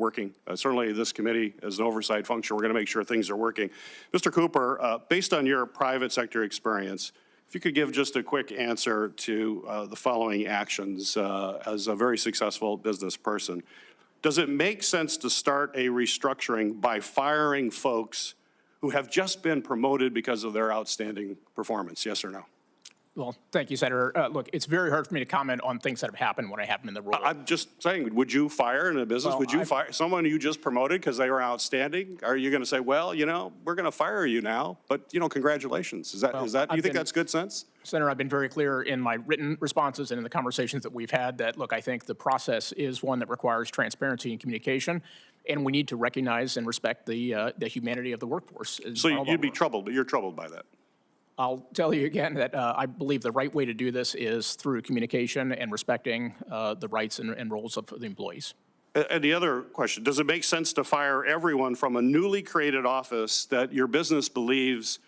working. Certainly this committee, as an oversight function, we're going to make sure things are working. Mr. Cooper, based on your private sector experience, if you could give just a quick answer to the following actions as a very successful business person. Does it make sense to start a restructuring by firing folks who have just been promoted because of their outstanding performance? Yes or no? Well, thank you, Senator. Look, it's very hard for me to comment on things that have happened when I happen in the role. I'm just saying, would you fire in a business? Well, would you fire someone you just promoted because they were outstanding? Are you going to say, well, you know, we're going to fire you now, but, you know, congratulations? Is that, do you think that's good sense? Senator, I've been very clear in my written responses and in the conversations that we've had that, look, I think the process is one that requires transparency and communication, and we need to recognize and respect the humanity of the workforce. So you'd be troubled, but you're troubled by that. I'll tell you again that I believe the right way to do this is through communication and respecting the rights and roles of the employees. And the other question, does it make sense to fire everyone from a newly created office that your business believes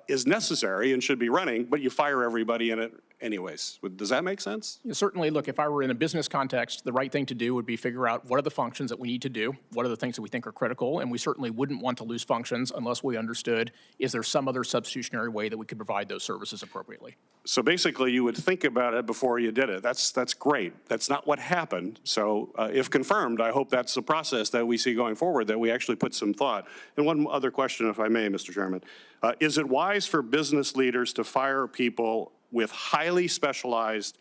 is necessary and should be running, but you fire everybody in it anyways? Does that make sense? Certainly, look, if I were in a business context, the right thing to do would be figure out what are the functions that we need to do, what are the things that we think are critical, and we certainly wouldn't want to lose functions unless we understood, is there some other substitutionary way that we could provide those services appropriately? So basically, you would think about it before you did it. That's great. That's not what happened. So if confirmed, I hope that's the process that we see going forward, that we actually put some thought. And one other question, if I may, Mr. Chairman. Is it wise for business leaders to fire people with highly specialized,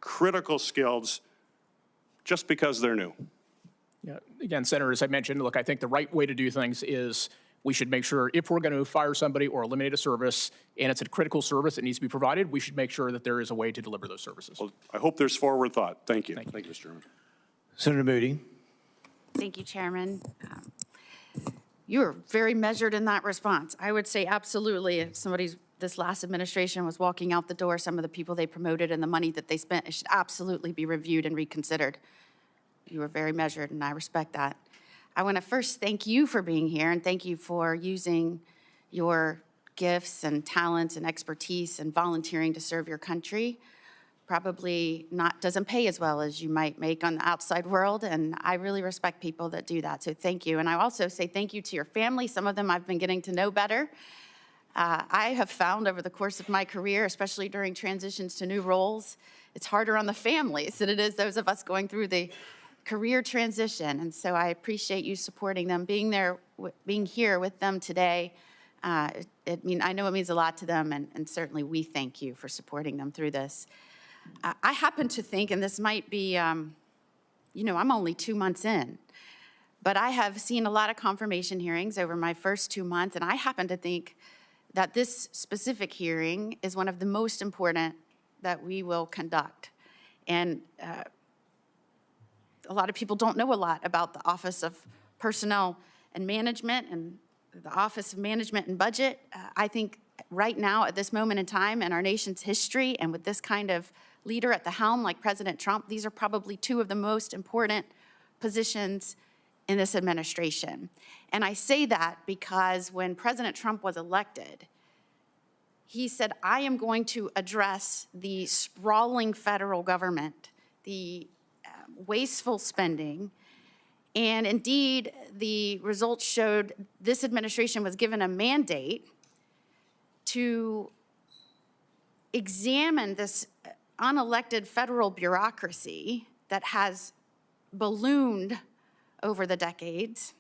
critical skills just because they're new? Yeah, again, Senator, as I mentioned, look, I think the right way to do things is we should make sure if we're going to fire somebody or eliminate a service and it's a critical service that needs to be provided, we should make sure that there is a way to deliver those services. Well, I hope there's forward thought. Thank you. Thank you, Mr. Chairman. Senator Moody. Thank you, Chairman. You were very measured in that response. I would say absolutely, if this last administration was walking out the door, some of the people they promoted and the money that they spent, it should absolutely be reviewed and reconsidered. You were very measured, and I respect that. I want to first thank you for being here, and thank you for using your gifts and talents and expertise and volunteering to serve your country. Probably doesn't pay as well as you might make on the outside world, and I really respect people that do that, so thank you. And I also say thank you to your family. Some of them I've been getting to know better. I have found over the course of my career, especially during transitions to new roles, it's harder on the families than it is those of us going through the career transition. And so I appreciate you supporting them, being here with them today. I know it means a lot to them, and certainly we thank you for supporting them through this. I happen to think, and this might be, I'm only 2 months in, but I have seen a lot of confirmation hearings over my first 2 months, and I happen to think that this specific hearing is one of the most important that we will conduct. And a lot of people don't know a lot about the Office of Personnel and Management and the Office of Management and Budget. I think right now, at this moment in time in our nation's history, and with this kind of leader at the helm like President Trump, these are probably two of the most important positions in this administration. And I say that because when President Trump was elected, he said, I am going to address the sprawling federal government, the wasteful spending, and indeed, the results showed this administration was given a mandate to examine this unelected federal bureaucracy that has ballooned over the decades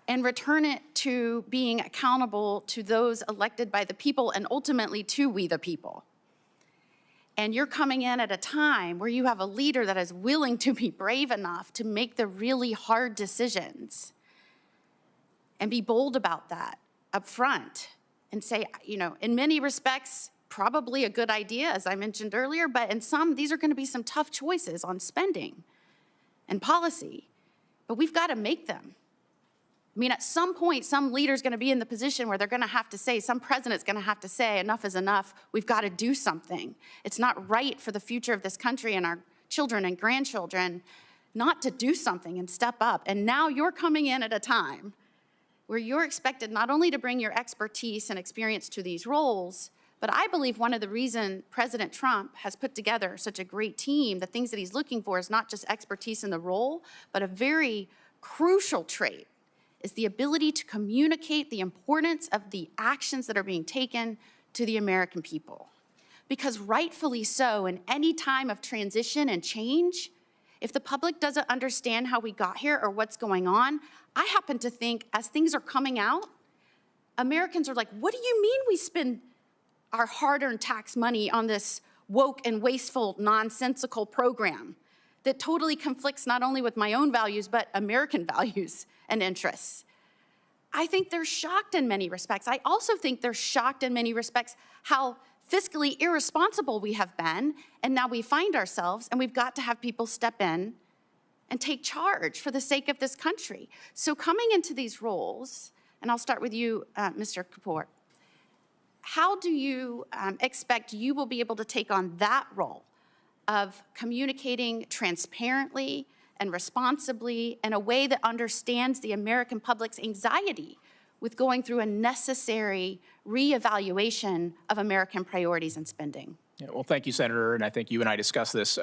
and return it to being accountable to those elected by the people and ultimately to we the people. And you're coming in at a time where you have a leader that is willing to be brave enough to make the really hard decisions and be bold about that up front and say, in many respects, probably a good idea, as I mentioned earlier, but in some, these are going to be some tough choices on spending and policy, but we've got to make them. At some point, some leader's going to be in the position where they're going to have to say, some president's going to have to say, enough is enough, we've got to do something. It's not right for the future of this country and our children and grandchildren not to do something and step up. And now you're coming in at a time where you're expected not only to bring your expertise and experience to these roles, But I believe one of the reasons President Trump has put together such a great team, the things that he's looking for is not just expertise in the role, but a very crucial trait is the ability to communicate the importance of the actions that are being taken to the American people. Because rightfully so, in any time of transition and change, if the public doesn't understand how we got here or what's going on, I happen to think as things are coming out, Americans are like, what do you mean we spend our hard-earned tax money on this woke and wasteful, nonsensical program that totally conflicts not only with my own values, but American values and interests? I think they're shocked in many respects. I also think they're shocked in many respects how fiscally irresponsible we have been, and now we find ourselves, and we've got to have people step in and take charge for the sake of this country. So coming into these roles, and I'll start with you, Mr. Kapoor, how do you expect you will be able to take on that role of communicating transparently and responsibly in a way that understands the American public's anxiety with going through a necessary reevaluation of American priorities and spending? Yeah, well, thank you, Senator, and I think you and I discussed this.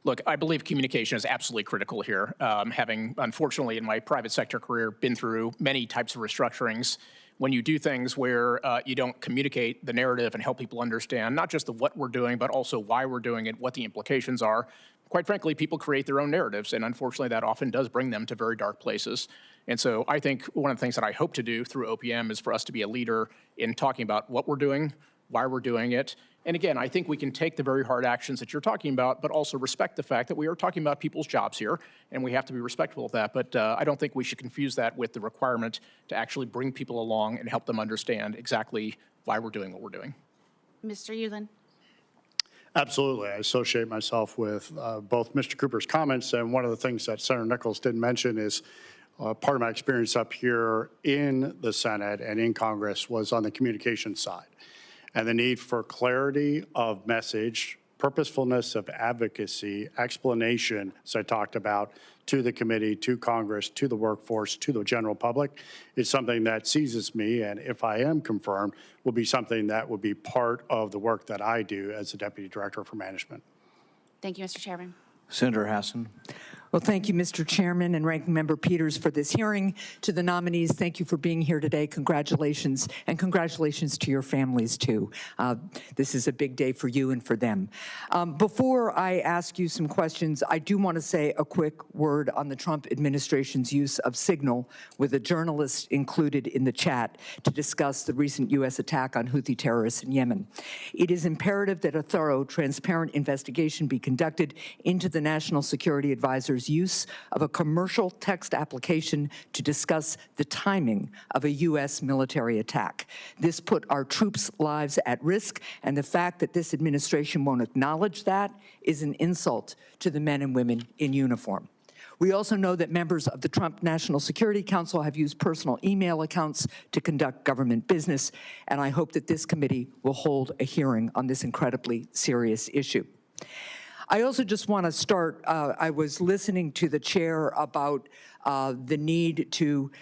Look, I believe communication is absolutely critical here. Having, unfortunately, in my private sector career, been through many types of restructurings, when you do things where you don't communicate the narrative and help people understand not just what we're doing, but also why we're doing it, what the implications are, quite frankly, people create their own narratives, and unfortunately, that often does bring them to very dark places. And so I think one of the things that I hope to do through OPM is for us to be a leader in talking about what we're doing, why we're doing it. And again, I think we can take the very hard actions that you're talking about, but also respect the fact that we are talking about people's jobs here, and we have to be respectful of that. But I don't think we should confuse that with the requirement to actually bring people along and help them understand exactly why we're doing what we're doing. Mr. Yulin. Absolutely. I associate myself with both Mr. Cooper's comments, and one of the things that Senator Nichols didn't mention is part of my experience up here in the Senate and in Congress was on the communication side, and the need for clarity of message, purposefulness of advocacy, explanation, as I talked about, to the committee, to Congress, to the workforce, to the general public, is something that seizes me, and if I am confirmed, will be something that will be part of the work that I do as the Deputy Director for Management. Thank you, Mr. Chairman. Senator Hassan. Well, thank you, Mr. Chairman and Ranking Member Peters, for this hearing. To the nominees, thank you for being here today. Congratulations, and congratulations to your families, too. This is a big day for you and for them. Before I ask you some questions, I do want to say a quick word on the Trump administration's use of Signal, with a journalist included in the chat, to discuss the recent U.S. attack on Houthi terrorists in Yemen. It is imperative that a thorough, transparent investigation be conducted into the National Security Advisor's use of a commercial text application to discuss the timing of a U.S. military attack. This put our troops' lives at risk, and the fact that this administration won't acknowledge that is an insult to the men and women in uniform. We also know that members of the Trump National Security Council have used personal email accounts to conduct government business, and I hope that this committee will hold a hearing on this incredibly serious issue. I also just want to start, I was listening to the chair about the need to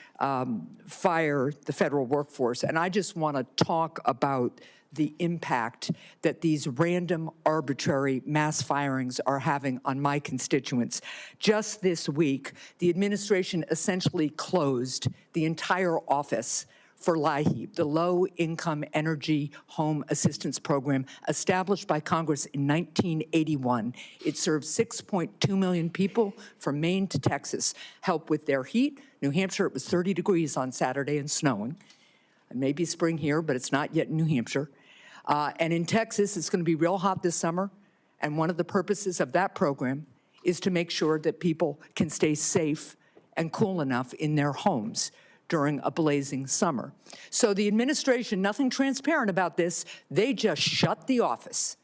fire the federal workforce, and I just want to talk about the impact that these random, arbitrary mass firings are having on my constituents. Just this week, the administration essentially closed the entire office for LIHEAP, the Low-Income Energy Home Assistance Program established by Congress in 1981. It serves 6.2 million people from Maine to Texas, help with their heat. New Hampshire, it was 30 degrees on Saturday and snowing. It may be spring here, but it's not yet in New Hampshire. And in Texas, it's going to be real hot this summer, and one of the purposes of that program is to make sure that people can stay safe and cool enough in their homes during a blazing summer. So the administration, nothing transparent about this, they just shut the office,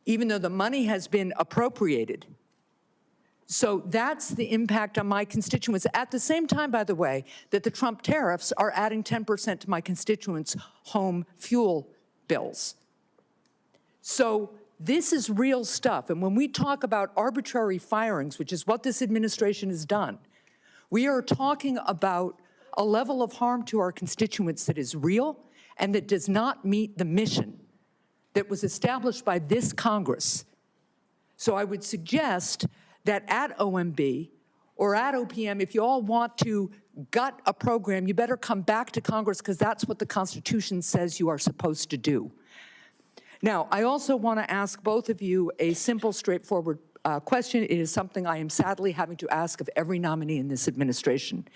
even though the money has been appropriated. So that's the impact on my constituents. At the same time, by the way, that the Trump tariffs are adding 10% to my constituents' home fuel bills. So this is real stuff. And when we talk about arbitrary firings, which is what this administration has done, we are talking about a level of harm to our constituents that is real and that does not meet the mission that was established by this Congress. So I would suggest that at OMB or at OPM, if you all want to gut a program, you better come back to Congress, because that's what the Constitution says you are supposed to do. Now, I also want to ask both of you a simple, straightforward question. It is something I am sadly having to ask of every nominee in this administration.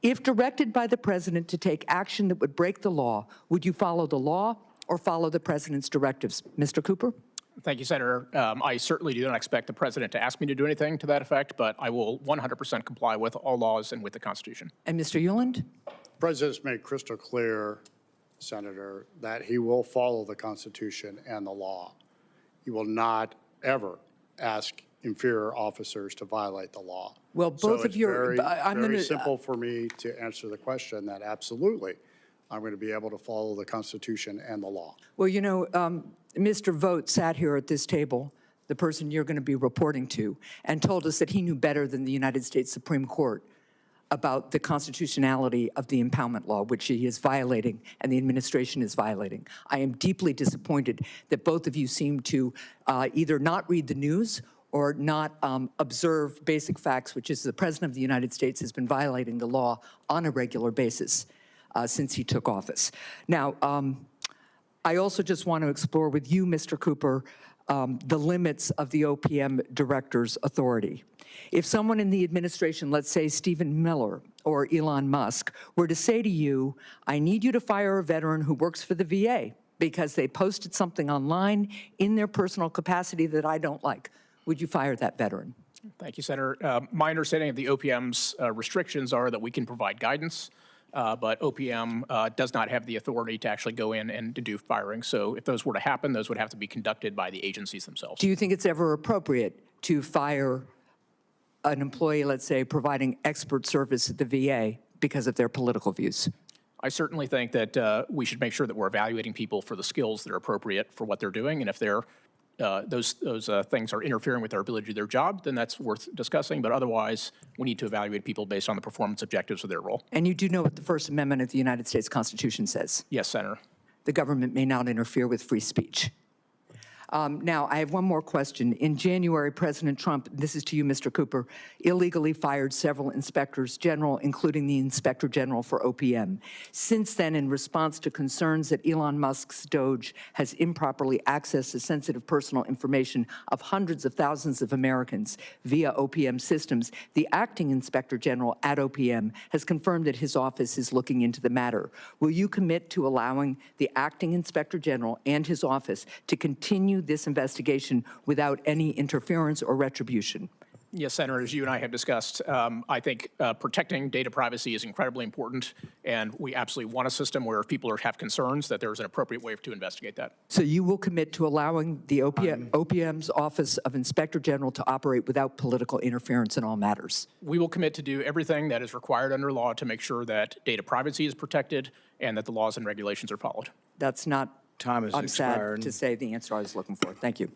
If directed by the president to take action that would break the law, would you follow the law or follow the president's directives? Mr. Cooper? Thank you, Senator. I certainly do not expect the president to ask me to do anything to that effect, but I will 100% comply with all laws and with the Constitution. And Mr. Euland? The president's made crystal clear, Senator, that he will follow the Constitution and the law. He will not ever ask inferior officers to violate the law. Well, both of your, I'm very simple for me to answer the question that absolutely I'm going to be able to follow the Constitution and the law. Well, you know, Mr. Vogt sat here at this table, the person you're going to be reporting to, and told us that he knew better than the United States Supreme Court about the constitutionality of the impoundment law, which he is violating and the administration is violating. I am deeply disappointed that both of you seem to either not read the news or not observe basic facts, which is the President of the United States has been violating the law on a regular basis since he took office. Now, I also just want to explore with you, Mr. Cooper, the limits of the OPM director's authority. If someone in the administration, let's say Stephen Miller or Elon Musk, were to say to you, I need you to fire a veteran who works for the VA because they posted something online in their personal capacity that I don't like, would you fire that veteran? Thank you, Senator. My understanding of the OPM's restrictions are that we can provide guidance, but OPM does not have the authority to actually go in and to do firing. So if those were to happen, those would have to be conducted by the agencies themselves. Do you think it's ever appropriate to fire an employee, let's say, providing expert service at the VA because of their political views? I certainly think that we should make sure that we're evaluating people for the skills that are appropriate for what they're doing, and if they're those things are interfering with their ability to do their job, then that's worth discussing. But otherwise, we need to evaluate people based on the performance objectives of their role. And you do know what the First Amendment of the United States Constitution says? Yes, Senator. The government may not interfere with free speech. Now, I have one more question. In January, President Trump, this is to you, Mr. Cooper, illegally fired several inspectors general, including the Inspector General for OPM. Since then, in response to concerns that Elon Musk's Doge has improperly accessed the sensitive personal information of hundreds of thousands of Americans via OPM systems, the acting Inspector General at OPM has confirmed that his office is looking into the matter. Will you commit to allowing the acting Inspector General and his office to continue this investigation without any interference or retribution? Yes, Senator, as you and I have discussed, I think protecting data privacy is incredibly important, and we absolutely want a system where if people have concerns that there's an appropriate way to investigate that. So you will commit to allowing the OPM's Office of Inspector General to operate without political interference in all matters? We will commit to do everything that is required under law to make sure that data privacy is protected and that the laws and regulations are followed. That's not, Time has I'm expired. sad to say, the answer I was looking for. Thank you.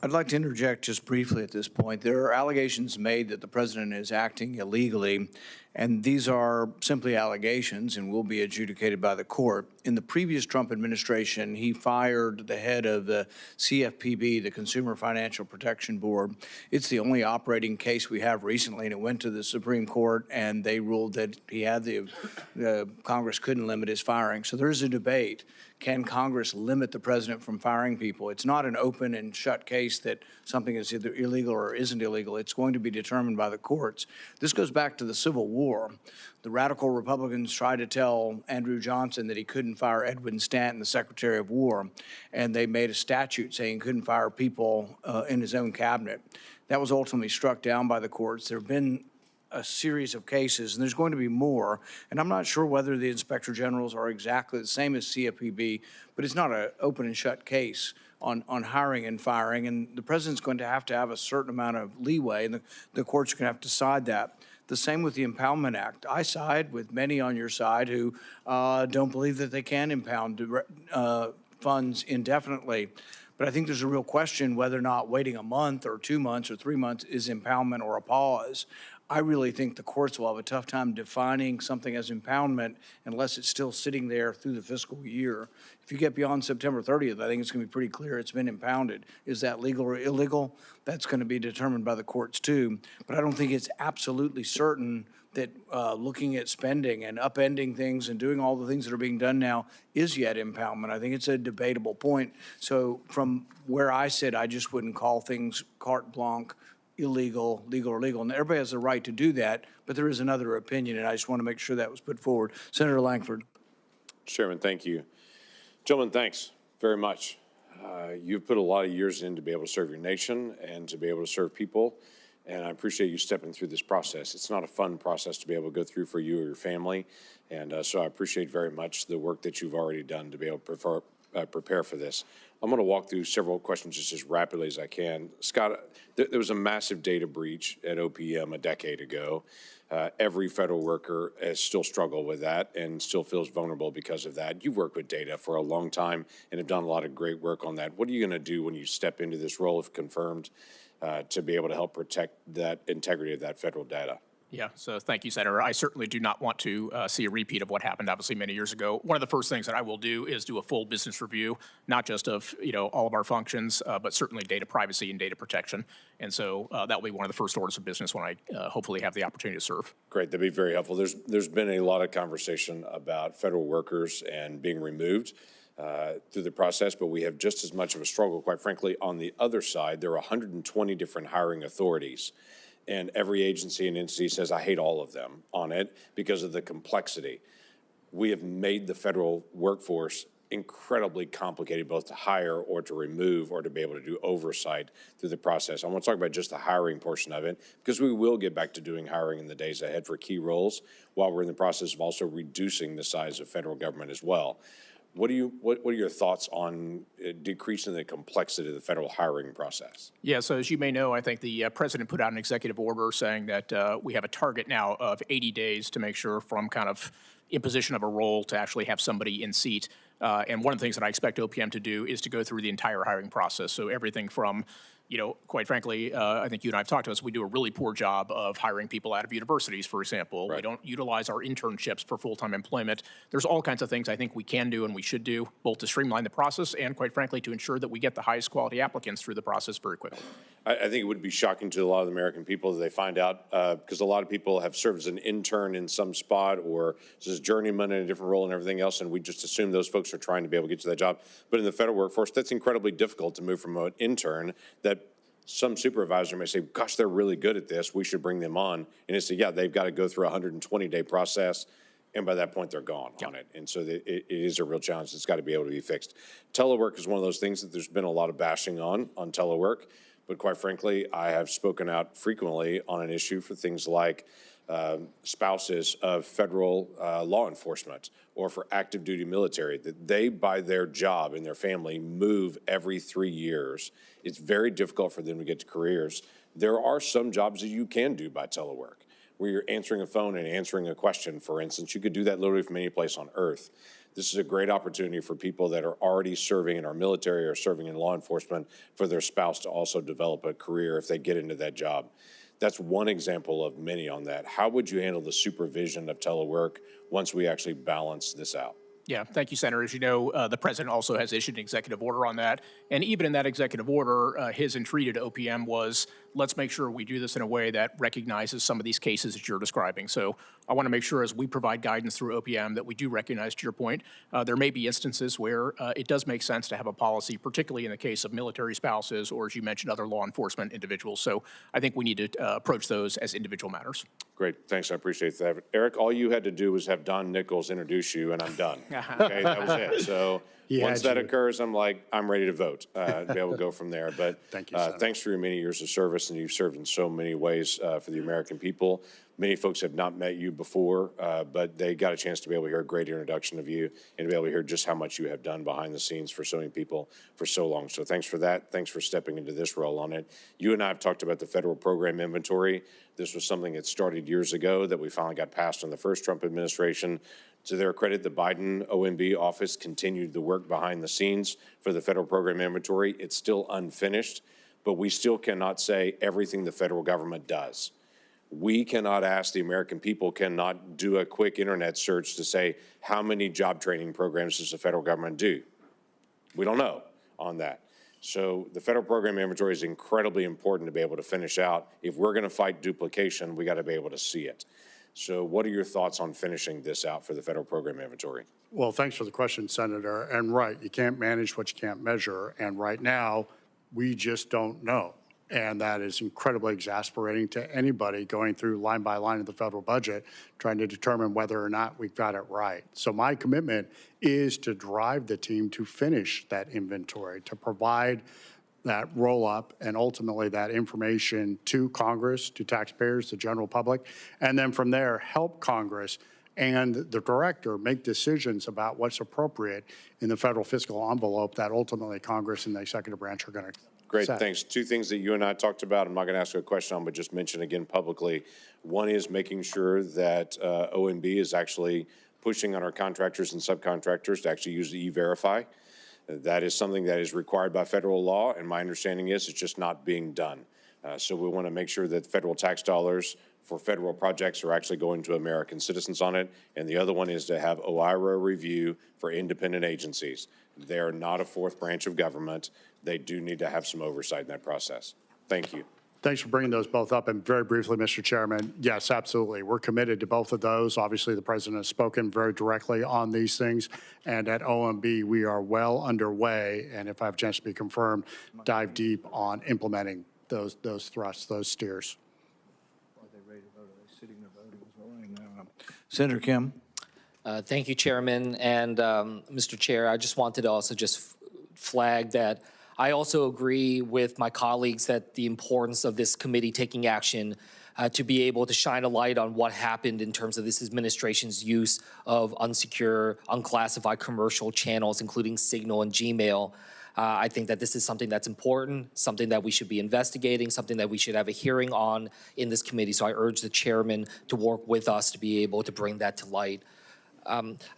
I'd like to interject just briefly at this point. There are allegations made that the president is acting illegally, and these are simply allegations and will be adjudicated by the court. In the previous Trump administration, he fired the head of the CFPB, the Consumer Financial Protection Board. It's the only operating case we have recently, and it went to the Supreme Court, and they ruled that he had Congress couldn't limit his firing. So there is a debate. Can Congress limit the president from firing people? It's not an open and shut case that something is either illegal or isn't illegal. It's going to be determined by the courts. This goes back to the Civil War. The radical Republicans tried to tell Andrew Johnson that he couldn't fire Edwin Stanton, the Secretary of War, and they made a statute saying he couldn't fire people in his own cabinet. That was ultimately struck down by the courts. There have been a series of cases, and there's going to be more. And I'm not sure whether the inspector generals are exactly the same as CFPB, but it's not an open and shut case on hiring and firing. And the president's going to have a certain amount of leeway, and the court's going to have to decide that. The same with the Impoundment Act. I side with many on your side who don't believe that they can impound funds indefinitely. But I think there's a real question whether or not waiting a month or 2 months or 3 months is impoundment or a pause. I really think the courts will have a tough time defining something as impoundment unless it's still sitting there through the fiscal year. If you get beyond September 30th, I think it's going to be pretty clear it's been impounded. Is that legal or illegal? That's going to be determined by the courts too. But I don't think it's absolutely certain that looking at spending and upending things and doing all the things that are being done now is yet impoundment. I think it's a debatable point. So from where I sit, I just wouldn't call things carte blanche, illegal, legal, or legal. And everybody has the right to do that, but there is another opinion, and I just want to make sure that was put forward. Senator Langford. Chairman, thank you. Gentlemen, thanks very much. You've put a lot of years in to be able to serve your nation and to be able to serve people, and I appreciate you stepping through this process. It's not a fun process to be able to go through for you or your family, and so I appreciate very much the work that you've already done to be able to prepare for this. I'm going to walk through several questions just as rapidly as I can. Scott, there was a massive data breach at OPM a decade ago. Every federal worker has still struggled with that and still feels vulnerable because of that. You've worked with data for a long time and have done a lot of great work on that. What are you going to do when you step into this role, if confirmed, to be able to help protect that integrity of that federal data? Yeah, so thank you, Senator. I certainly do not want to see a repeat of what happened, obviously, many years ago. One of the first things that I will do is do a full business review, not just of, all of our functions, but certainly data privacy and data protection. And so that will be one of the first orders of business when I hopefully have the opportunity to serve. Great, that'd be very helpful. There's been a lot of conversation about federal workers and being removed through the process, but we have just as much of a struggle, quite frankly, on the other side. There are 120 different hiring authorities. And every agency and entity says, I hate all of them on it because of the complexity. We have made the federal workforce incredibly complicated, both to hire or to remove or to be able to do oversight through the process. I want to talk about just the hiring portion of it, because we will get back to doing hiring in the days ahead for key roles, while we're in the process of also reducing the size of federal government as well. What are your thoughts on decreasing the complexity of the federal hiring process? Yeah, so as you may know, I think the president put out an executive order saying that we have a target now of 80 days to make sure from kind of imposition of a role to actually have somebody in seat. And one of the things that I expect OPM to do is to go through the entire hiring process. So everything from, quite frankly, I think you and I have talked to us, we do a really poor job of hiring people out of universities, for example. Right. We don't utilize our internships for full-time employment. There's all kinds of things I think we can do and we should do, both to streamline the process and, quite frankly, to ensure that we get the highest quality applicants through the process very quickly. I think it would be shocking to a lot of the American people that they find out, because a lot of people have served as an intern in some spot or as a journeyman in a different role and everything else, and we just assume those folks are trying to be able to get to that job. But in the federal workforce, that's incredibly difficult to move from an intern that some supervisor may say, gosh, they're really good at this, we should bring them on. And it's, yeah, they've got to go through a 120-day process, and by that point, they're gone on it. And so it is a real challenge. It's got to be able to be fixed. Telework is one of those things that there's been a lot of bashing on telework. But quite frankly, I have spoken out frequently on an issue for things like spouses of federal law enforcement or for active duty military, that they, by their job and their family, move every 3 years. It's very difficult for them to get to careers. There are some jobs that you can do by telework, where you're answering a phone and answering a question, for instance. You could do that literally from any place on earth. This is a great opportunity for people that are already serving in our military or serving in law enforcement for their spouse to also develop a career if they get into that job. That's one example of many on that. How would you handle the supervision of telework once we actually balance this out? Yeah, thank you, Senator. As you know, the president also has issued an executive order on that. And even in that executive order, his entreaty to OPM was, let's make sure we do this in a way that recognizes some of these cases that you're describing. So I want to make sure as we provide guidance through OPM that we do recognize, to your point, there may be instances where it does make sense to have a policy, particularly in the case of military spouses or, as you mentioned, other law enforcement individuals. So I think we need to approach those as individual matters. Great, thanks, I appreciate that. Eric, all you had to do was have Don Nichols introduce you, and I'm done. Okay, that was it. So once that occurs, I'm ready to vote, to be able to go from there. But Thank you, Senator. thanks for your many years of service, and you've served in so many ways for the American people. Many folks have not met you before, but they got a chance to be able to hear a great introduction of you and to be able to hear just how much you have done behind the scenes for so many people for so long. So thanks for that. Thanks for stepping into this role on it. You and I have talked about the federal program inventory. This was something that started years ago that we finally got passed in the first Trump administration. To their credit, the Biden OMB office continued the work behind the scenes for the federal program inventory. It's still unfinished, but we still cannot say everything the federal government does. We cannot ask, the American people cannot do a quick internet search to say, how many job training programs does the federal government do? We don't know on that. So the federal program inventory is incredibly important to be able to finish out. If we're going to fight duplication, we got to be able to see it. So what are your thoughts on finishing this out for the federal program inventory? Well, thanks for the question, Senator. And right, you can't manage what you can't measure. And right now, we just don't know. And that is incredibly exasperating to anybody going through line by line of the federal budget, trying to determine whether or not we've got it right. So my commitment is to drive the team to finish that inventory, to provide that roll-up and ultimately that information to Congress, to taxpayers, the general public, and then from there, help Congress and the director make decisions about what's appropriate in the federal fiscal envelope that ultimately Congress and the executive branch are going to Great, set. thanks. Two things that you and I talked about, I'm not going to ask you a question on, but just mention again publicly. One is making sure that OMB is actually pushing on our contractors and subcontractors to actually use the E-Verify. That is something that is required by federal law, and my understanding is it's just not being done. So we want to make sure that federal tax dollars for federal projects are actually going to American citizens on it. And the other one is to have OIRA review for independent agencies. They are not a fourth branch of government. They do need to have some oversight in that process. Thank you. Thanks for bringing those both up. And very briefly, Mr. Chairman, yes, absolutely. We're committed to both of those. Obviously, the president has spoken very directly on these things. And at OMB, we are well underway. And if I have a chance to be confirmed, dive deep on implementing those thrusts, those steers. Are they ready to vote? Are they sitting there voting as well? Senator Kim. Thank you, Chairman. And Mr. Chair, I just wanted to also just flag that I also agree with my colleagues that the importance of this committee taking action to be able to shine a light on what happened in terms of this administration's use of unsecure, unclassified commercial channels, including Signal and Gmail. I think that this is something that's important, something that we should be investigating, something that we should have a hearing on in this committee. So I urge the chairman to work with us to be able to bring that to light.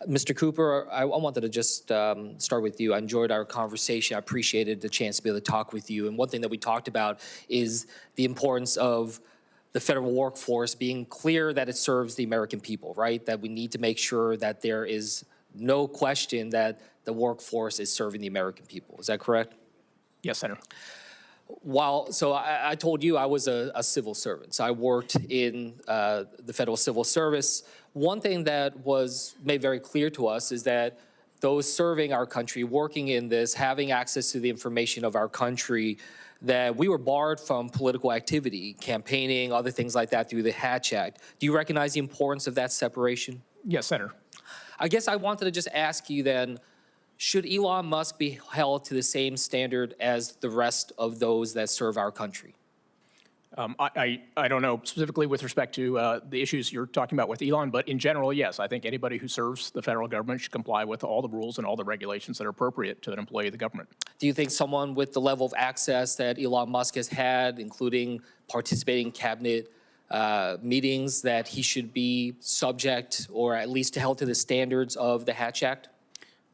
Mr. Cooper, I wanted to just start with you. I enjoyed our conversation. I appreciated the chance to be able to talk with you. And one thing that we talked about is the importance of the federal workforce being clear that it serves the American people, right? That we need to make sure that there is no question that the workforce is serving the American people. Is that correct? Yes, Senator. So I told you I was a civil servant. So I worked in the federal civil service. One thing that was made very clear to us is that those serving our country, working in this, having access to the information of our country, that we were barred from political activity, campaigning, other things like that through the Hatch Act. Do you recognize the importance of that separation? Yes, Senator. I guess I wanted to just ask you then, should Elon Musk be held to the same standard as the rest of those that serve our country? I don't know specifically with respect to the issues you're talking about with Elon, but in general, yes, I think anybody who serves the federal government should comply with all the rules and all the regulations that are appropriate to an employee of the government. Do you think someone with the level of access that Elon Musk has had, including participating in cabinet meetings, that he should be subject or at least held to the standards of the Hatch Act?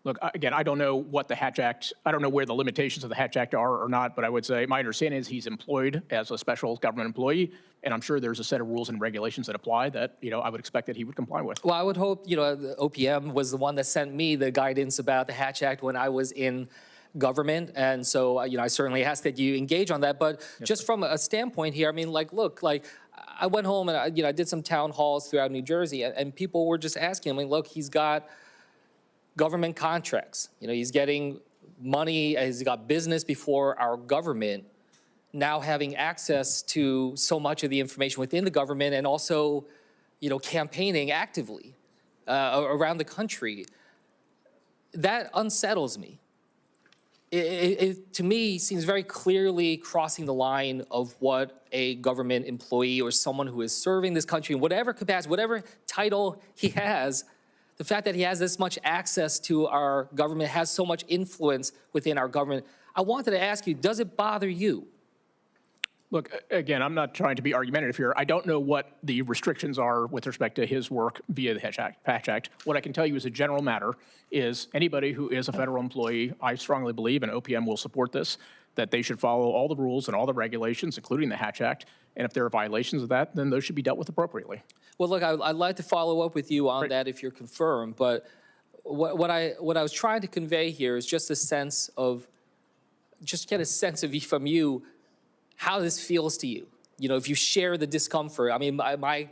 Look, again, I don't know what the Hatch Act, I don't know where the limitations of the Hatch Act are or not, but I would say my understanding is he's employed as a special government employee, and I'm sure there's a set of rules and regulations that apply that, I would expect that he would comply with. Well, I would hope, the OPM was the one that sent me the guidance about the Hatch Act when I was in government, and so, I certainly ask that you engage on that, but just from a standpoint here, look, I went home and I did some town halls throughout New Jersey, and people were just asking, look, he's got government contracts. He's getting money, he's got business before our government, now having access to so much of the information within the government and also, campaigning actively around the country. That unsettles me. It to me, seems very clearly crossing the line of what a government employee or someone who is serving this country in whatever capacity, whatever title he has, the fact that he has this much access to our government, has so much influence within our government. I wanted to ask you, does it bother you? Look, again, I'm not trying to be argumentative here. I don't know what the restrictions are with respect to his work via the Hatch Act. What I can tell you as a general matter is anybody who is a federal employee, I strongly believe, and OPM will support this, that they should follow all the rules and all the regulations, including the Hatch Act. And if there are violations of that, then those should be dealt with appropriately. Well, look, I'd like to follow up with you on that if you're confirmed, but what I was trying to convey here is just a sense of, just get a sense of from you how this feels to you. You know, if you share the discomfort. I mean, my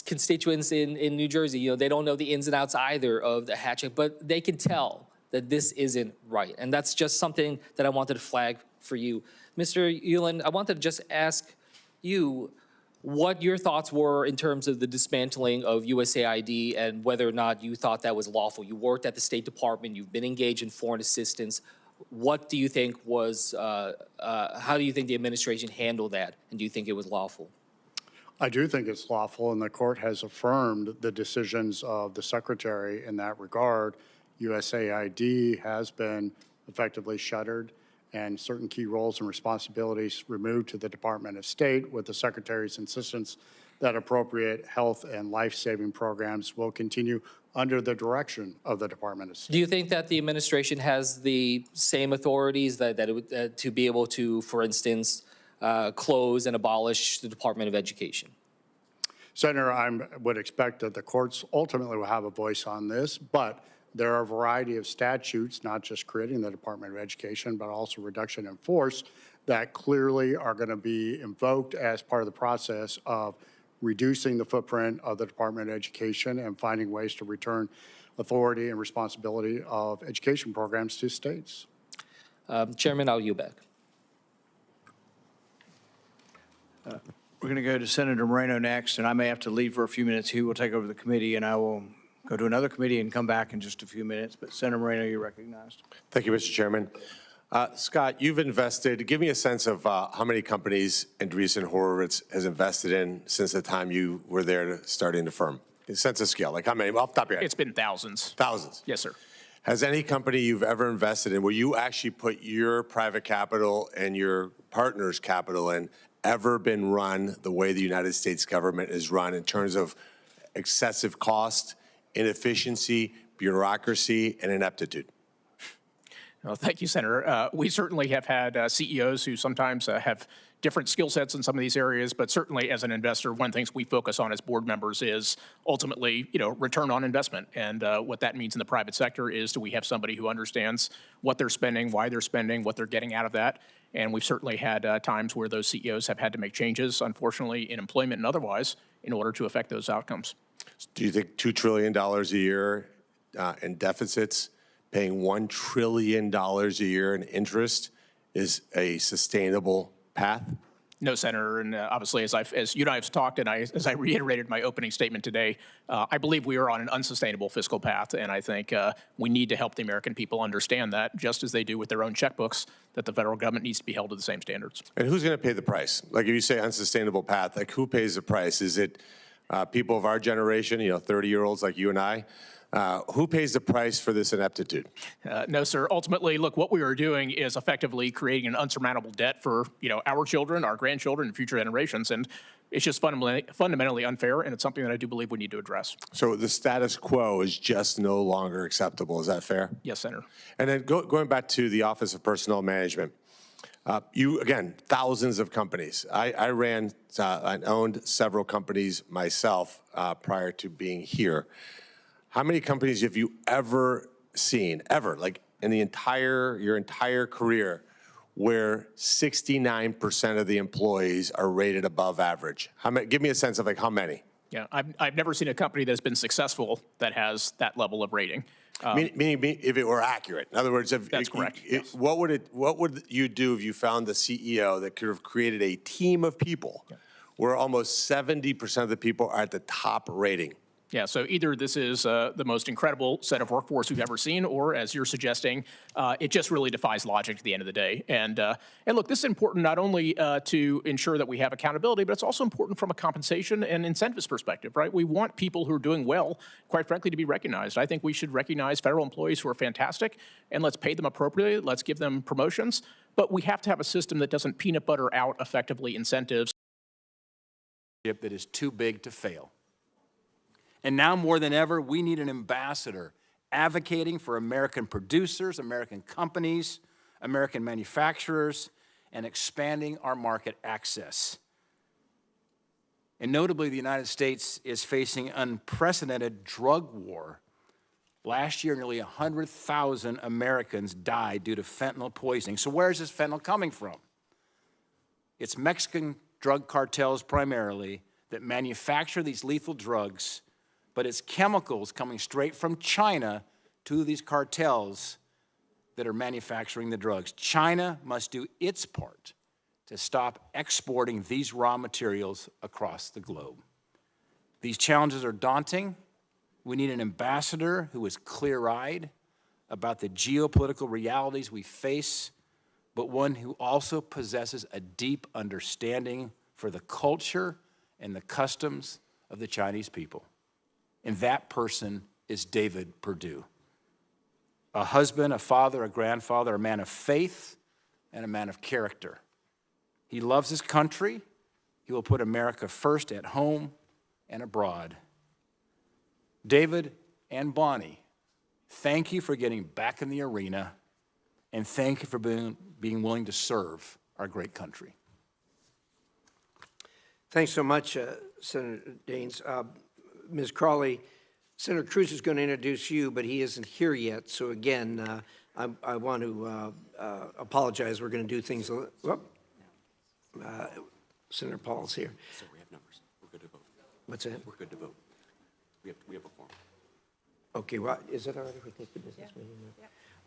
constituents in New Jersey, you know, they don't know the ins and outs either of the Hatch Act, but they can tell that this isn't right. And that's just something that I wanted to flag for you. Mr. Ulan, I wanted to just ask you what your thoughts were in terms of the dismantling of USAID and whether or not you thought that was lawful. You worked at the State Department, you've been engaged in foreign assistance. What do you think was, how do you think the administration handled that? And do you think it was lawful? I do think it's lawful, and the court has affirmed the decisions of the secretary in that regard. USAID has been effectively shuttered and certain key roles and responsibilities removed to the Department of State, with the secretary's insistence that appropriate health and life-saving programs will continue under the direction of the Department of State. Do you think that the administration has the same authorities that it would, to be able to, for instance, close and abolish the Department of Education? Senator, I would expect that the courts ultimately will have a voice on this, but there are a variety of statutes, not just creating the Department of Education, but also reduction in force, that clearly are going to be invoked as part of the process of reducing the footprint of the Department of Education and finding ways to return authority and responsibility of education programs to states. Chairman, I'll yield back. We're going to go to Senator Moreno next, and I may have to leave for a few minutes. He will take over the committee, and I will go to another committee and come back in just a few minutes. But Senator Moreno, you're recognized. Thank you, Mr. Chairman. Scott, you've invested, give me a sense of how many companies Andreessen Horowitz has invested in since the time you were there starting the firm. A sense of scale, like how many, off the top of your head? It's been thousands. Thousands. Yes, sir. Has any company you've ever invested in where you actually put your private capital and your partner's capital in ever been run the way the United States government is run in terms of excessive cost, inefficiency, bureaucracy, and ineptitude? Well, thank you, Senator. We certainly have had CEOs who sometimes have different skill sets in some of these areas, but certainly as an investor, one of the things we focus on as board members is ultimately, return on investment. And what that means in the private sector is, do we have somebody who understands what they're spending, why they're spending, what they're getting out of that? And we've certainly had times where those CEOs have had to make changes, unfortunately, in employment and otherwise, in order to affect those outcomes. Do you think $2 trillion a year in deficits, paying $1 trillion a year in interest is a sustainable path? No, Senator, and obviously, as you and I have talked, and as I reiterated my opening statement today, I believe we are on an unsustainable fiscal path, and I think we need to help the American people understand that, just as they do with their own checkbooks, that the federal government needs to be held to the same standards. And who's going to pay the price? Like, if you say unsustainable path, like, who pays the price? Is it people of our generation, 30-year-olds like you and I? Who pays the price for this ineptitude? No, sir. Ultimately, look, what we are doing is effectively creating an unsurmountable debt for, our children, our grandchildren, and future generations. And it's just fundamentally unfair, and it's something that I do believe we need to address. So the status quo is just no longer acceptable. Is that fair? Yes, Senator. And then going back to the Office of Personnel Management, you, again, thousands of companies. I ran and owned several companies myself prior to being here. How many companies have you ever seen, like in your entire career, where 69% of the employees are rated above average? Give me a sense of how many? Yeah, I've never seen a company that's been successful that has that level of rating. Meaning if it were accurate. In other words, that's correct. Yes. What would you do if you found the CEO that could have created a team of people where almost 70% of the people are at the top rating? Yeah, so either this is the most incredible set of workforce we've ever seen, or as you're suggesting, it just really defies logic at the end of the day. And look, this is important not only to ensure that we have accountability, but it's also important from a compensation and incentives perspective, right? We want people who are doing well, quite frankly, to be recognized. I think we should recognize federal employees who are fantastic, and let's pay them appropriately. Let's give them promotions. But we have to have a system that doesn't peanut butter out effectively incentives. That is too big to fail. And now more than ever, we need an ambassador advocating for American producers, American companies, American manufacturers, and expanding our market access. And notably, the United States is facing unprecedented drug war. Last year, nearly 100,000 Americans died due to fentanyl poisoning. So where is this fentanyl coming from? It's Mexican drug cartels primarily that manufacture these lethal drugs, but it's chemicals coming straight from China to these cartels that are manufacturing the drugs. China must do its part to stop exporting these raw materials across the globe. These challenges are daunting. We need an ambassador who is clear-eyed about the geopolitical realities we face, but one who also possesses a deep understanding for the culture and the customs of the Chinese people. And that person is David Perdue. A husband, a father, a grandfather, a man of faith, and a man of character. He loves his country. He will put America first at home and abroad. David and Bonnie, thank you for getting back in the arena, and thank you for being willing to serve our great country. Thanks so much, Senator Daines. Ms. Crowley, Senator Cruz is going to introduce you, but he isn't here yet. So again, I want to apologize. We're going to do things a little. Senator Paul's here. So we have numbers. We're good to vote. What's that? We're good to vote. We have a form. Okay, well, is it all right if we take the business meeting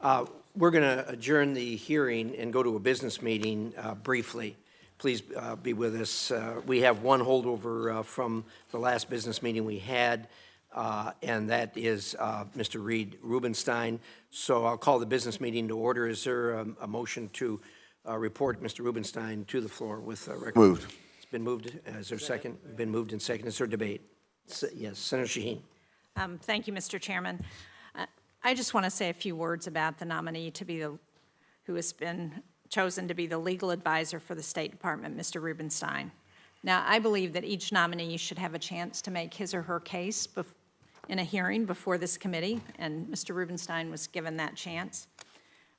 now? We're going to adjourn the hearing and go to a business meeting briefly. Please be with us. We have one holdover from the last business meeting we had, and that is Mr. Reed Rubenstein. So I'll call the business meeting to order. Is there a motion to report Mr. Rubenstein to the floor with record? Moved. It's been moved. Is there a second? Been moved and seconded. Is there debate? Yes. Senator Shaheen. Thank you, Mr. Chairman. I just want to say a few words about the nominee to be who has been chosen to be the legal advisor for the State Department, Mr. Rubenstein. Now, I believe that each nominee should have a chance to make his or her case in a hearing before this committee, and Mr. Rubenstein was given that chance.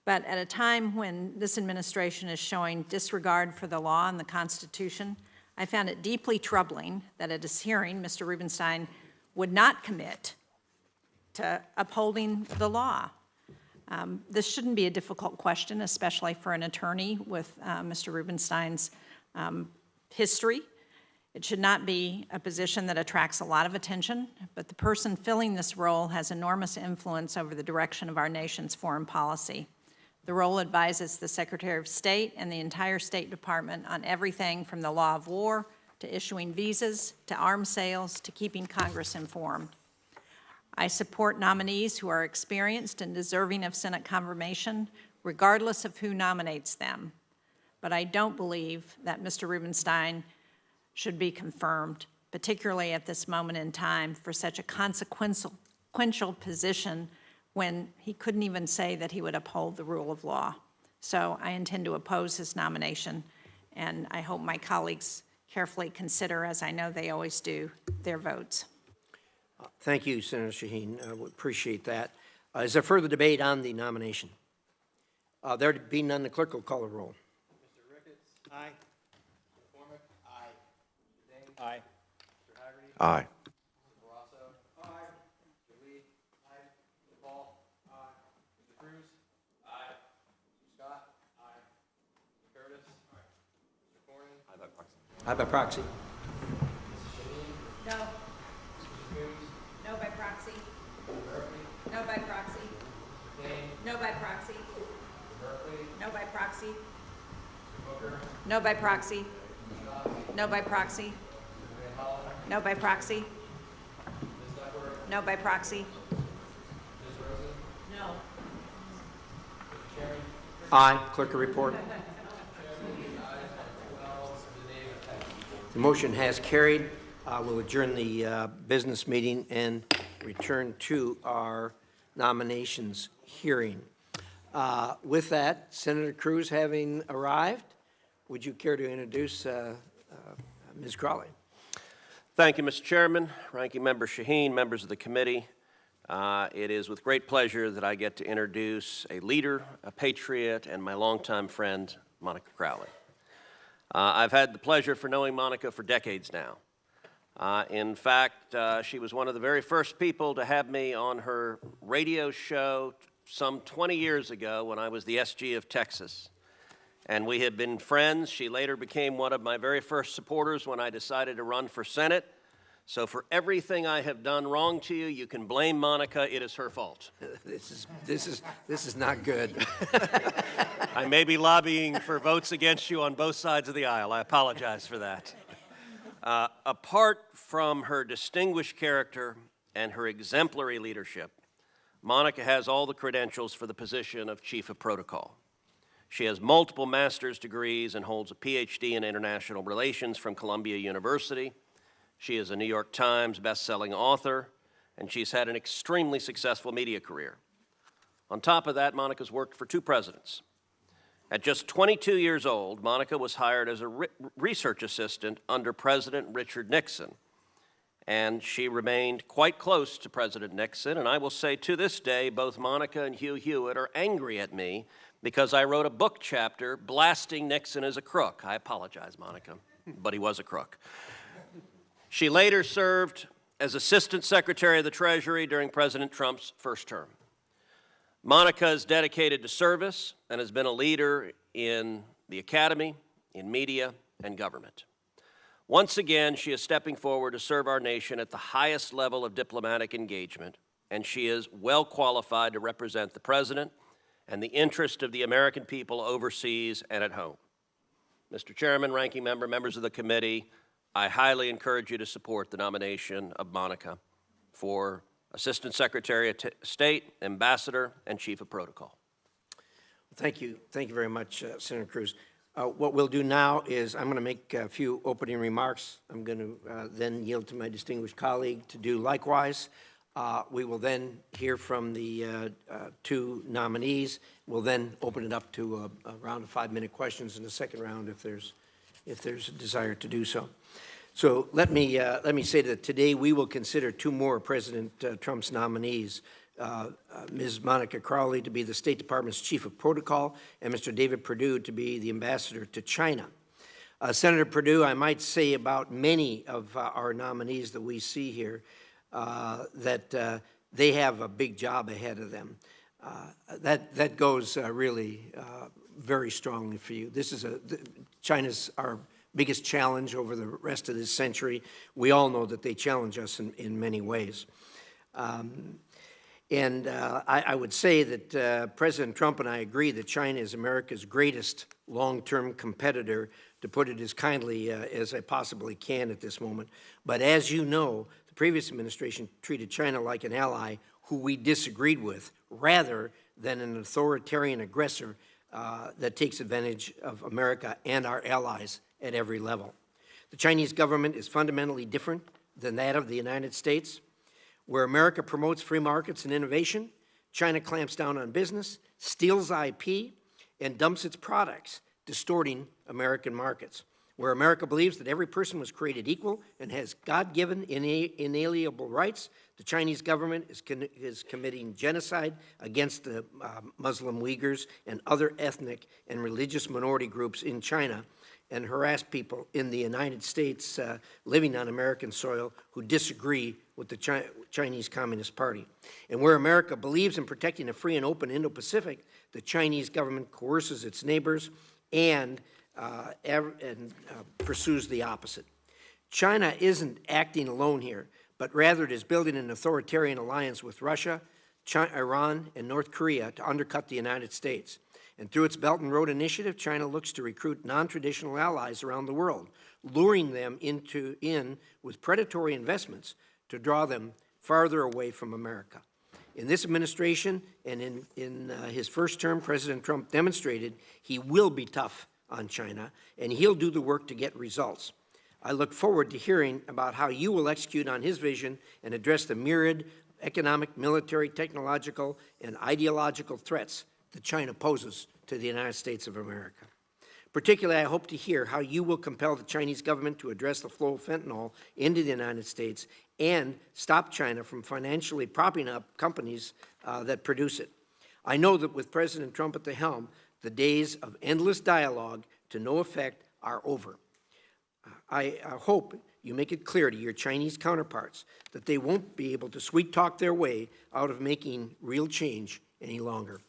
But at a time when this administration is showing disregard for the law and the Constitution, I found it deeply troubling that at this hearing, Mr. Rubenstein would not commit to upholding the law. This shouldn't be a difficult question, especially for an attorney with Mr. Rubenstein's history. It should not be a position that attracts a lot of attention, but the person filling this role has enormous influence over the direction of our nation's foreign policy. The role advises the Secretary of State and the entire State Department on everything from the law of war to issuing visas to arms sales to keeping Congress informed. I support nominees who are experienced and deserving of Senate confirmation, regardless of who nominates them. But I don't believe that Mr. Rubenstein should be confirmed, particularly at this moment in time, for such a consequential position when he couldn't even say that he would uphold the rule of law. So I intend to oppose his nomination, and I hope my colleagues carefully consider, as I know they always do, their votes. Thank you, Senator Shaheen. We appreciate that. Is there further debate on the nomination? There being none, the clerk will call the roll. Mr. Ricketts? Aye. Mr. McCormick? Aye. Mr. Daines? Aye. Mr. Hagerty? Aye. Mr. Barrasso? Aye. Mr. Lee? Aye. Mr. Paul? Aye. Mr. Cruz? Aye. Mr. Scott? Aye. Mr. Curtis? Aye. Mr. Cornyn? Aye by proxy. Aye by proxy. No. No by proxy. No by proxy. No by proxy. No by proxy. No by proxy. No by proxy. No by proxy. No by proxy. No. Aye. Clerk will report. The motion has carried. We'll adjourn the business meeting and return to our nominations hearing. With that, Senator Cruz having arrived, would you care to introduce Ms. Crowley? Thank you, Mr. Chairman, Ranking Member Shaheen, members of the committee. It is with great pleasure that I get to introduce a leader, a patriot, and my longtime friend, Monica Crowley. I've had the pleasure for knowing Monica for decades now. In fact, she was one of the very first people to have me on her radio show some 20 years ago when I was the SG of Texas. And we have been friends. She later became one of my very first supporters when I decided to run for Senate. So for everything I have done wrong to you, you can blame Monica. It is her fault. This is not good. I may be lobbying for votes against you on both sides of the aisle. I apologize for that. Apart from her distinguished character and her exemplary leadership, Monica has all the credentials for the position of Chief of Protocol. She has multiple master's degrees and holds a PhD in international relations from Columbia University. She is a New York Times best-selling author, and she's had an extremely successful media career. On top of that, Monica's worked for 2 presidents. At just 22 years old, Monica was hired as a research assistant under President Richard Nixon, and she remained quite close to President Nixon, and I will say to this day, both Monica and Hugh Hewitt are angry at me because I wrote a book chapter blasting Nixon as a crook. I apologize, Monica, but he was a crook. She later served as Assistant Secretary of the Treasury during President Trump's first term. Monica is dedicated to service and has been a leader in the academy, in media, and government. Once again, she is stepping forward to serve our nation at the highest level of diplomatic engagement, and she is well qualified to represent the President and the interest of the American people overseas and at home. Mr. Chairman, Ranking Member, members of the committee, I highly encourage you to support the nomination of Monica for Assistant Secretary of State, Ambassador, and Chief of Protocol. Thank you. Thank you very much, Senator Cruz. What we'll do now is I'm going to make a few opening remarks. I'm going to then yield to my distinguished colleague to do likewise. We will then hear from the 2 nominees. We'll then open it up to a round of 5-minute questions in the second round if there's a desire to do so. So let me say that today we will consider 2 more President Trump's nominees, Ms. Monica Crowley to be the State Department's Chief of Protocol and Mr. David Perdue to be the Ambassador to China. Senator Perdue, I might say about many of our nominees that we see here that they have a big job ahead of them. That goes really very strongly for you. China's our biggest challenge over the rest of this century. We all know that they challenge us in many ways. I would say that President Trump and I agree that China is America's greatest long-term competitor, to put it as kindly as I possibly can at this moment. But as you know, the previous administration treated China like an ally who we disagreed with, rather than an authoritarian aggressor that takes advantage of America and our allies at every level. The Chinese government is fundamentally different than that of the United States. Where America promotes free markets and innovation, China clamps down on business, steals IP, and dumps its products, distorting American markets. Where America believes that every person was created equal and has God-given inalienable rights, the Chinese government is committing genocide against the Muslim Uyghurs and other ethnic and religious minority groups in China, and harass people in the United States living on American soil who disagree with the Chinese Communist Party. And where America believes in protecting a free and open Indo-Pacific, the Chinese government coerces its neighbors and pursues the opposite. China isn't acting alone here, but rather it is building an authoritarian alliance with Russia, Iran, and North Korea to undercut the United States. And through its Belt and Road Initiative, China looks to recruit non-traditional allies around the world, luring them in with predatory investments to draw them farther away from America. In this administration and in his first term, President Trump demonstrated he will be tough on China, and he'll do the work to get results. I look forward to hearing about how you will execute on his vision and address the myriad economic, military, technological, and ideological threats that China poses to the United States of America. Particularly, I hope to hear how you will compel the Chinese government to address the flow of fentanyl into the United States and stop China from financially propping up companies that produce it. I know that with President Trump at the helm, the days of endless dialogue to no effect are over. I hope you make it clear to your Chinese counterparts that they won't be able to sweet-talk their way out of making real change any longer.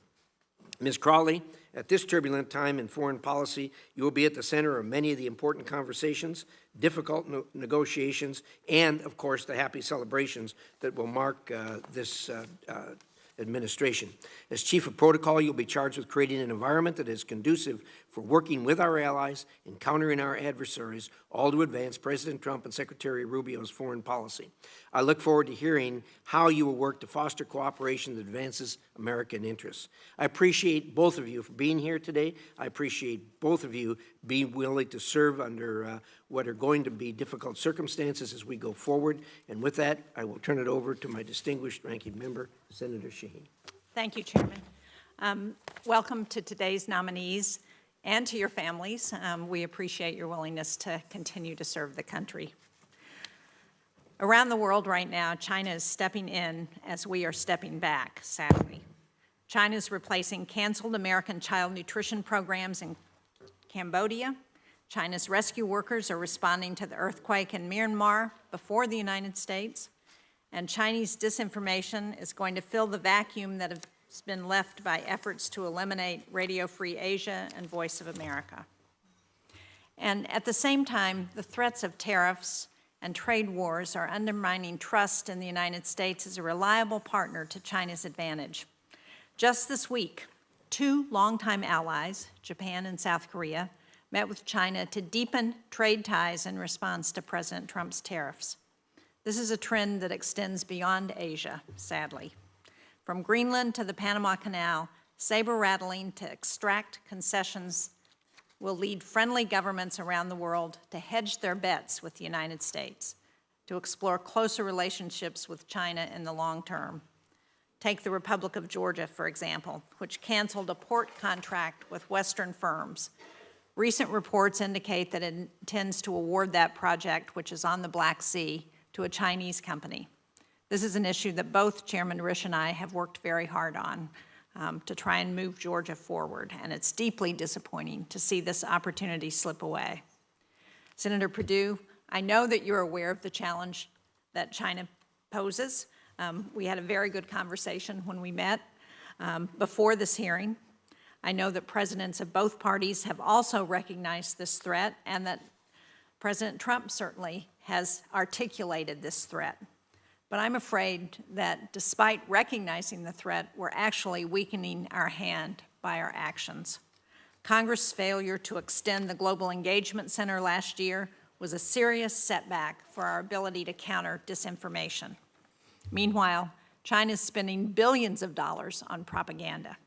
Ms. Crowley, at this turbulent time in foreign policy, you will be at the center of many of the important conversations, difficult negotiations, and, of course, the happy celebrations that will mark this administration. As Chief of Protocol, you'll be charged with creating an environment that is conducive for working with our allies and countering our adversaries, all to advance President Trump and Secretary Rubio's foreign policy. I look forward to hearing how you will work to foster cooperation that advances American interests. I appreciate both of you for being here today. I appreciate both of you being willing to serve under what are going to be difficult circumstances as we go forward. And with that, I will turn it over to my distinguished ranking member, Senator Shaheen. Thank you, Chairman. Welcome to today's nominees and to your families. We appreciate your willingness to continue to serve the country. Around the world right now, China is stepping in as we are stepping back, sadly. China is replacing canceled American child nutrition programs in Cambodia. China's rescue workers are responding to the earthquake in Myanmar before the United States. And Chinese disinformation is going to fill the vacuum that has been left by efforts to eliminate Radio Free Asia and Voice of America. And at the same time, the threats of tariffs and trade wars are undermining trust in the United States as a reliable partner to China's advantage. Just this week, two longtime allies, Japan and South Korea, met with China to deepen trade ties in response to President Trump's tariffs. This is a trend that extends beyond Asia, sadly. From Greenland to the Panama Canal, saber-rattling to extract concessions will lead friendly governments around the world to hedge their bets with the United States, to explore closer relationships with China in the long term. Take the Republic of Georgia, for example, which canceled a port contract with Western firms. Recent reports indicate that it intends to award that project, which is on the Black Sea, to a Chinese company. This is an issue that both Chairman Risch and I have worked very hard on to try and move Georgia forward, and it's deeply disappointing to see this opportunity slip away. Senator Perdue, I know that you're aware of the challenge that China poses. We had a very good conversation when we met before this hearing. I know that presidents of both parties have also recognized this threat, and that President Trump certainly has articulated this threat. But I'm afraid that despite recognizing the threat, we're actually weakening our hand by our actions. Congress' failure to extend the Global Engagement Center last year was a serious setback for our ability to counter disinformation. Meanwhile, China is spending billions of dollars on propaganda.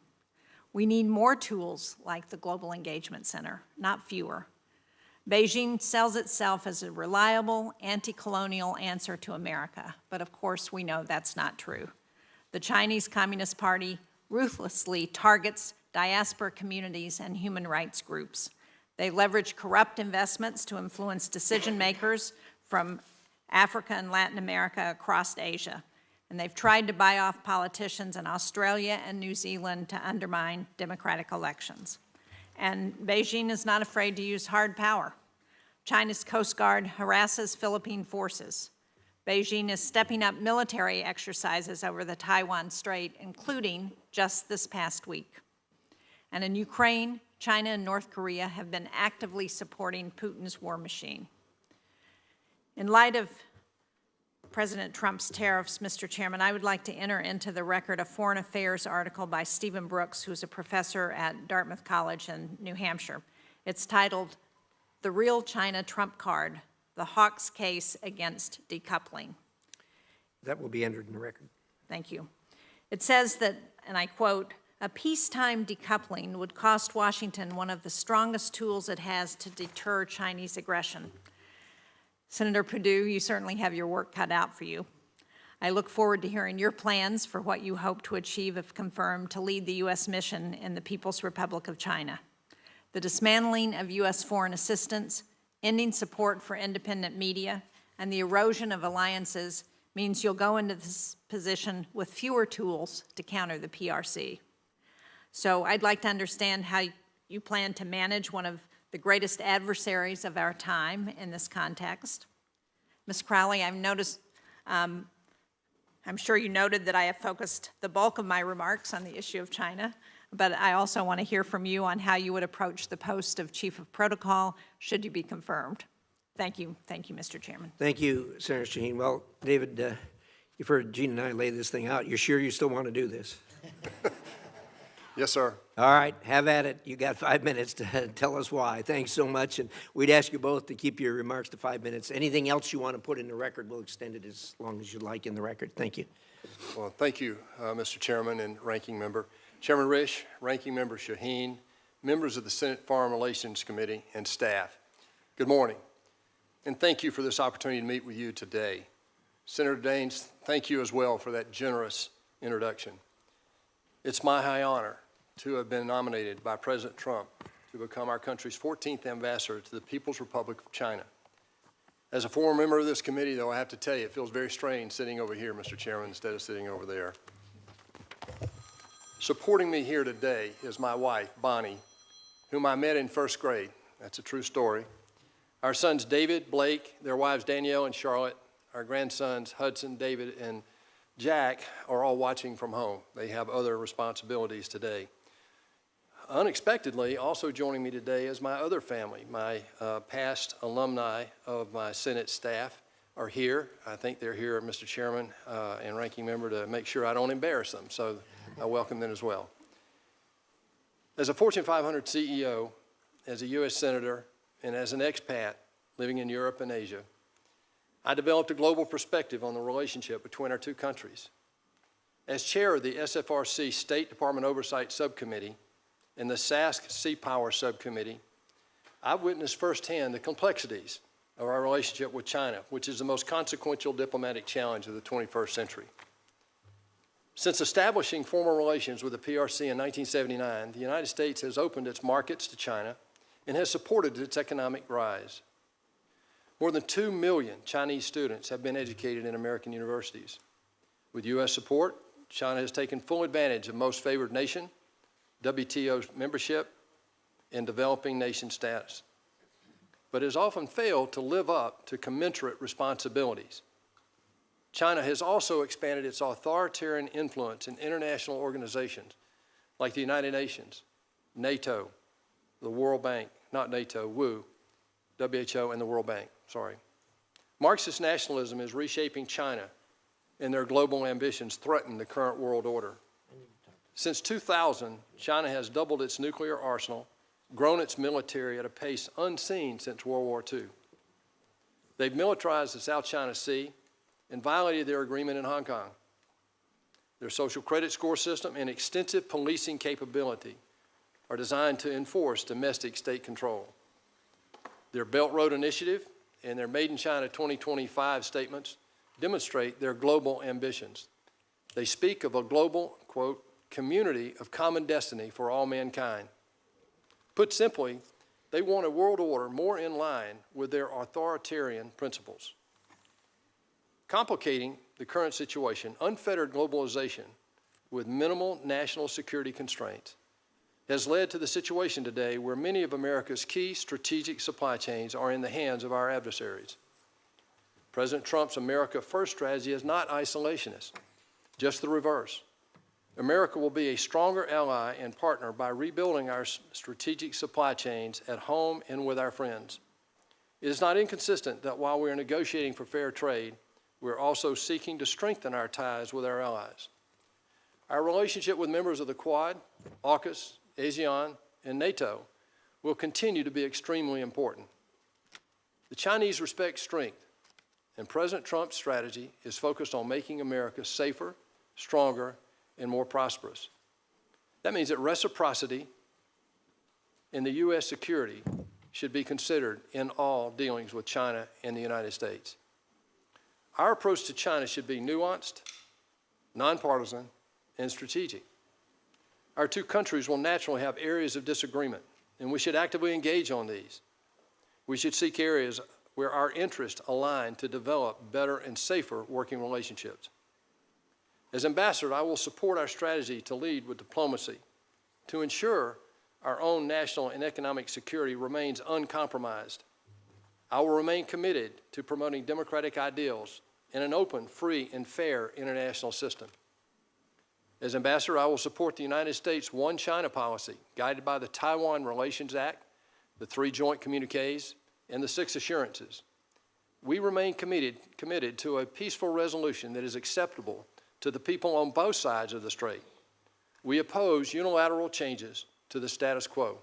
We need more tools like the Global Engagement Center, not fewer. Beijing sells itself as a reliable, anti-colonial answer to America, but of course we know that's not true. The Chinese Communist Party ruthlessly targets diaspora communities and human rights groups. They leverage corrupt investments to influence decision makers from Africa and Latin America across Asia. And they've tried to buy off politicians in Australia and New Zealand to undermine democratic elections. And Beijing is not afraid to use hard power. China's Coast Guard harasses Philippine forces. Beijing is stepping up military exercises over the Taiwan Strait, including just this past week. And in Ukraine, China and North Korea have been actively supporting Putin's war machine. In light of President Trump's tariffs, Mr. Chairman, I would like to enter into the record a Foreign Affairs article by Stephen Brooks, who's a professor at Dartmouth College in New Hampshire. It's titled, "The Real China Trump Card, The Hawks Case Against Decoupling." That will be entered in the record. Thank you. It says that, and I quote, "A peacetime decoupling would cost Washington one of the strongest tools it has to deter Chinese aggression." Senator Perdue, you certainly have your work cut out for you. I look forward to hearing your plans for what you hope to achieve if confirmed to lead the U.S. mission in the People's Republic of China. The dismantling of U.S. foreign assistance, ending support for independent media, and the erosion of alliances means you'll go into this position with fewer tools to counter the PRC. So I'd like to understand how you plan to manage one of the greatest adversaries of our time in this context. Ms. Crowley, I've noticed, I'm sure you noted that I have focused the bulk of my remarks on the issue of China, but I also want to hear from you on how you would approach the post of Chief of Protocol should you be confirmed. Thank you, Mr. Chairman. Thank you, Senator Shaheen. Well, David, you've heard Gene and I lay this thing out. You're sure you still want to do this? Yes, sir. All right, have at it. You got 5 minutes to tell us why. Thanks so much, and we'd ask you both to keep your remarks to 5 minutes. Anything else you want to put in the record, we'll extend it as long as you'd like in the record. Thank you. Well, thank you, Mr. Chairman and Ranking Member. Chairman Risch, Ranking Member Shaheen, members of the Senate Foreign Relations Committee, and staff. Good morning, and thank you for this opportunity to meet with you today. Senator Daines, thank you as well for that generous introduction. It's my high honor to have been nominated by President Trump to become our country's 14th ambassador to the People's Republic of China. As a former member of this committee, though, I have to tell you, it feels very strange sitting over here, Mr. Chairman, instead of sitting over there. Supporting me here today is my wife, Bonnie, whom I met in first grade. That's a true story. Our sons, David, Blake, their wives, Danielle and Charlotte, our grandsons, Hudson, David, and Jack, are all watching from home. They have other responsibilities today. Unexpectedly, also joining me today is my other family. My past alumni of my Senate staff are here. I think they're here, Mr. Chairman and Ranking Member, to make sure I don't embarrass them. So I welcome them as well. As a Fortune 500 CEO, as a U.S. Senator, and as an expat living in Europe and Asia, I developed a global perspective on the relationship between our two countries. As chair of the SFRC State Department Oversight Subcommittee and the SASC Sea Power Subcommittee, I've witnessed firsthand the complexities of our relationship with China, which is the most consequential diplomatic challenge of the 21st century. Since establishing formal relations with the PRC in 1979, the United States has opened its markets to China and has supported its economic rise. More than 2 million Chinese students have been educated in American universities. With U.S. support, China has taken full advantage of Most Favored Nation, WTO membership, and developing nation status, but has often failed to live up to commensurate responsibilities. China has also expanded its authoritarian influence in international organizations like the United Nations, NATO, the World Bank, not NATO, WHO, and the World Bank, sorry. Marxist nationalism is reshaping China, and their global ambitions threaten the current world order. Since 2000, China has doubled its nuclear arsenal, grown its military at a pace unseen since World War II. They've militarized the South China Sea and violated their agreement in Hong Kong. Their social credit score system and extensive policing capability are designed to enforce domestic state control. Their Belt Road Initiative and their Made in China 2025 statements demonstrate their global ambitions. They speak of a global, quote, community of common destiny for all mankind. Put simply, they want a world order more in line with their authoritarian principles. Complicating the current situation, unfettered globalization with minimal national security constraints has led to the situation today where many of America's key strategic supply chains are in the hands of our adversaries. President Trump's America First strategy is not isolationist, just the reverse. America will be a stronger ally and partner by rebuilding our strategic supply chains at home and with our friends. It is not inconsistent that while we are negotiating for fair trade, we're also seeking to strengthen our ties with our allies. Our relationship with members of the Quad, AUKUS, ASEAN, and NATO will continue to be extremely important. The Chinese respect strength, and President Trump's strategy is focused on making America safer, stronger, and more prosperous. That means that reciprocity in the U.S. security should be considered in all dealings with China and the United States. Our approach to China should be nuanced, nonpartisan, and strategic. Our two countries will naturally have areas of disagreement, and we should actively engage on these. We should seek areas where our interests align to develop better and safer working relationships. As ambassador, I will support our strategy to lead with diplomacy, to ensure our own national and economic security remains uncompromised. I will remain committed to promoting democratic ideals in an open, free, and fair international system. As ambassador, I will support the United States One China policy, guided by the Taiwan Relations Act, the 3 joint communiques, and the 6 assurances. We remain committed to a peaceful resolution that is acceptable to the people on both sides of the strait. We oppose unilateral changes to the status quo.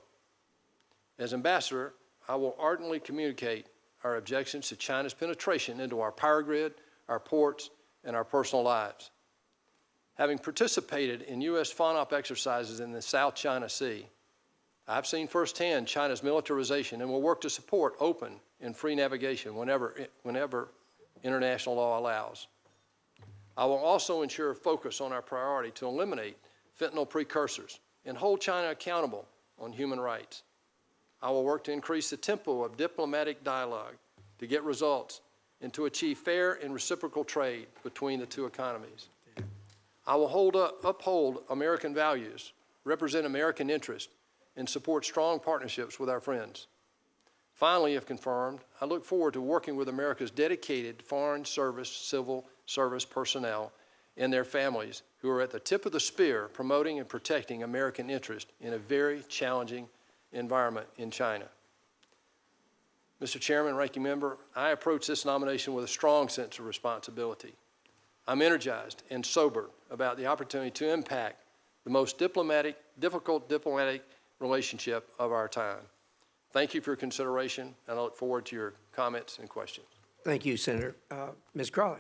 As ambassador, I will ardently communicate our objections to China's penetration into our power grid, our ports, and our personal lives. Having participated in U.S. FONOP exercises in the South China Sea, I've seen firsthand China's militarization and will work to support open and free navigation whenever international law allows. I will also ensure focus on our priority to eliminate fentanyl precursors and hold China accountable on human rights. I will work to increase the tempo of diplomatic dialogue to get results and to achieve fair and reciprocal trade between the 2 economies. I will uphold American values, represent American interests, and support strong partnerships with our friends. Finally, if confirmed, I look forward to working with America's dedicated Foreign Service civil service personnel and their families who are at the tip of the spear promoting and protecting American interests in a very challenging environment in China. Mr. Chairman, Ranking Member, I approach this nomination with a strong sense of responsibility. I'm energized and sobered about the opportunity to impact the most difficult diplomatic relationship of our time. Thank you for your consideration, and I look forward to your comments and questions. Thank you, Senator. Ms. Crowley.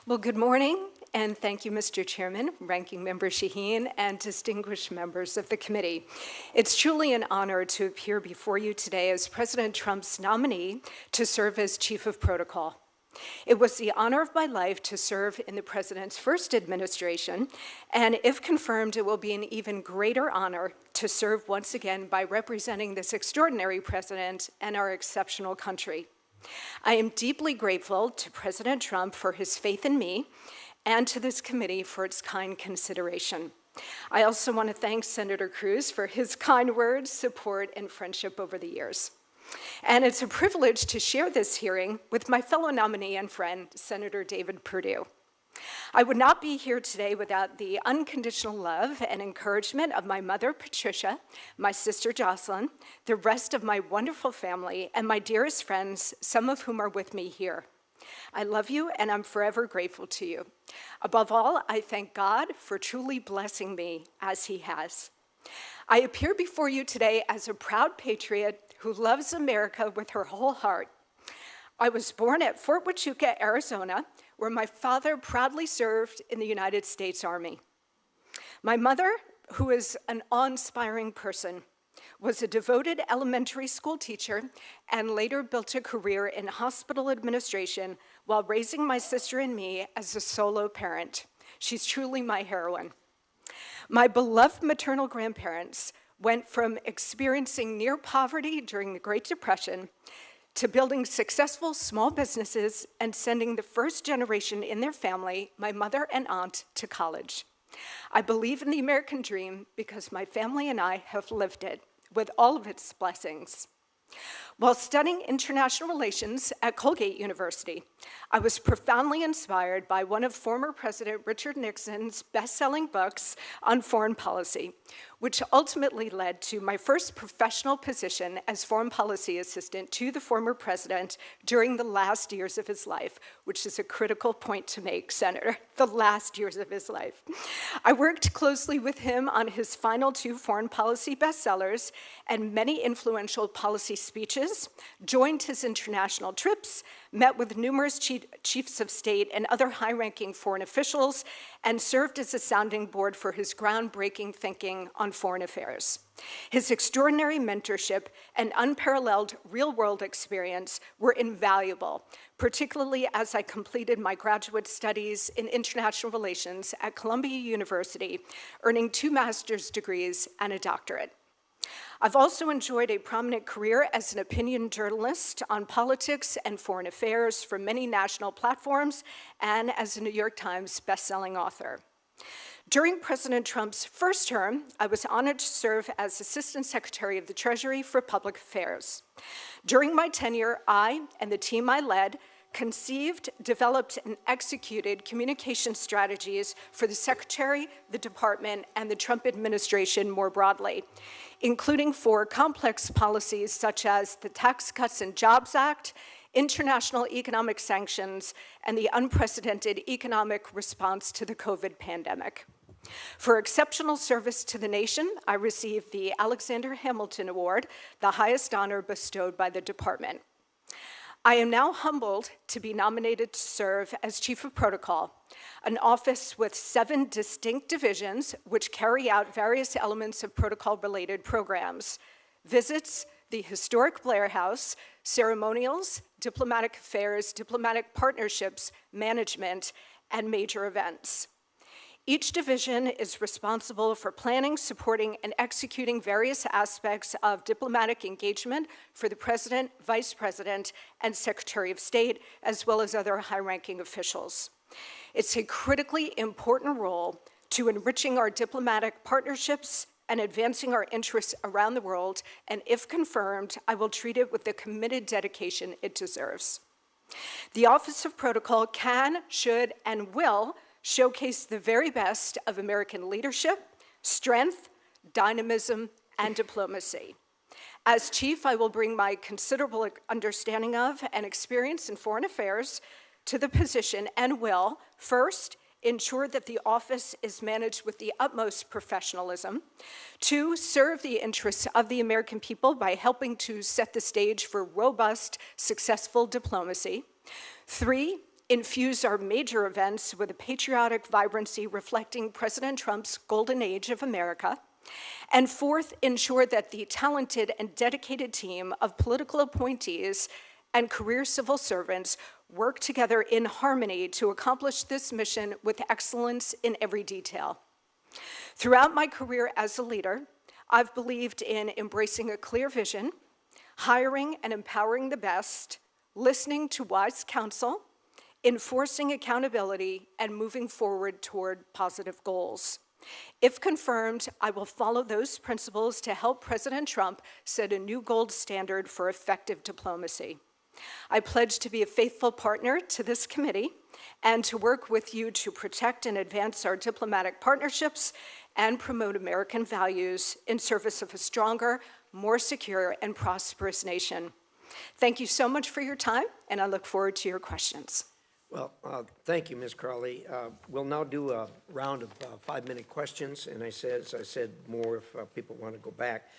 Well, good morning, and thank you, Mr. Chairman, Ranking Member Shaheen, and distinguished members of the committee. It's truly an honor to appear before you today as President Trump's nominee to serve as Chief of Protocol. It was the honor of my life to serve in the President's first administration, and if confirmed, it will be an even greater honor to serve once again by representing this extraordinary President and our exceptional country. I am deeply grateful to President Trump for his faith in me and to this committee for its kind consideration. I also want to thank Senator Cruz for his kind words, support, and friendship over the years. And it's a privilege to share this hearing with my fellow nominee and friend, Senator David Perdue. I would not be here today without the unconditional love and encouragement of my mother, Patricia, my sister, Jocelyn, the rest of my wonderful family, and my dearest friends, some of whom are with me here. I love you, and I'm forever grateful to you. Above all, I thank God for truly blessing me as he has. I appear before you today as a proud patriot who loves America with her whole heart. I was born at Fort Huachuca, Arizona, where my father proudly served in the United States Army. My mother, who is an awe-inspiring person, was a devoted elementary school teacher and later built a career in hospital administration while raising my sister and me as a solo parent. She's truly my heroine. My beloved maternal grandparents went from experiencing near poverty during the Great Depression to building successful small businesses and sending the first generation in their family, my mother and aunt, to college. I believe in the American dream because my family and I have lived it with all of its blessings. While studying international relations at Colgate University, I was profoundly inspired by one of former President Richard Nixon's best-selling books on foreign policy, which ultimately led to my first professional position as foreign policy assistant to the former president during the last years of his life, which is a critical point to make, Senator, the last years of his life. I worked closely with him on his final 2 foreign policy bestsellers and many influential policy speeches, joined his international trips, met with numerous chiefs of state and other high-ranking foreign officials, and served as a sounding board for his groundbreaking thinking on foreign affairs. His extraordinary mentorship and unparalleled real-world experience were invaluable, particularly as I completed my graduate studies in international relations at Columbia University, earning 2 master's degrees and a doctorate. I've also enjoyed a prominent career as an opinion journalist on politics and foreign affairs for many national platforms and as a New York Times bestselling author. During President Trump's first term, I was honored to serve as Assistant Secretary of the Treasury for Public Affairs. During my tenure, I and the team I led conceived, developed, and executed communication strategies for the Secretary, the Department, and the Trump administration more broadly, including for complex policies such as the Tax Cuts and Jobs Act, international economic sanctions, and the unprecedented economic response to the COVID pandemic. For exceptional service to the nation, I received the Alexander Hamilton Award, the highest honor bestowed by the department. I am now humbled to be nominated to serve as Chief of Protocol, an office with 7 distinct divisions which carry out various elements of protocol-related programs: visits, the historic Blair House, ceremonials, diplomatic affairs, diplomatic partnerships, management, and major events. Each division is responsible for planning, supporting, and executing various aspects of diplomatic engagement for the President, Vice President, and Secretary of State, as well as other high-ranking officials. It's a critically important role to enriching our diplomatic partnerships and advancing our interests around the world, and if confirmed, I will treat it with the committed dedication it deserves. The Office of Protocol can, should, and will showcase the very best of American leadership, strength, dynamism, and diplomacy. As chief, I will bring my considerable understanding of and experience in foreign affairs to the position and will, first, ensure that the office is managed with the utmost professionalism. 2, serve the interests of the American people by helping to set the stage for robust, successful diplomacy. 3, infuse our major events with a patriotic vibrancy reflecting President Trump's golden age of America. And 4th, ensure that the talented and dedicated team of political appointees and career civil servants work together in harmony to accomplish this mission with excellence in every detail. Throughout my career as a leader, I've believed in embracing a clear vision, hiring and empowering the best, listening to wise counsel, enforcing accountability, and moving forward toward positive goals. If confirmed, I will follow those principles to help President Trump set a new gold standard for effective diplomacy. I pledge to be a faithful partner to this committee and to work with you to protect and advance our diplomatic partnerships and promote American values in service of a stronger, more secure, and prosperous nation. Thank you so much for your time, and I look forward to your questions. Well, thank you, Ms. Crowley. We'll now do a round of 5-minute questions, and as I said, more if people want to go back.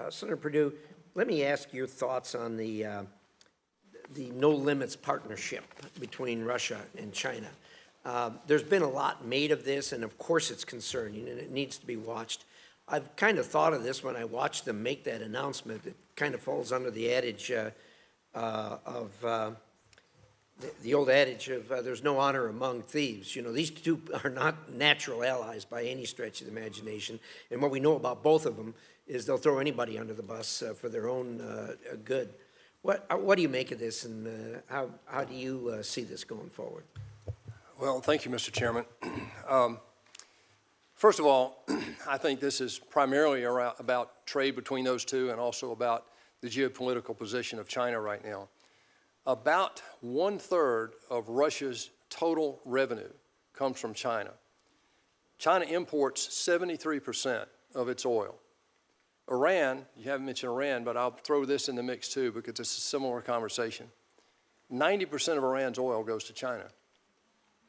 Senator Perdue, let me ask your thoughts on the no limits partnership between Russia and China. There's been a lot made of this, and of course it's concerning, and it needs to be watched. I've kind of thought of this when I watched them make that announcement. It kind of falls under the adage the old adage of there's no honor among thieves. You know, these two are not natural allies by any stretch of the imagination. And what we know about both of them is they'll throw anybody under the bus for their own good. What do you make of this, and how do you see this going forward? Well, thank you, Mr. Chairman. First of all, I think this is primarily about trade between those two and also about the geopolitical position of China right now. About 1/3 of Russia's total revenue comes from China. China imports 73% of its oil. Iran, you haven't mentioned Iran, but I'll throw this in the mix too because it's a similar conversation. 90% of Iran's oil goes to China.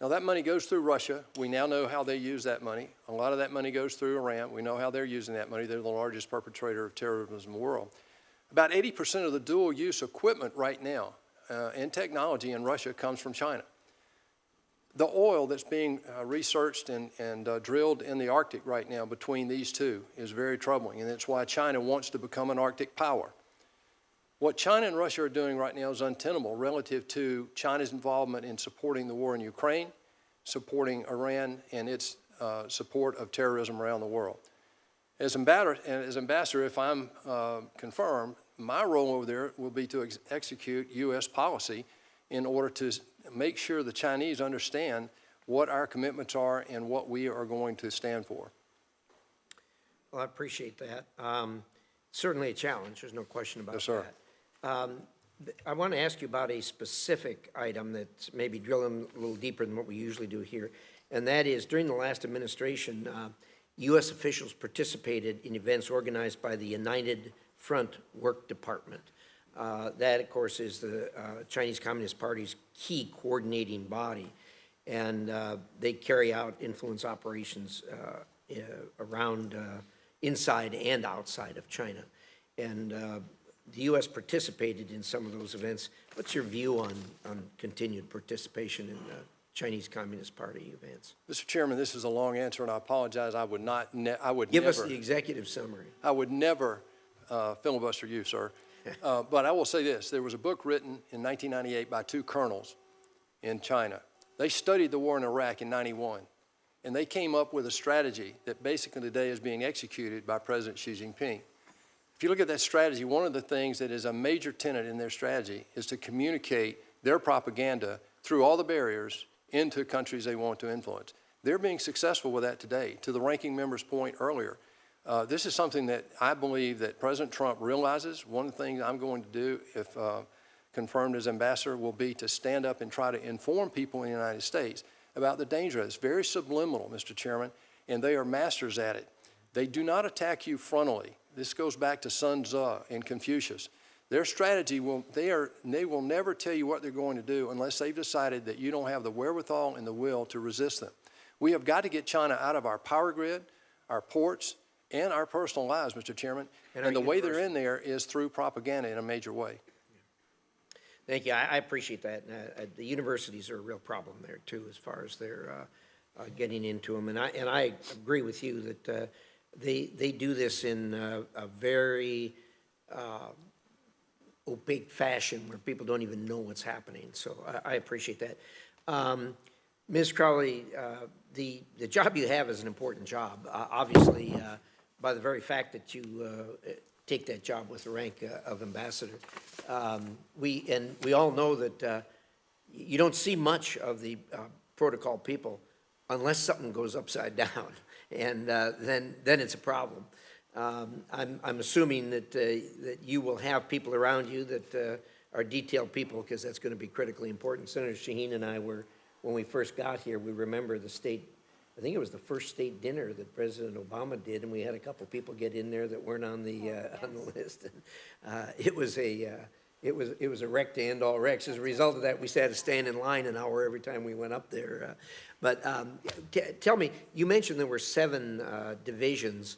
Now that money goes through Russia. We now know how they use that money. A lot of that money goes through Iran. We know how they're using that money. They're the largest perpetrator of terrorism in the world. About 80% of the dual-use equipment right now and technology in Russia comes from China. The oil that's being researched and drilled in the Arctic right now between these two is very troubling, and that's why China wants to become an Arctic power. What China and Russia are doing right now is untenable relative to China's involvement in supporting the war in Ukraine, supporting Iran and its support of terrorism around the world. As ambassador, if I'm confirmed, my role over there will be to execute U.S. policy in order to make sure the Chinese understand what our commitments are and what we are going to stand for. Well, I appreciate that. Certainly a challenge, there's no question about Yes, sir. that. I want to ask you about a specific item that's maybe drilling a little deeper than what we usually do here, and that is during the last administration, U.S. officials participated in events organized by the United Front Work Department. That, of course, is the Chinese Communist Party's key coordinating body, and they carry out influence operations around inside and outside of China. And the U.S. participated in some of those events. What's your view on continued participation in Chinese Communist Party events? Mr. Chairman, this is a long answer, and I apologize. I would Give us the executive summary. I would never filibuster you, sir. But I will say this. There was a book written in 1998 by two colonels in China. They studied the war in Iraq in '91, and they came up with a strategy that basically today is being executed by President Xi Jinping. If you look at that strategy, one of the things that is a major tenet in their strategy is to communicate their propaganda through all the barriers into countries they want to influence. They're being successful with that today. To the ranking member's point earlier, this is something that I believe that President Trump realizes. One of the things I'm going to do, if confirmed as ambassador, will be to stand up and try to inform people in the United States about the danger of it. It's very subliminal, Mr. Chairman, and they are masters at it. They do not attack you frontally. This goes back to Sun Tzu and Confucius. Their strategy they will never tell you what they're going to do unless they've decided that you don't have the wherewithal and the will to resist them. We have got to get China out of our power grid, our ports, and our personal lives, Mr. Chairman. And the way they're in there is through propaganda in a major way. Thank you. I appreciate that. The universities are a real problem there too, as far as they're getting into them. And I agree with you that they do this in a very opaque fashion where people don't even know what's happening. So I appreciate that. Ms. Crowley, the job you have is an important job. Obviously, by the very fact that you take that job with the rank of ambassador. We all know that you don't see much of the protocol people unless something goes upside down, and then it's a problem. I'm assuming that you will have people around you that are detailed people, because that's going to be critically important. Senator Shaheen and I were, when we first got here, we remember the state, I think it was the first state dinner that President Obama did, and we had a couple people get in there that weren't on the list. And, it was a wreck to end all wrecks. As a result of that, we had to stand in line an hour every time we went up there. But tell me, you mentioned there were 7 divisions.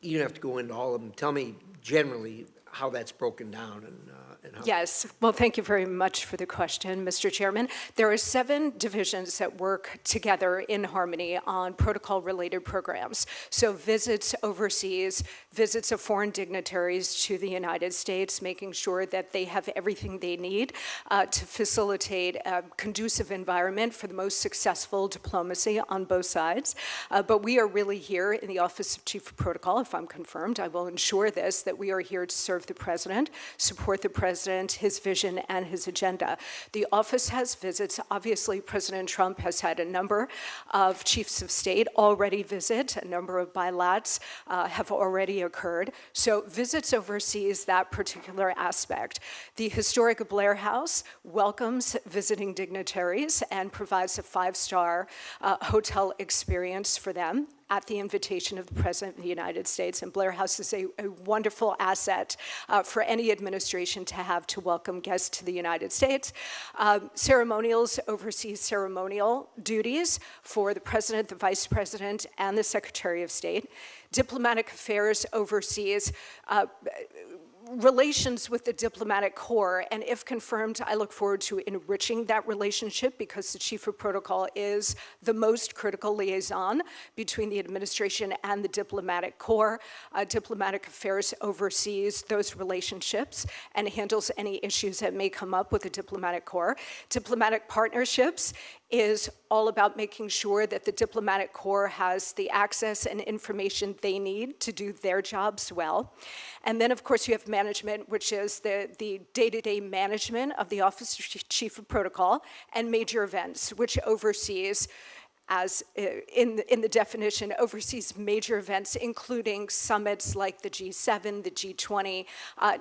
You don't have to go into all of them. Tell me generally how that's broken down and how. Yes, well, thank you very much for the question, Mr. Chairman. There are 7 divisions that work together in harmony on protocol-related programs. So visits overseas, visits of foreign dignitaries to the United States, making sure that they have everything they need to facilitate a conducive environment for the most successful diplomacy on both sides. But we are really here in the Office of Chief of Protocol. If I'm confirmed, I will ensure this, that we are here to serve the President, support the President, his vision, and his agenda. The office has visits. Obviously, President Trump has had a number of chiefs of state already visit. A number of bilats have already occurred. So visits overseas, that particular aspect. The historic Blair House welcomes visiting dignitaries and provides a 5-star hotel experience for them at the invitation of the President of the United States. And Blair House is a wonderful asset for any administration to have to welcome guests to the United States. Ceremonials, overseas ceremonial duties for the President, the Vice President, and the Secretary of State. Diplomatic affairs overseas, relations with the diplomatic corps, and if confirmed, I look forward to enriching that relationship, because the Chief of Protocol is the most critical liaison between the administration and the diplomatic corps. Diplomatic affairs oversees those relationships and handles any issues that may come up with the diplomatic corps. Diplomatic partnerships is all about making sure that the diplomatic corps has the access and information they need to do their jobs well. And then, of course, you have management, which is the day-to-day management of the Office of Chief of Protocol, and major events, which oversees, as in the definition, oversees major events, including summits like the G7, the G20,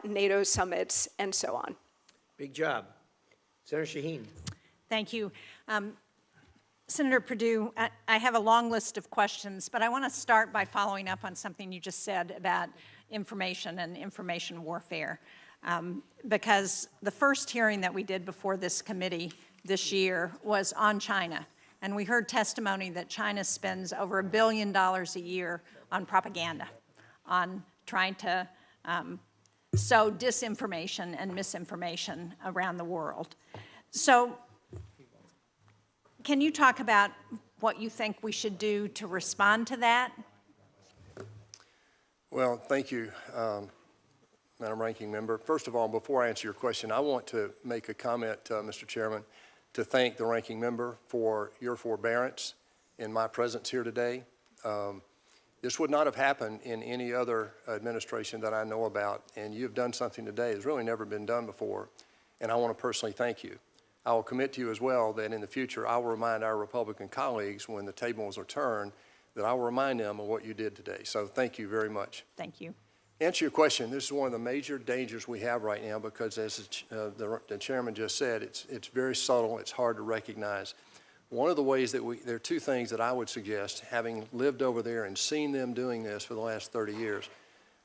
NATO summits, and so on. Big job. Senator Shaheen. Thank you. Senator Perdue, I have a long list of questions, but I want to start by following up on something you just said about information and information warfare. Because the first hearing that we did before this committee this year was on China. And we heard testimony that China spends over $1 billion a year on propaganda, on trying to sow disinformation and misinformation around the world. So can you talk about what you think we should do to respond to that? Well, thank you, Madam Ranking Member. First of all, before I answer your question, I want to make a comment, Mr. Chairman, to thank the Ranking Member for your forbearance in my presence here today. This would not have happened in any other administration that I know about, and you've done something today that's really never been done before, and I want to personally thank you. I will commit to you as well that in the future I will remind our Republican colleagues when the tables are turned that I will remind them of what you did today. So thank you very much. Thank you. Answer your question, this is one of the major dangers we have right now because as the chairman just said, it's very subtle, it's hard to recognize. One of the ways that there are two things that I would suggest, having lived over there and seen them doing this for the last 30 years.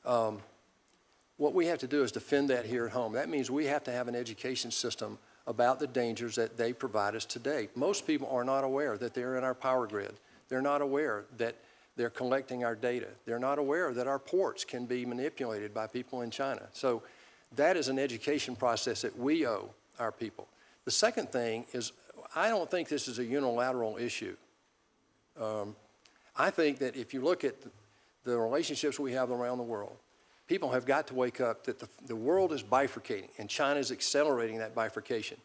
What we have to do is defend that here at home. That means we have to have an education system about the dangers that they provide us today. Most people are not aware that they're in our power grid. They're not aware that they're collecting our data. They're not aware that our ports can be manipulated by people in China. So that is an education process that we owe our people. The second thing is, I don't think this is a unilateral issue. I think that if you look at the relationships we have around the world, people have got to wake up that the world is bifurcating, and China is accelerating that bifurcation.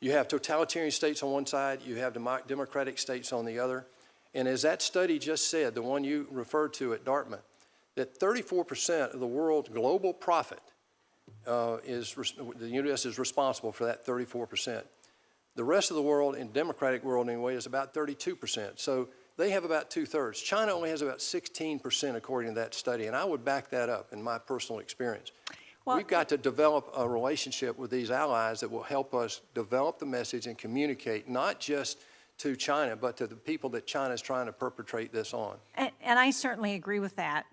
You have totalitarian states on one side, you have democratic states on the other, and as that study just said, the one you referred to at Dartmouth, that 34% of the world's global profit the U.S. is responsible for that 34%. The rest of the world, in the democratic world anyway, is about 32%. So they have about 2/3. China only has about 16% according to that study, and I would back that up in my personal experience. Well, we've got to develop a relationship with these allies that will help us develop the message and communicate not just to China, but to the people that China is trying to perpetrate this on. And I certainly agree with that,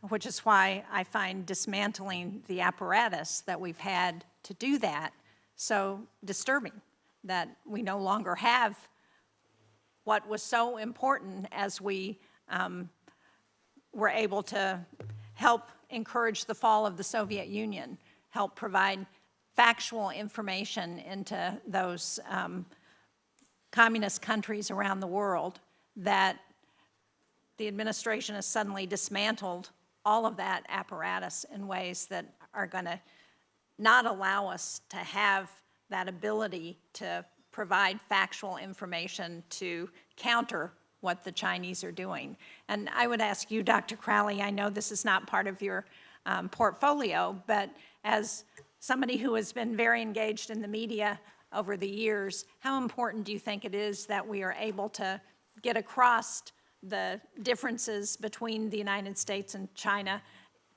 which is why I find dismantling the apparatus that we've had to do that so disturbing, that we no longer have what was so important as we were able to help encourage the fall of the Soviet Union, help provide factual information into those communist countries around the world, that the administration has suddenly dismantled all of that apparatus in ways that are going to not allow us to have that ability to provide factual information to counter what the Chinese are doing. And I would ask you, Dr. Crowley, I know this is not part of your portfolio, but as somebody who has been very engaged in the media over the years, how important do you think it is that we are able to get across the differences between the United States and China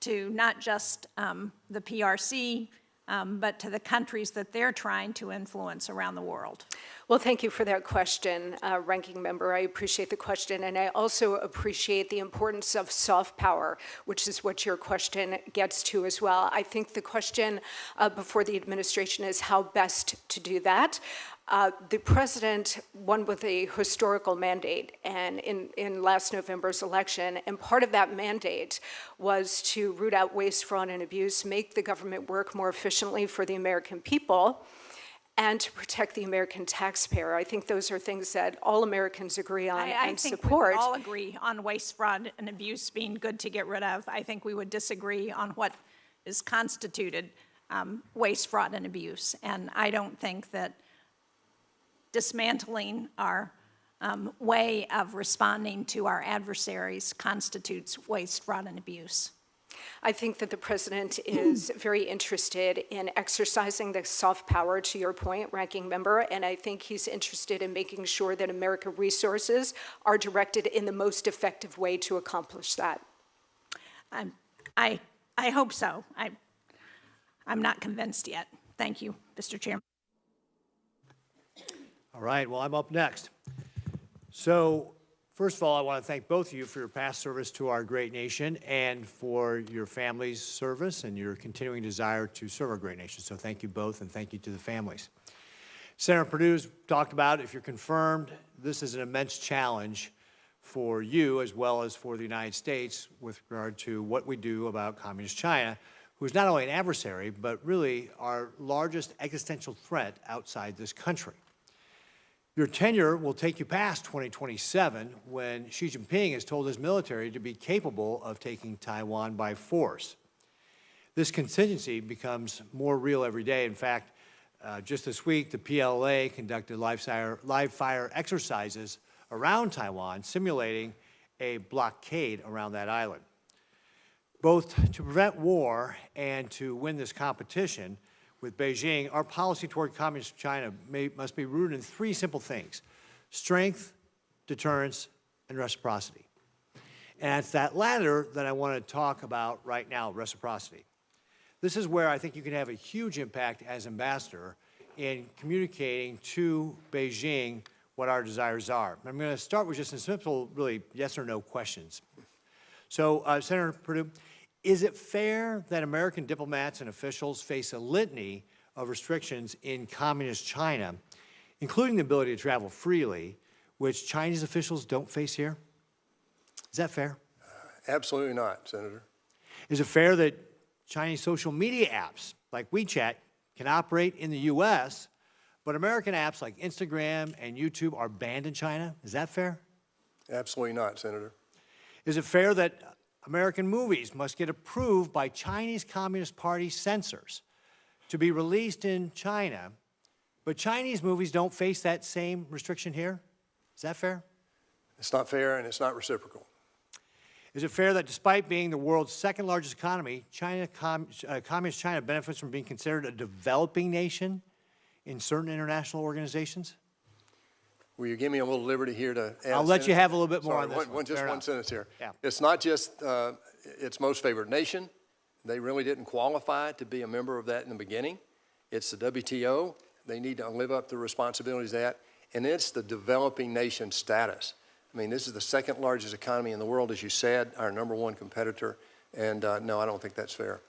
to not just the PRC, but to the countries that they're trying to influence around the world? Well, thank you for that question, Ranking Member. I appreciate the question, and I also appreciate the importance of soft power, which is what your question gets to as well. I think the question before the administration is how best to do that. The president won with a historical mandate and in last November's election, and part of that mandate was to root out waste, fraud, and abuse, make the government work more efficiently for the American people, and to protect the American taxpayer. I think those are things that all Americans agree on and support. I think we all agree on waste, fraud, and abuse being good to get rid of. I think we would disagree on what is constituted waste, fraud, and abuse. And I don't think that dismantling our way of responding to our adversaries constitutes waste, fraud, and abuse. I think that the president is very interested in exercising the soft power, to your point, ranking member, and I think he's interested in making sure that American resources are directed in the most effective way to accomplish that. I hope so. I'm not convinced yet. Thank you, Mr. Chairman. All right, well, I'm up next. So, first of all, I want to thank both of you for your past service to our great nation and for your family's service and your continuing desire to serve our great nation. So thank you both, and thank you to the families. Senator Perdue's talked about, if you're confirmed, this is an immense challenge for you as well as for the United States with regard to what we do about Communist China, who is not only an adversary, but really our largest existential threat outside this country. Your tenure will take you past 2027 when Xi Jinping has told his military to be capable of taking Taiwan by force. This contingency becomes more real every day. In fact, just this week, the PLA conducted live fire exercises around Taiwan, simulating a blockade around that island. Both to prevent war and to win this competition with Beijing, our policy toward Communist China must be rooted in three simple things: strength, deterrence, and reciprocity. And it's that latter that I want to talk about right now, reciprocity. This is where I think you can have a huge impact as ambassador in communicating to Beijing what our desires are. I'm going to start with just some simple, really, yes or no questions. So, Senator Perdue, is it fair that American diplomats and officials face a litany of restrictions in Communist China, including the ability to travel freely, which Chinese officials don't face here? Is that fair? Absolutely not, Senator. Is it fair that Chinese social media apps like WeChat can operate in the U.S., but American apps like Instagram and YouTube are banned in China? Is that fair? Absolutely not, Senator. Is it fair that American movies must get approved by Chinese Communist Party censors to be released in China, but Chinese movies don't face that same restriction here? Is that fair? It's not fair, and it's not reciprocal. Is it fair that despite being the world's second largest economy, Communist China benefits from being considered a developing nation in certain international organizations? Will you give me a little liberty here to add? I'll let you have a little bit more on this one. Just one sentence here. Yeah. It's not just its most favored nation. They really didn't qualify to be a member of that in the beginning. It's the WTO. They need to live up to the responsibilities of that. And it's the developing nation status. I mean, this is the second largest economy in the world, as you said, our #1 competitor. And no, I don't think that's fair.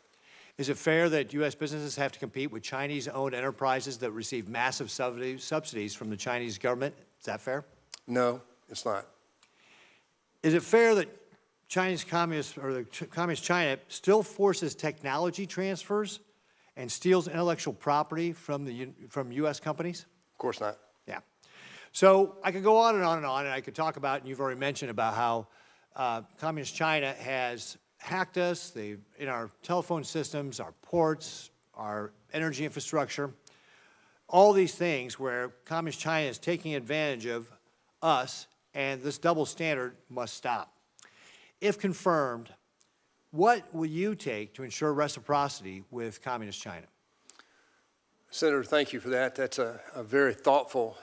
Is it fair that U.S. businesses have to compete with Chinese-owned enterprises that receive massive subsidies from the Chinese government? Is that fair? No, it's not. Is it fair that Communist China still forces technology transfers and steals intellectual property from U.S. companies? Of course not. Yeah. So I could go on and on and on, and I could talk about, and you've already mentioned about how Communist China has hacked us in our telephone systems, our ports, our energy infrastructure, all these things where Communist China is taking advantage of us, and this double standard must stop. If confirmed, what will you take to ensure reciprocity with Communist China? Senator, thank you for that. That's a very thoughtful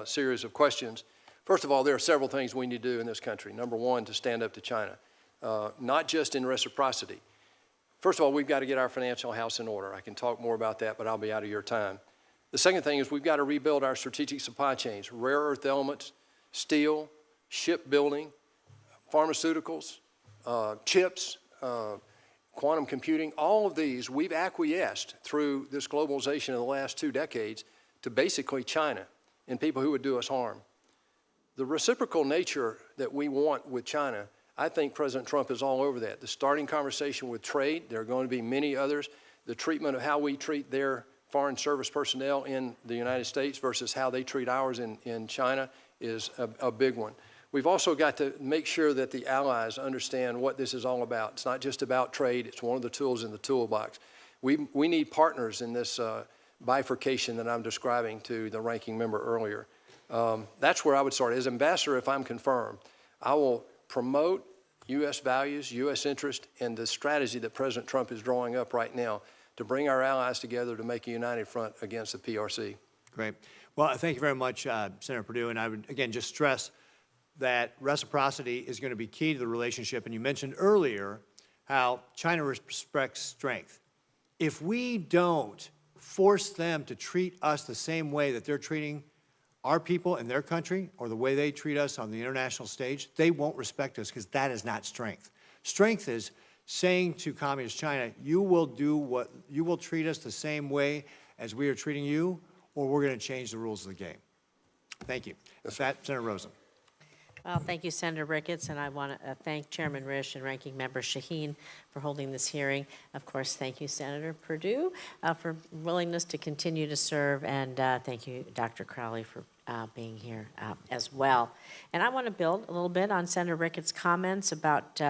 series of questions. First of all, there are several things we need to do in this country. #1, to stand up to China, not just in reciprocity. First of all, we've got to get our financial house in order. I can talk more about that, but I'll be out of your time. The second thing is we've got to rebuild our strategic supply chains, rare earth elements, steel, shipbuilding, pharmaceuticals, chips, quantum computing. All of these, we've acquiesced through this globalization in the last 2 decades to basically China and people who would do us harm. The reciprocal nature that we want with China, I think President Trump is all over that. The starting conversation with trade, there are going to be many others. The treatment of how we treat their foreign service personnel in the United States versus how they treat ours in China is a big one. We've also got to make sure that the allies understand what this is all about. It's not just about trade. It's one of the tools in the toolbox. We need partners in this bifurcation that I'm describing to the ranking member earlier. That's where I would start. As ambassador, if I'm confirmed, I will promote U.S. values, U.S. interest, and the strategy that President Trump is drawing up right now to bring our allies together to make a united front against the PRC. Great. Well, thank you very much, Senator Perdue. And I would, again, just stress that reciprocity is going to be key to the relationship. And you mentioned earlier how China respects strength. If we don't force them to treat us the same way that they're treating our people in their country or the way they treat us on the international stage, they won't respect us because that is not strength. Strength is saying to Communist China, you will treat us the same way as we are treating you, or we're going to change the rules of the game. Thank you. With that, Senator Rosen. Well, thank you, Senator Ricketts, and I want to thank Chairman Risch and Ranking Member Shaheen for holding this hearing. Of course, thank you, Senator Perdue, for willingness to continue to serve, and thank you, Dr. Crowley, for being here as well. And I want to build a little bit on Senator Ricketts' comments about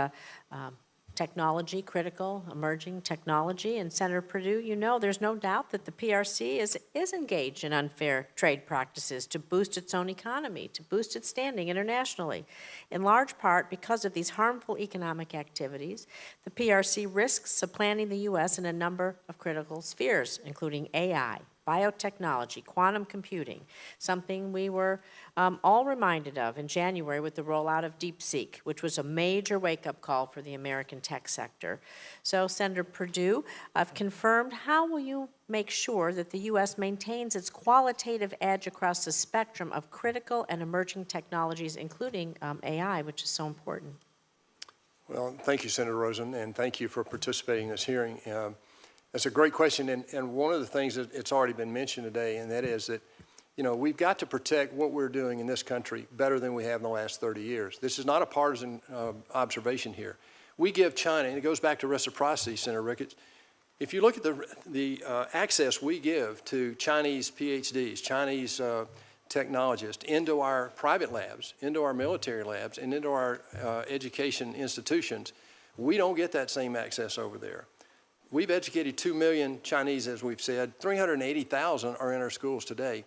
technology, critical, emerging technology. And Senator Perdue, you know there's no doubt that the PRC is engaged in unfair trade practices to boost its own economy, to boost its standing internationally. In large part because of these harmful economic activities, the PRC risks supplanting the U.S. in a number of critical spheres, including AI, biotechnology, quantum computing, something we were all reminded of in January with the rollout of DeepSeek, which was a major wake-up call for the American tech sector. So, Senator Perdue, I've confirmed, how will you make sure that the U.S. maintains its qualitative edge across the spectrum of critical and emerging technologies, including AI, which is so important? Well, thank you, Senator Rosen, and thank you for participating in this hearing. That's a great question, and one of the things that it's already been mentioned today, and that is that, you know, we've got to protect what we're doing in this country better than we have in the last 30 years. This is not a partisan observation here. We give China, and it goes back to reciprocity, Senator Ricketts. If you look at the access we give to Chinese PhDs, Chinese technologists into our private labs, into our military labs, and into our education institutions, we don't get that same access over there. We've educated 2 million Chinese, as we've said. 380,000 are in our schools today.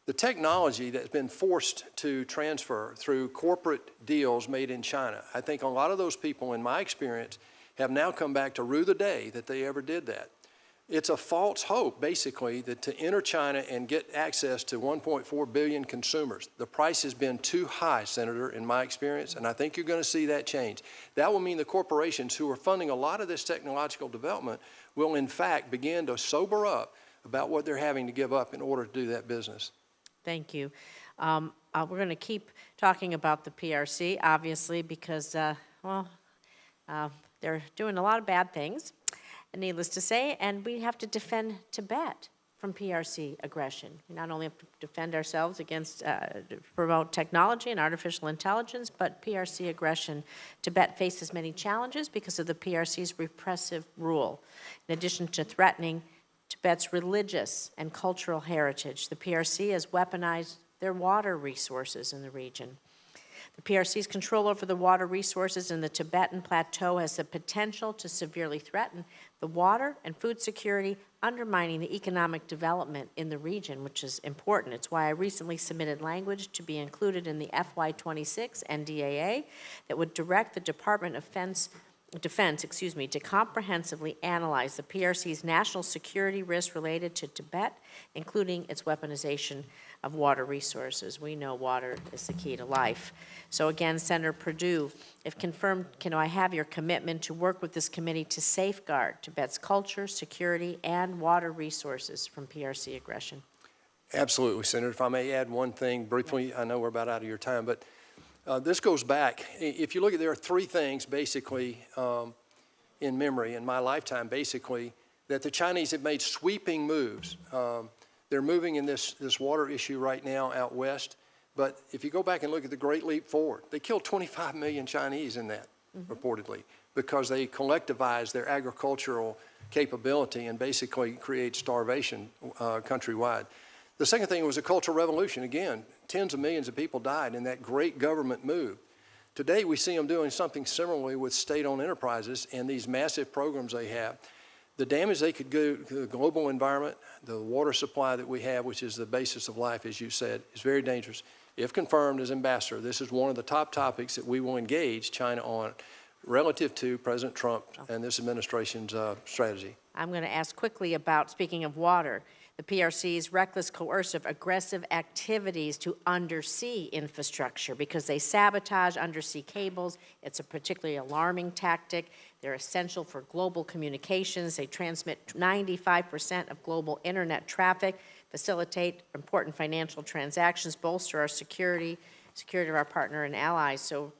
The technology that's been forced to transfer through corporate deals made in China, I think a lot of those people, in my experience, have now come back to rue the day that they ever did that. It's a false hope, basically, that to enter China and get access to 1.4 billion consumers. The price has been too high, Senator, in my experience, and I think you're going to see that change. That will mean the corporations who are funding a lot of this technological development will, in fact, begin to sober up about what they're having to give up in order to do that business. Thank you. We're going to keep talking about the PRC, obviously, because, they're doing a lot of bad things, needless to say, and we have to defend Tibet from PRC aggression. We not only have to defend ourselves against promote technology and artificial intelligence, but PRC aggression. Tibet faces many challenges because of the PRC's repressive rule. In addition to threatening Tibet's religious and cultural heritage, the PRC has weaponized their water resources in the region. The PRC's control over the water resources in the Tibetan Plateau has the potential to severely threaten the water and food security, undermining the economic development in the region, which is important. It's why I recently submitted language to be included in the FY26 NDAA that would direct the Department of Defense, to comprehensively analyze the PRC's national security risks related to Tibet, including its weaponization of water resources. We know water is the key to life. So again, Senator Perdue, if confirmed, can I have your commitment to work with this committee to safeguard Tibet's culture, security, and water resources from PRC aggression? Absolutely, Senator. If I may add one thing briefly, I know we're about out of your time, but this goes back. If you look at, there are three things basically in memory in my lifetime, basically, that the Chinese have made sweeping moves. They're moving in this water issue right now out west. But if you go back and look at the Great Leap Forward, they killed 25 million Chinese in that, reportedly, because they collectivized their agricultural capability and basically create starvation countrywide. The second thing was a cultural revolution. Again, tens of millions of people died in that great government move. Today, we see them doing something similarly with state-owned enterprises and these massive programs they have. the damage they could do to the global environment, the water supply that we have, which is the basis of life, as you said, is very dangerous. If confirmed as ambassador, this is one of the top topics that we will engage China on relative to President Trump and this administration's strategy. I'm going to ask quickly about, speaking of water, the PRC's reckless, coercive, aggressive activities to undersea infrastructure because they sabotage undersea cables. It's a particularly alarming tactic. They're essential for global communications. They transmit 95% of global internet traffic, facilitate important financial transactions, bolster our security of our partner and allies. So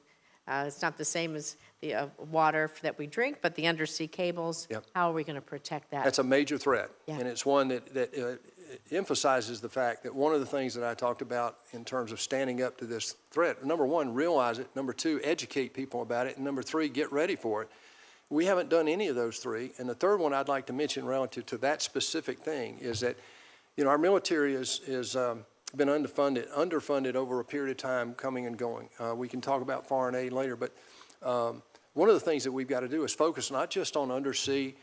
it's not the same as the water that we drink, but the undersea cables, how are we going to protect that? That's a major threat, and it's one that emphasizes the fact that one of the things that I talked about in terms of standing up to this threat, number one, realize it, number two, educate people about it, and number three, get ready for it. We haven't done any of those three, and the third one I'd like to mention relative to that specific thing is that, you know, our military is been underfunded over a period of time coming and going. We can talk about foreign aid later, but one of the things that we've got to do is focus not just on undersea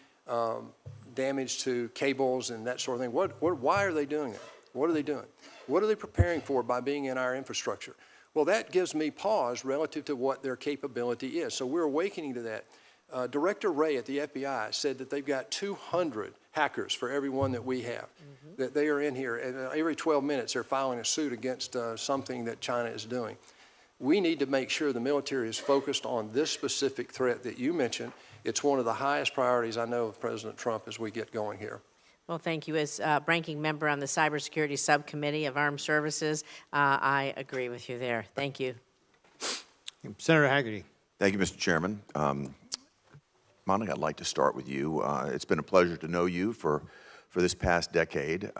damage to cables and that sort of thing. Why are they doing that? What are they doing? What are they preparing for by being in our infrastructure? Well, that gives me pause relative to what their capability is. So we're awakening to that. Director Wray at the FBI said that they've got 200 hackers for every one that we have, that they are in here. And every 12 minutes, they're filing a suit against something that China is doing. We need to make sure the military is focused on this specific threat that you mentioned. It's one of the highest priorities I know of President Trump as we get going here. Well, thank you. As ranking member on the Cybersecurity Subcommittee of Armed Services, I agree with you there. Thank you. Senator Hagerty. Thank you, Mr. Chairman. Monica, I'd like to start with you. It's been a pleasure to know you for this past decade.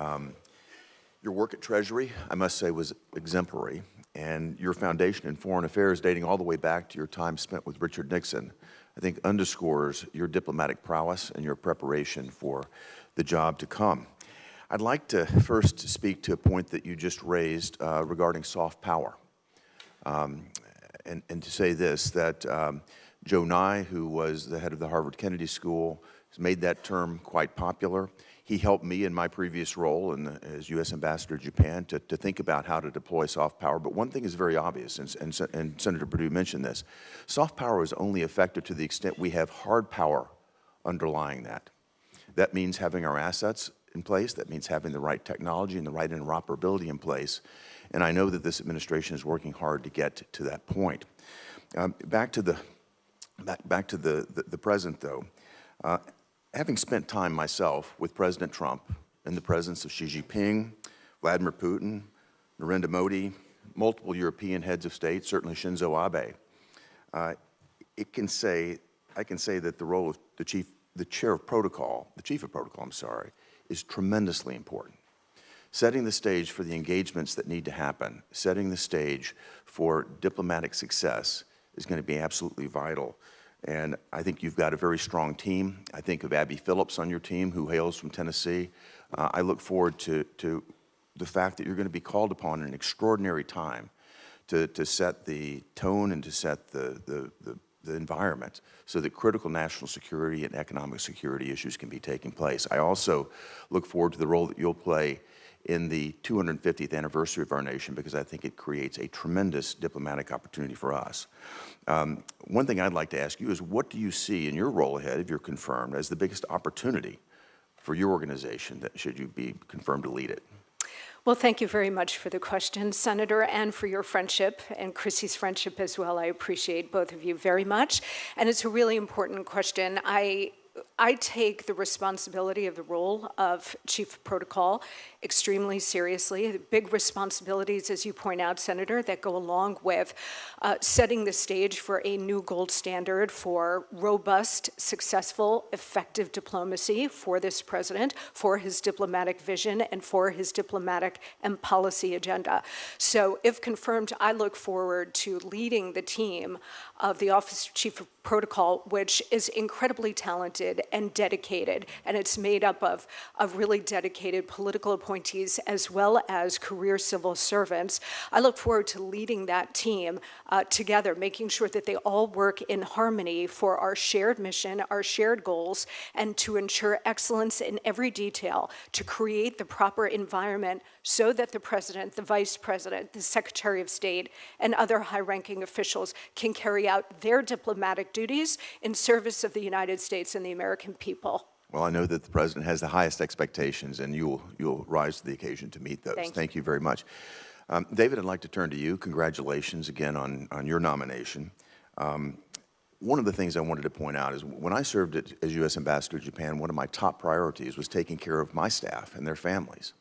Your work at Treasury, I must say, was exemplary, and your foundation in foreign affairs dating all the way back to your time spent with Richard Nixon, I think underscores your diplomatic prowess and your preparation for the job to come. I'd like to first speak to a point that you just raised regarding soft power, and to say this, that Joe Nye, who was the head of the Harvard Kennedy School, has made that term quite popular. He helped me in my previous role as U.S. Ambassador to Japan to think about how to deploy soft power. But one thing is very obvious, and Senator Perdue mentioned this. Soft power is only effective to the extent we have hard power underlying that. That means having our assets in place. That means having the right technology and the right interoperability in place. And I know that this administration is working hard to get to that point. Back to the present, though. Having spent time myself with President Trump in the presence of Xi Jinping, Vladimir Putin, Narendra Modi, multiple European heads of state, certainly Shinzo Abe, I can say that the role of the chief of protocol, is tremendously important. Setting the stage for the engagements that need to happen, setting the stage for diplomatic success is going to be absolutely vital. And I think you've got a very strong team. I think of Abby Phillips on your team, who hails from Tennessee. I look forward to the fact that you're going to be called upon in an extraordinary time to set the tone and to set the environment so that critical national security and economic security issues can be taking place. I also look forward to the role that you'll play in the 250th anniversary of our nation, because I think it creates a tremendous diplomatic opportunity for us. One thing I'd like to ask you is, what do you see in your role ahead, if you're confirmed, as the biggest opportunity for your organization that should you be confirmed to lead it? Well, thank you very much for the question, Senator, and for your friendship, and Chrissy's friendship as well. I appreciate both of you very much. And it's a really important question. I take the responsibility of the role of Chief of Protocol extremely seriously. Big responsibilities, as you point out, Senator, that go along with setting the stage for a new gold standard for robust, successful, effective diplomacy for this president, for his diplomatic vision, and for his diplomatic and policy agenda. So if confirmed, I look forward to leading the team of the Office of Chief of Protocol, which is incredibly talented talented and dedicated, and it's made up of really dedicated political appointees as well as career civil servants. I look forward to leading that team together, making sure that they all work in harmony for our shared mission, our shared goals, and to ensure excellence in every detail, to create the proper environment so that the President, the Vice President, the Secretary of State, and other high-ranking officials can carry out their diplomatic duties in service of the United States and the American people. Well, I know that the President has the highest expectations, and you'll rise to the occasion to meet those. Thank you very much. David, I'd like to turn to you. Congratulations again on your nomination. One of the things I wanted to point out is when I served as U.S. Ambassador to Japan, one of my top priorities was taking care of my staff and their families.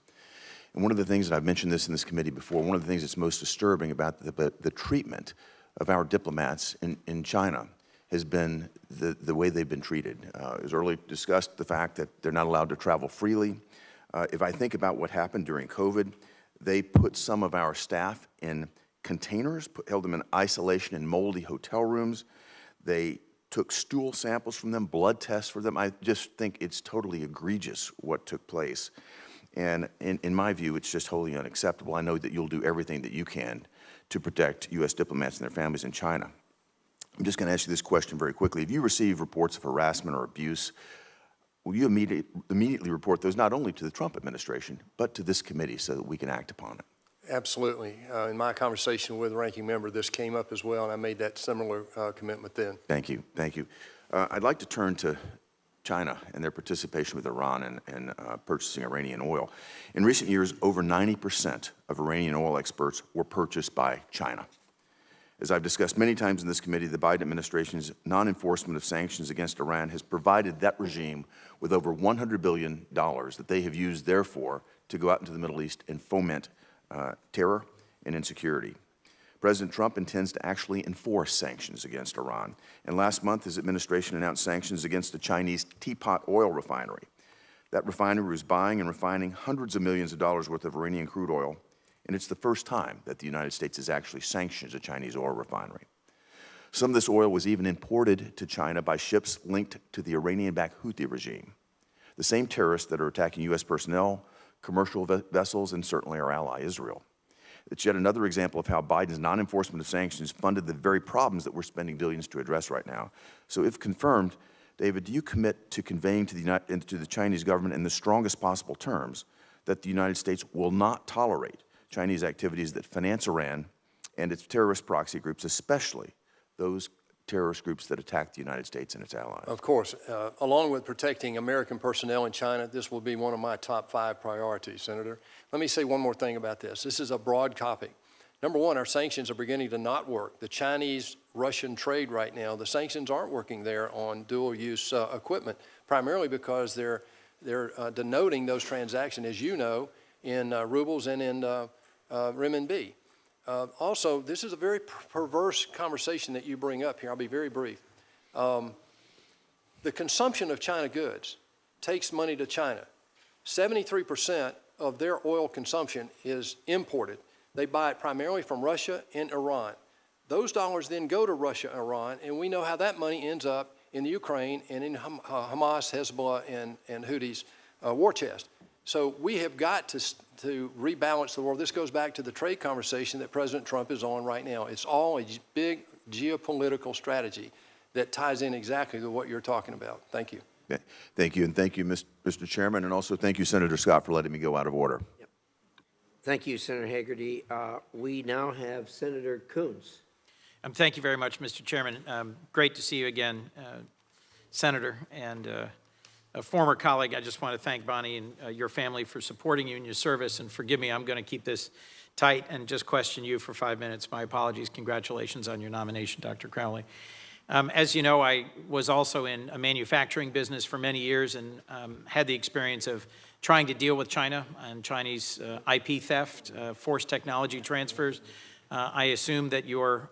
And one of the things, and I've mentioned this in this committee before, one of the things that's most disturbing about the treatment of our diplomats in China has been the way they've been treated. It was earlier discussed the fact that they're not allowed to travel freely. If I think about what happened during COVID, they put some of our staff in containers, held them in isolation in moldy hotel rooms. They took stool samples from them, blood tests for them. I just think it's totally egregious what took place. And in my view, it's just wholly unacceptable. I know that you'll do everything that you can to protect U.S. diplomats and their families in China. I'm just going to ask you this question very quickly. If you receive reports of harassment or abuse, will you immediately report those not only to the Trump administration, but to this committee so that we can act upon it? Absolutely. In my conversation with the ranking member, this came up as well, and I made that similar commitment then. Thank you. Thank you. I'd like to turn to China and their participation with Iran in purchasing Iranian oil. In recent years, over 90% of Iranian oil exports were purchased by China. As I've discussed many times in this committee, the Biden administration's non-enforcement of sanctions against Iran has provided that regime with over $100 billion that they have used, therefore, to go out into the Middle East and foment terror and insecurity. President Trump intends to actually enforce sanctions against Iran. And last month, his administration announced sanctions against the Chinese Teapot oil refinery. That refinery was buying and refining hundreds of millions of dollars worth of Iranian crude oil, and it's the first time that the United States has actually sanctioned a Chinese oil refinery. Some of this oil was even imported to China by ships linked to the Iranian-backed Houthi regime, the same terrorists that are attacking U.S. personnel, commercial vessels, and certainly our ally, Israel. It's yet another example of how Biden's non-enforcement of sanctions funded the very problems that we're spending billions to address right now. So if confirmed, David, do you commit to conveying to the Chinese government in the strongest possible terms that the United States will not tolerate Chinese activities that finance Iran and its terrorist proxy groups, especially those terrorist groups that attack the United States and its allies? Of course. Along with protecting American personnel in China, this will be one of my top 5 priorities, Senator. Let me say one more thing about this. This is a broad topic. Number one, our sanctions are beginning to not work. The Chinese-Russian trade right now, the sanctions aren't working there on dual-use equipment, primarily because they're denoting those transactions, as you know, in rubles and in renminbi. Also, this is a very perverse conversation that you bring up here. I'll be very brief. The consumption of China goods takes money to China. 73% of their oil consumption is imported. They buy it primarily from Russia and Iran. Those dollars then go to Russia and Iran, and we know how that money ends up in the Ukraine and in Hamas, Hezbollah, and Houthis' war chest. So we have got to rebalance the world. This goes back to the trade conversation that President Trump is on right now. It's all a big geopolitical strategy that ties in exactly to what you're talking about. Thank you. Yeah. Thank you, and thank you, Mr. Chairman, and also thank you, Senator Scott, for letting me go out of order. Yep. Thank you, Senator Hagerty. We now have Senator Coons. Thank you very much, Mr. Chairman. Great to see you again, Senator, and a former colleague. I just want to thank Bonnie and your family for supporting you in your service, and forgive me, I'm going to keep this tight and just question you for 5 minutes. My apologies. Congratulations on your nomination, Dr. Crowley. As you know, I was also in a manufacturing business for many years and had the experience of trying to deal with China and Chinese IP theft, forced technology transfers. I assume that your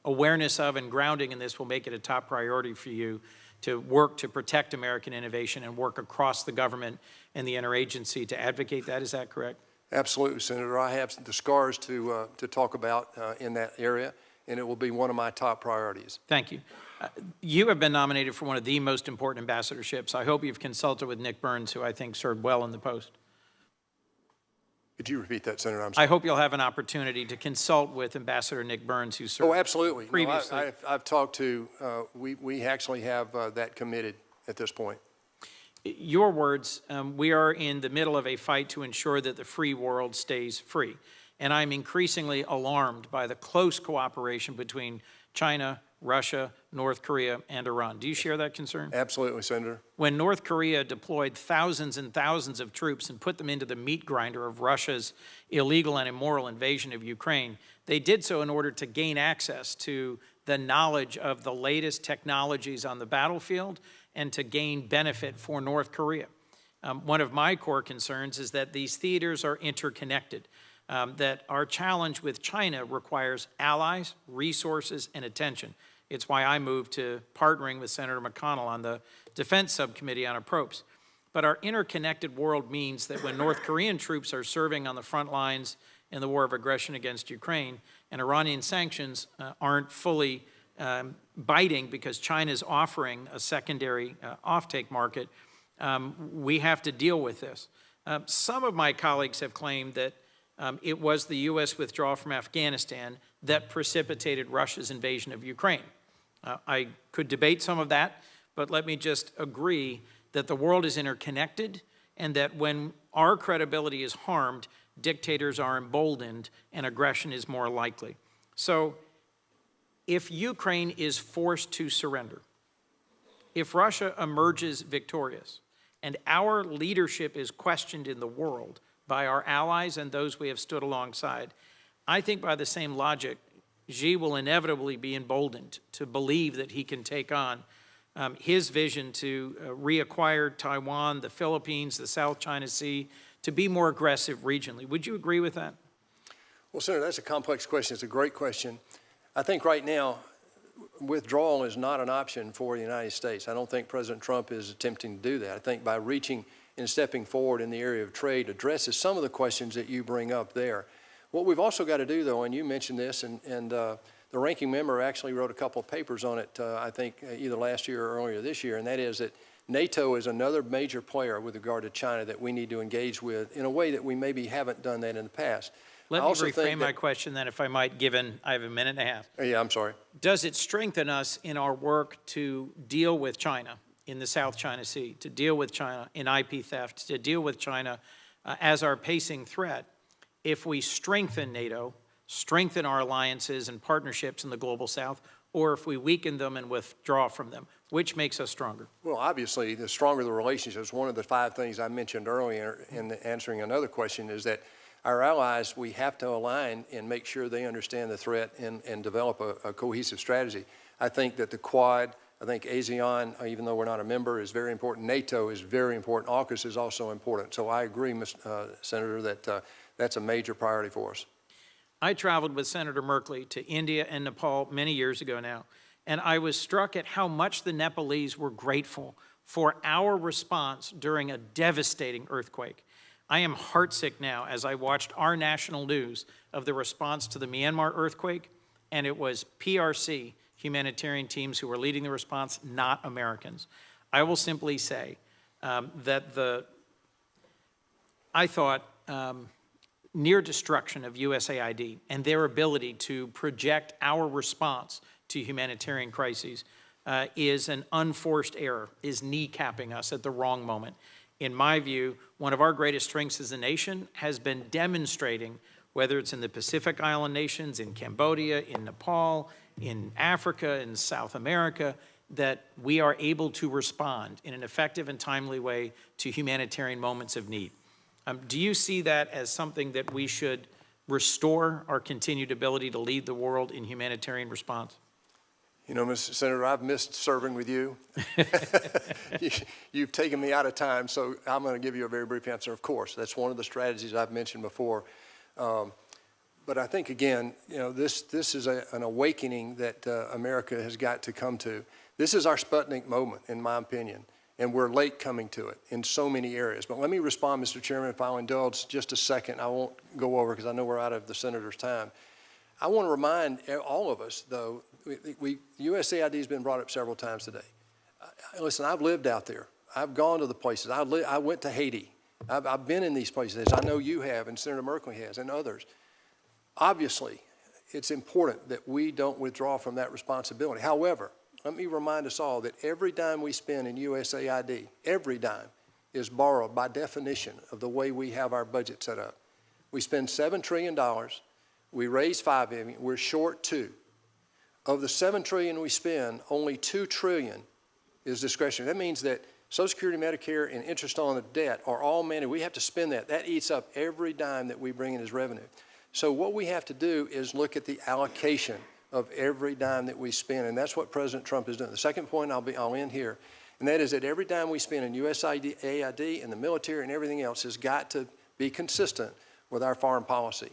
awareness of and grounding in this will make it a top priority for you to work to protect American innovation and work across the government and the interagency to advocate that. Is that correct? Absolutely, Senator. I have the scars to talk about in that area. and it will be one of my top priorities. Thank you. You have been nominated for one of the most important ambassadorships. I hope you've consulted with Nick Burns, who I think served well in the post. Could you repeat that, Senator? I'm sorry. I hope you'll have an opportunity to consult with Ambassador Nick Burns, who served absolutely. previously. No, I've talked to, we actually have that committed at this point. Your words, we are in the middle of a fight to ensure that the free world stays free. And I'm increasingly alarmed by the close cooperation between China, Russia, North Korea, and Iran. Do you share that concern? Absolutely, Senator. When North Korea deployed thousands and thousands of troops and put them into the meat grinder of Russia's illegal and immoral invasion of Ukraine, they did so in order to gain access to the knowledge of the latest technologies on the battlefield and to gain benefit for North Korea. One of my core concerns is that these theaters are interconnected, that our challenge with China requires allies, resources, and attention. It's why I moved to partnering with Senator McConnell on the Defense Subcommittee on Approps. But our interconnected world means that when North Korean troops are serving on the front lines in the war of aggression against Ukraine and Iranian sanctions aren't fully biting because China is offering a secondary offtake market, we have to deal with this. Some of my colleagues have claimed that it was the U.S. withdrawal from Afghanistan that precipitated Russia's invasion of Ukraine. I could debate some of that, but let me just agree that the world is interconnected and that when our credibility is harmed, dictators are emboldened and aggression is more likely. So if Ukraine is forced to surrender, if Russia emerges victorious, and our leadership is questioned in the world by our allies and those we have stood alongside, I think by the same logic, Xi will inevitably be emboldened to believe that he can take on his vision to reacquire Taiwan, the Philippines, the South China Sea, to be more aggressive regionally. Would you agree with that? Well, Senator, that's a complex question. It's a great question. I think right now, withdrawal is not an option for the United States. I don't think President Trump is attempting to do that. I think by reaching and stepping forward in the area of trade addresses some of the questions that you bring up there. What we've also got to do, though, and you mentioned this, and the ranking member actually wrote a couple of papers on it, I think, either last year or earlier this year, and that is that NATO is another major player with regard to China that we need to engage with in a way that we maybe haven't done that in the past. Let me reframe my question then, if I might, given I have a minute and a half. Yeah, I'm sorry. Does it strengthen us in our work to deal with China in the South China Sea, to deal with China in IP theft, to deal with China as our pacing threat, if we strengthen NATO, strengthen our alliances and partnerships in the global South, or if we weaken them and withdraw from them? Which makes us stronger? Well, obviously, the stronger the relationships, one of the 5 things I mentioned earlier in answering another question is that our allies, we have to align and make sure they understand the threat and develop a cohesive strategy. I think that the Quad, I think ASEAN, even though we're not a member, is very important. NATO is very important. AUKUS is also important. So I agree, Senator, that that's a major priority for us. I traveled with Senator Merkley to India and Nepal many years ago now, and I was struck at how much the Nepalese were grateful for our response during a devastating earthquake. I am heartsick now as I watched our national news of the response to the Myanmar earthquake, and it was PRC humanitarian teams who were leading the response, not Americans. I will simply say that I thought near destruction of USAID and their ability to project our response to humanitarian crises is an unforced error, is kneecapping us at the wrong moment. In my view, one of our greatest strengths as a nation has been demonstrating, whether it's in the Pacific Island nations, in Cambodia, in Nepal, in Africa, in South America, that we are able to respond in an effective and timely way to humanitarian moments of need. Do you see that as something that we should restore our continued ability to lead the world in humanitarian response? You know, Mr. Senator, I've missed serving with you. You've taken me out of time, so I'm going to give you a very brief answer. Of course, that's one of the strategies I've mentioned before. But I think, again, you know, this is an awakening that America has got to come to. This is our Sputnik moment, in my opinion, and we're late coming to it in so many areas. But let me respond, Mr. Chairman, if I'll indulge just a second. I won't go over because I know we're out of the Senator's time. I want to remind all of us, though, USAID has been brought up several times today. Listen, I've lived out there. I've gone to the places. I went to Haiti. I've been in these places, as I know you have, and Senator Merkley has, and others. Obviously, it's important that we don't withdraw from that responsibility. However, let me remind us all that every dime we spend in USAID, every dime, is borrowed by definition of the way we have our budget set up. We spend $7 trillion. We raise $5 billion. We're short $2 trillion. Of the $7 trillion we spend, only $2 trillion is discretionary. That means that Social Security, Medicare, and interest on the debt are all managed. We have to spend that. That eats up every dime that we bring in as revenue. So what we have to do is look at the allocation of every dime that we spend, and that's what President Trump is doing. The second point, I'll end here, and that is that every dime we spend in USAID and the military and everything else has got to be consistent with our foreign policy.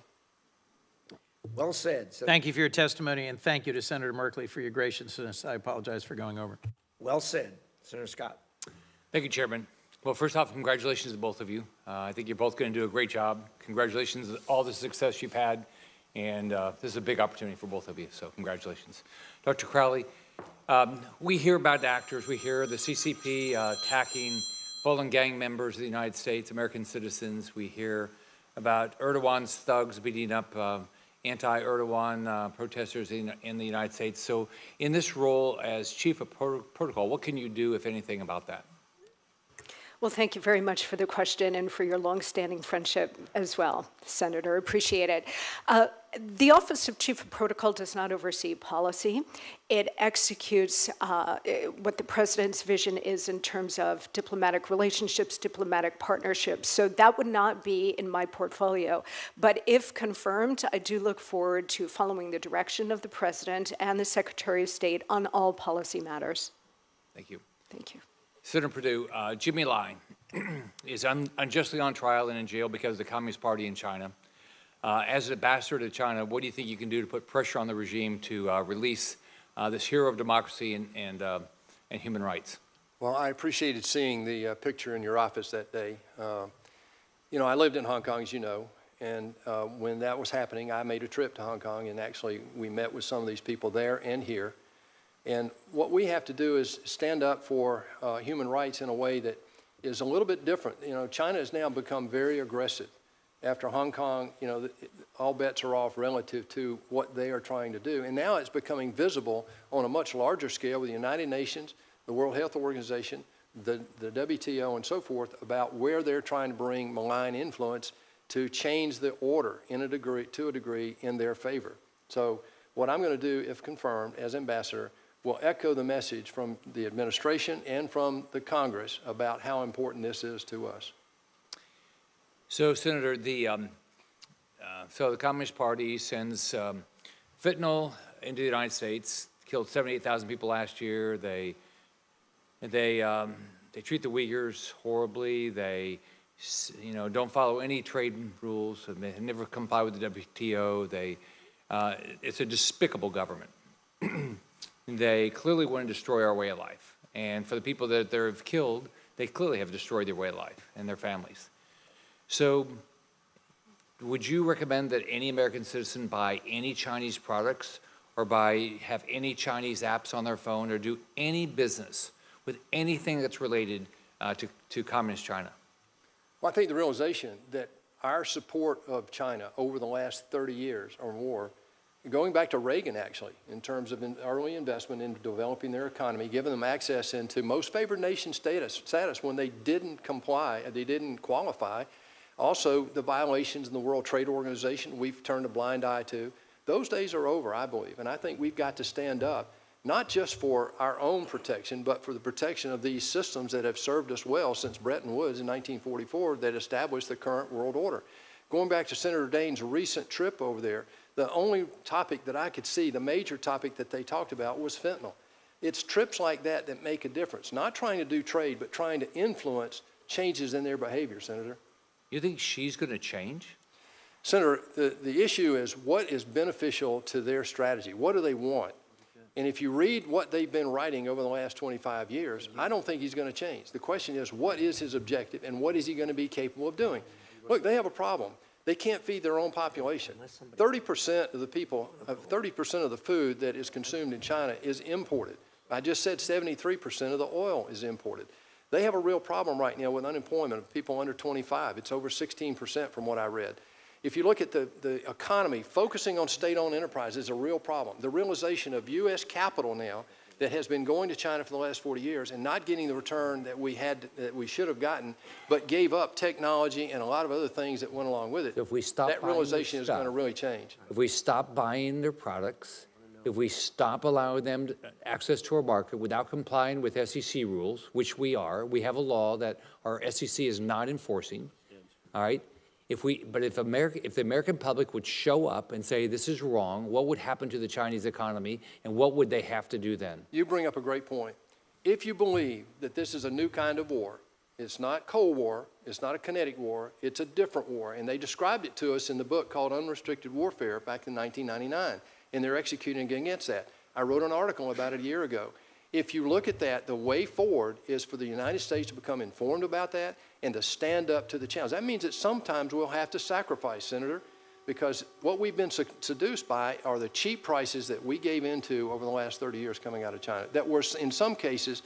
Well said. Thank you for your testimony, and thank you to Senator Merkley for your graciousness. I apologize for going over. Well said. Senator Scott. Thank you, Chairman. Well, first off, congratulations to both of you. I think you're both going to do a great job. Congratulations on all the success you've had, and this is a big opportunity for both of you, so congratulations. Dr. Crowley, we hear about actors. We hear the CCP attacking fallen gang members of the United States, American citizens. We hear about Erdogan's thugs beating up anti-Erdogan protesters in the United States. So in this role as Chief of Protocol, what can you do, if anything, about that? Well, thank you very much for the question and for your longstanding friendship as well, Senator. Appreciate it. The Office of Chief of Protocol does not oversee policy. It executes what the President's vision is in terms of diplomatic relationships, diplomatic partnerships. So that would not be in my portfolio. But if confirmed, I do look forward to following the direction of the President and the Secretary of State on all policy matters. Thank you. Thank you. Senator Perdue, Jimmy Lai is unjustly on trial and in jail because of the Communist Party in China. As an ambassador to China, what do you think you can do to put pressure on the regime to release this hero of democracy and human rights? Well, I appreciated seeing the picture in your office that day. You know, I lived in Hong Kong, as you know, and when that was happening, I made a trip to Hong Kong, and actually we met with some of these people there and here. And what we have to do is stand up for human rights in a way that is a little bit different. You know, China has now become very aggressive. After Hong Kong, you know, all bets are off relative to what they are trying to do. And now it's becoming visible on a much larger scale with the United Nations, the World Health Organization, the WTO, and so forth, about where they're trying to bring malign influence to change the order to a degree in their favor. So what I'm going to do, if confirmed, as ambassador, will echo the message from the administration and from the Congress about how important this is to us. So, Senator, the Communist Party sends fentanyl into the United States, killed 78,000 people last year. They treat the Uyghurs horribly. They, you know, don't follow any trade rules. They never comply with the WTO. It's a despicable government. They clearly want to destroy our way of life. And for the people that they've killed, they clearly have destroyed their way of life and their families. So would you recommend that any American citizen buy any Chinese products or have any Chinese apps on their phone or do any business with anything that's related to Communist China? Well, I think the realization that our support of China over the last 30 years or more, going back to Reagan, actually, in terms of early investment into developing their economy, giving them access into most favored nation status when they didn't comply, they didn't qualify. Also, the violations in the World Trade Organization we've turned a blind eye to. Those days are over, I believe, and I think we've got to stand up, not just for our own protection, but for the protection of these systems that have served us well since Bretton Woods in 1944 that established the current world order. Going back to Senator Daines' recent trip over there, the only topic that I could see, the major topic that they talked about, was fentanyl. It's trips like that that make a difference, not trying to do trade, but trying to influence changes in their behavior, Senator. You think she's going to change? Senator, the issue is what is beneficial to their strategy? What do they want? And if you read what they've been writing over the last 25 years, I don't think he's going to change. The question is, what is his objective and what is he going to be capable of doing? Look, they have a problem. They can't feed their own population. 30% of the people, 30% of the food that is consumed in China is imported. I just said 73% of the oil is imported. They have a real problem right now with unemployment of people under 25. It's over 16% from what I read. If you look at the economy, focusing on state-owned enterprise is a real problem. The realization of U.S. capital now that has been going to China for the last 40 years and not getting the return that we should have gotten, but gave up technology and a lot of other things that went along with it. So if we stop that buying realization their is going to stuff, really change. If we stop buying their products, if we stop allowing them access to our market without complying with SEC rules, which we have a law that our SEC is not enforcing, all right? But if the American public would show up and say this is wrong, what would happen to the Chinese economy, and what would they have to do then? You bring up a great point. If you believe that this is a new kind of war, it's not Cold War, it's not a kinetic war, it's a different war, and they described it to us in the book called Unrestricted Warfare back in 1999, and they're executing against that. I wrote an article about it a year ago. If you look at that, the way forward is for the United States to become informed about that and to stand up to the challenge. That means that sometimes we'll have to sacrifice, Senator, because what we've been seduced by are the cheap prices that we gave into over the last 30 years coming out of China that were, in some cases,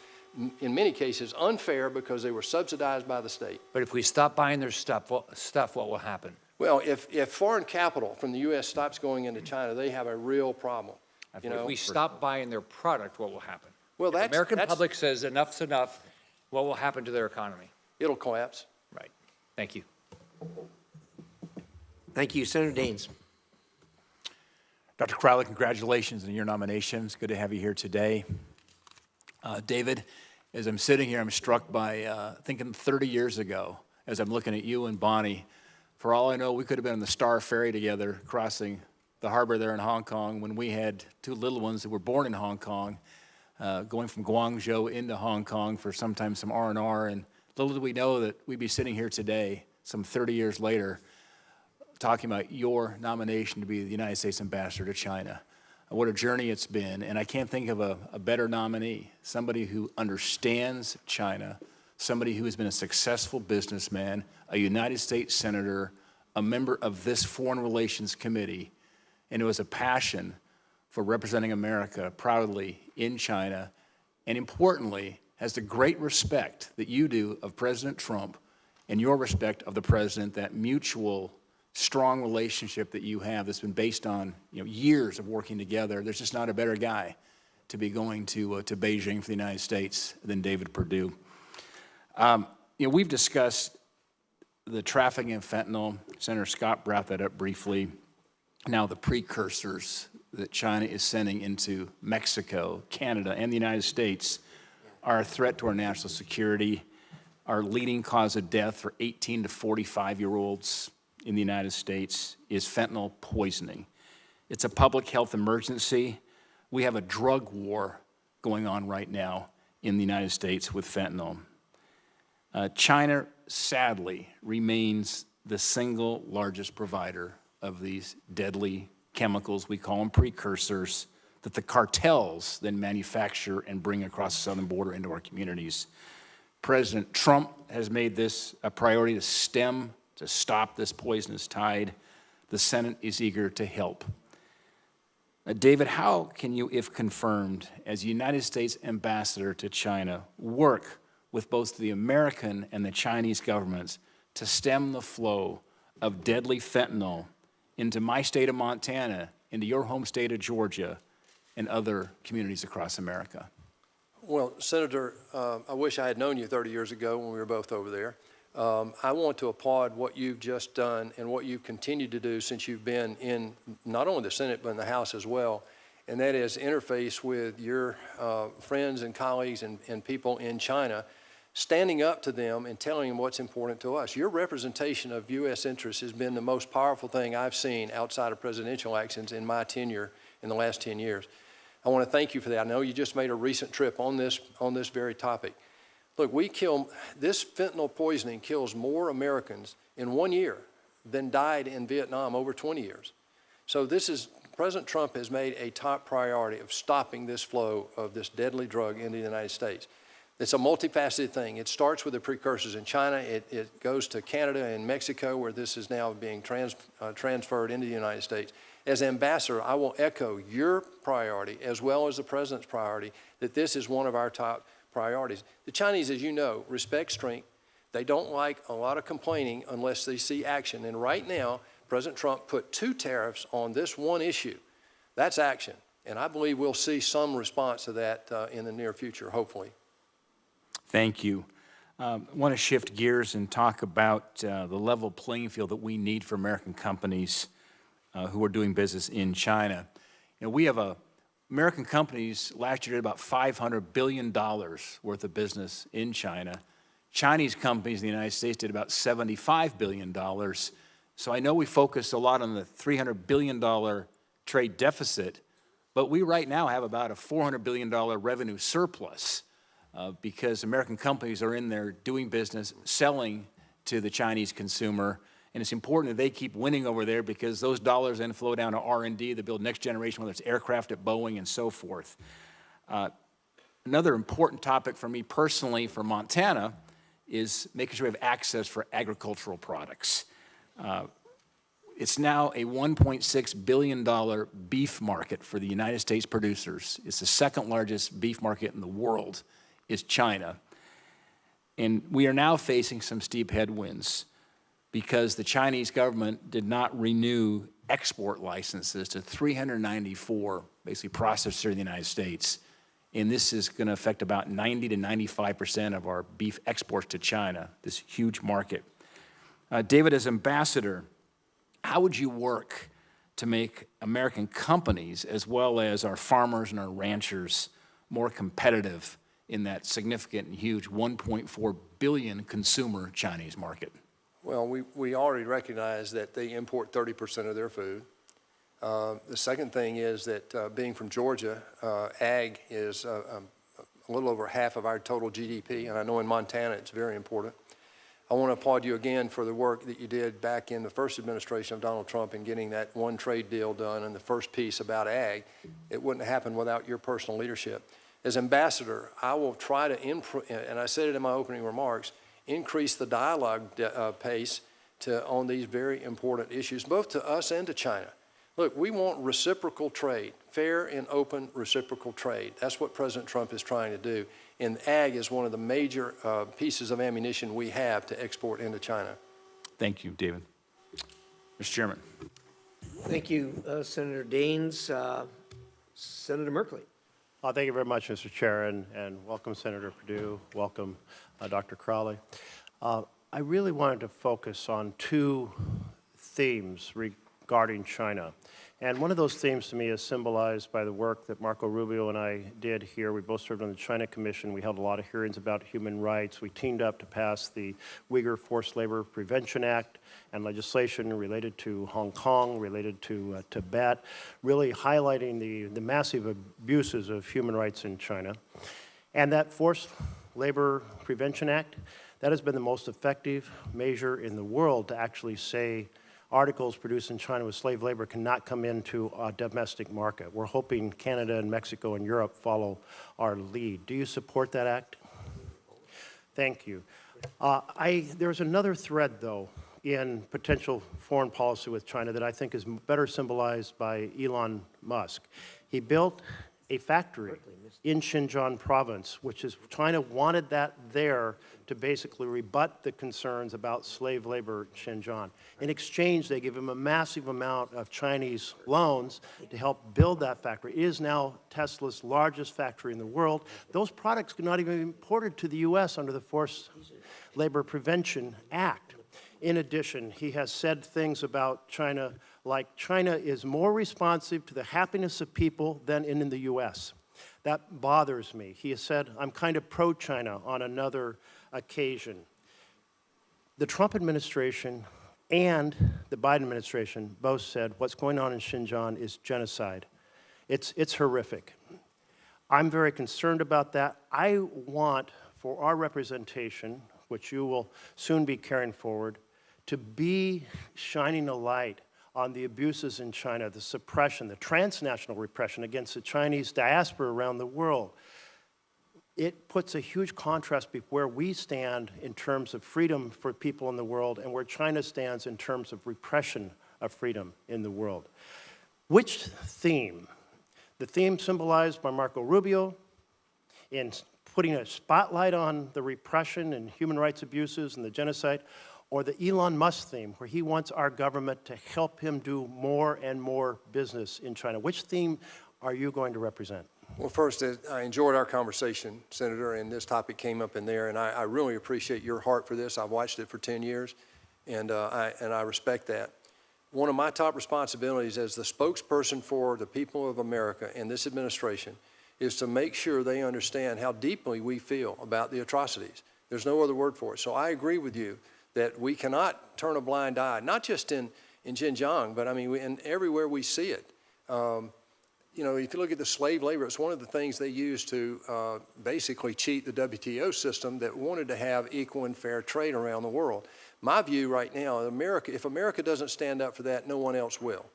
in many cases, unfair because they were subsidized by the state. But if we stop buying their stuff, what will happen? Well, if foreign capital from the U.S. stops going into China, they have a real problem. If we stop buying their product, what will happen? Well, if the American public says enough's enough, what will happen to their economy? It'll collapse. Right. Thank you. Thank you. Senator Daines. Dr. Crowley, congratulations on your nomination. It's good to have you here today. David, as I'm sitting here, I'm struck by thinking 30 years ago, as I'm looking at you and Bonnie, for all I know, we could have been on the Star Ferry together crossing the harbor there in Hong Kong when we had two little ones that were born in Hong Kong, going from Guangzhou into Hong Kong for sometimes some R&R. And little did we know that we'd be sitting here today, some 30 years later, talking about your nomination to be the United States ambassador to China. What a journey it's been. And I can't think of a better nominee, somebody who understands China, somebody who has been a successful businessman, a United States senator, a member of this Foreign Relations Committee, and who has a passion for representing America proudly in China, and importantly, has the great respect that you do of President Trump and your respect of the president, that mutual, strong relationship that you have that's been based on years of working together. There's just not a better guy to be going to Beijing for the United States than David Perdue. We've discussed the trafficking of fentanyl. Senator Scott brought that up briefly. Now the precursors that China is sending into Mexico, Canada, and the United States are a threat to our national security. Our leading cause of death for 18 to 45-year-olds in the United States is fentanyl poisoning. It's a public health emergency. We have a drug war going on right now in the United States with fentanyl. China, sadly, remains the single largest provider of these deadly chemicals, we call them precursors, that the cartels then manufacture and bring across the southern border into our communities. President Trump has made this a priority to stop this poisonous tide. The Senate is eager to help. David, how can you, if confirmed, as United States ambassador to China, work with both the American and the Chinese governments to stem the flow of deadly fentanyl into my state of Montana, into your home state of Georgia, and other communities across America? Well, Senator, I wish I had known you 30 years ago when we were both over there. I want to applaud what you've just done and what you've continued to do since you've been in not only the Senate but in the House as well, and that is interface with your friends and colleagues and people in China, standing up to them and telling them what's important to us. Your representation of U.S. interests has been the most powerful thing I've seen outside of presidential actions in my tenure in the last 10 years. I want to thank you for that. I know you just made a recent trip on this very topic. Look, this fentanyl poisoning kills more Americans in 1 year than died in Vietnam over 20 years. So President Trump has made a top priority of stopping this flow of this deadly drug into the United States. It's a multifaceted thing. It starts with the precursors in China. It goes to Canada and Mexico, where this is now being transferred into the United States. As ambassador, I will echo your priority as well as the president's priority that this is one of our top priorities. The Chinese, as you know, respect strength. They don't like a lot of complaining unless they see action. And right now, President Trump put 2 tariffs on this one issue. That's action. And I believe we'll see some response to that in the near future, hopefully. Thank you. I want to shift gears and talk about the level playing field that we need for American companies who are doing business in China. You know, we have American companies last year did about $500 billion worth of business in China. Chinese companies in the United States did about $75 billion. So I know we focus a lot on the $300 billion trade deficit, but we right now have about a $400 billion revenue surplus because American companies are in there doing business, selling to the Chinese consumer. And it's important that they keep winning over there because those dollars then flow down to R&D to build next generation, whether it's aircraft at Boeing and so forth. Another important topic for me personally for Montana is making sure we have access for agricultural products. It's now a $1.6 billion beef market for the United States producers. It's the second largest beef market in the world, is China. And we are now facing some steep headwinds because the Chinese government did not renew export licenses to 394, basically processors in the United States. And this is going to affect about 90 to 95% of our beef exports to China, this huge market. David, as ambassador, how would you work to make American companies, as well as our farmers and our ranchers, more competitive in that significant and huge 1.4 billion consumer Chinese market? Well, we already recognize that they import 30% of their food. The second thing is that being from Georgia, ag is a little over half of our total GDP, and I know in Montana it's very important. I want to applaud you again for the work that you did back in the first administration of Donald Trump in getting that one trade deal done and the first piece about ag. It wouldn't happen without your personal leadership. As ambassador, I will try to, and I said it in my opening remarks, increase the dialogue pace on these very important issues, both to us and to China. Look, we want reciprocal trade, fair and open reciprocal trade. That's what President Trump is trying to do. And ag is one of the major pieces of ammunition we have to export into China. Thank you, David. Mr. Chairman. Thank you, Senator Daines. Senator Merkley. Thank you very much, Mr. Chair, and welcome, Senator Perdue. Welcome, Dr. Crowley. I really wanted to focus on 2 themes regarding China. And one of those themes to me is symbolized by the work that Marco Rubio and I did here. We both served on the China Commission. We held a lot of hearings about human rights. We teamed up to pass the Uyghur Forced Labor Prevention Act and legislation related to Hong Kong, related to Tibet, really highlighting the massive abuses of human rights in China. And that Forced Labor Prevention Act, that has been the most effective measure in the world to actually say articles produced in China with slave labor cannot come into a domestic market. We're hoping Canada and Mexico and Europe follow our lead. Do you support that act? Thank you. There's another thread, though, in potential foreign policy with China that I think is better symbolized by Elon Musk. He built a factory in Xinjiang province, which is China wanted that there to basically rebut the concerns about slave labor in Xinjiang. In exchange, they give him a massive amount of Chinese loans to help build that factory. It is now Tesla's largest factory in the world. Those products could not even be imported to the U.S. under the Forced Labor Prevention Act. In addition, he has said things about China like China is more responsive to the happiness of people than in the U.S. That bothers me. He has said, I'm kind of pro-China on another occasion. The Trump administration and the Biden administration both said what's going on in Xinjiang is genocide. It's horrific. I'm very concerned about that. I want for our representation, which you will soon be carrying forward, to be shining a light on the abuses in China, the suppression, the transnational repression against the Chinese diaspora around the world. it puts a huge contrast between where we stand in terms of freedom for people in the world and where China stands in terms of repression of freedom in the world. Which theme? The theme symbolized by Marco Rubio in putting a spotlight on the repression and human rights abuses and the genocide, or the Elon Musk theme, where he wants our government to help him do more and more business in China? Which theme are you going to represent? Well, first, I enjoyed our conversation, Senator, and this topic came up in there, and I really appreciate your heart for this. I've watched it for 10 years, and I respect that. One of my top responsibilities as the spokesperson for the people of America and this administration is to make sure they understand how deeply we feel about the atrocities. There's no other word for it. So I agree with you that we cannot turn a blind eye, not just in Xinjiang, but I mean, everywhere we see it. You know, if you look at the slave labor, it's one of the things they used to basically cheat the WTO system that wanted to have equal and fair trade around the world. My view right now, if America doesn't stand up for that, no one else will.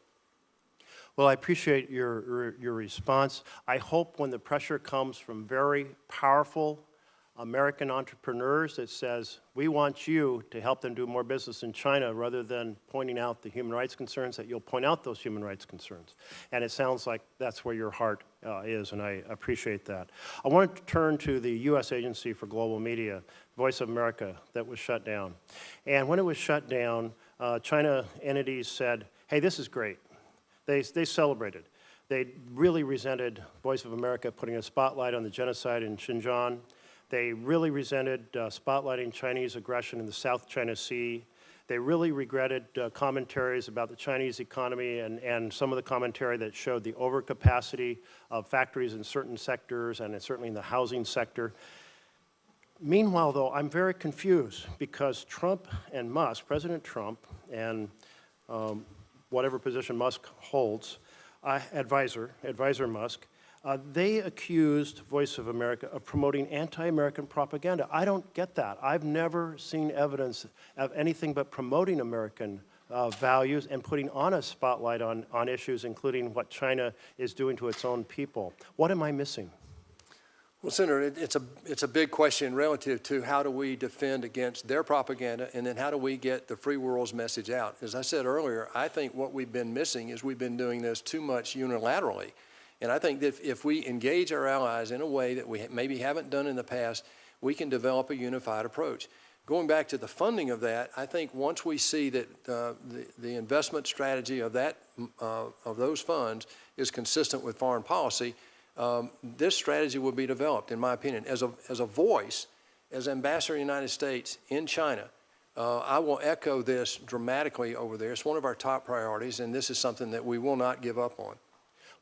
Well, I appreciate your response. I hope when the pressure comes from very powerful American entrepreneurs that says, we want you to help them do more business in China rather than pointing out the human rights concerns, that you'll point out those human rights concerns. And it sounds like that's where your heart is, and I appreciate that. I want to turn to the U.S. Agency for Global Media, Voice of America, that was shut down. And when it was shut down, China entities said, hey, this is great. They celebrated. They really resented Voice of America putting a spotlight on the genocide in Xinjiang. They really resented spotlighting Chinese aggression in the South China Sea. They really regretted commentaries about the Chinese economy and some of the commentary that showed the overcapacity of factories in certain sectors and certainly in the housing sector. Meanwhile, though, I'm very confused because Trump and Musk, President Trump and whatever position Musk holds, advisor Musk, they accused Voice of America of promoting anti-American propaganda. I don't get that. I've never seen evidence of anything but promoting American values and putting on a spotlight on issues, including what China is doing to its own people. What am I missing? Well, Senator, it's a big question relative to how do we defend against their propaganda, and then how do we get the free world's message out. As I said earlier, I think what we've been missing is we've been doing this too much unilaterally. And I think that if we engage our allies in a way that we maybe haven't done in the past, we can develop a unified approach. Going back to the funding of that, I think once we see that the investment strategy of those funds is consistent with foreign policy, this strategy will be developed, in my opinion. As a voice, as Ambassador of the United States in China, I will echo this dramatically over there. It's one of our top priorities, and this is something that we will not give up on.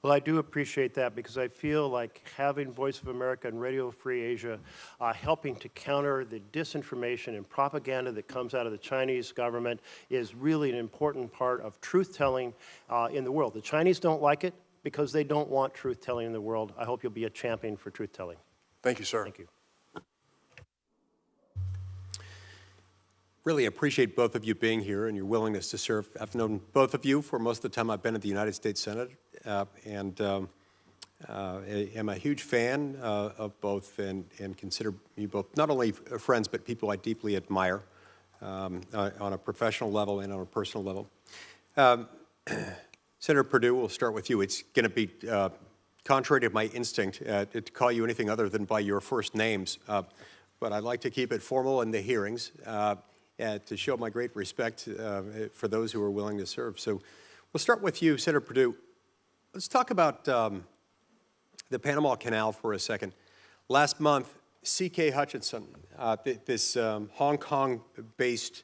Well, I do appreciate that because I feel like having Voice of America and Radio Free Asia helping to counter the disinformation and propaganda that comes out of the Chinese government is really an important part of truth-telling in the world. The Chinese don't like it because they don't want truth-telling in the world. I hope you'll be a champion for truth-telling. Thank you, sir. Thank you. Really appreciate both of you being here and your willingness to serve. I've known both of you for most of the time I've been at the United States Senate, and am a huge fan of both and consider you both not only friends but people I deeply admire on a professional level and on a personal level. Senator Perdue, we'll start with you. It's going to be contrary to my instinct to call you anything other than by your first names, but I'd like to keep it formal in the hearings to show my great respect for those who are willing to serve. So we'll start with you, Senator Perdue. Let's talk about the Panama Canal for a second. Last month, C.K. Hutchinson, this Hong Kong-based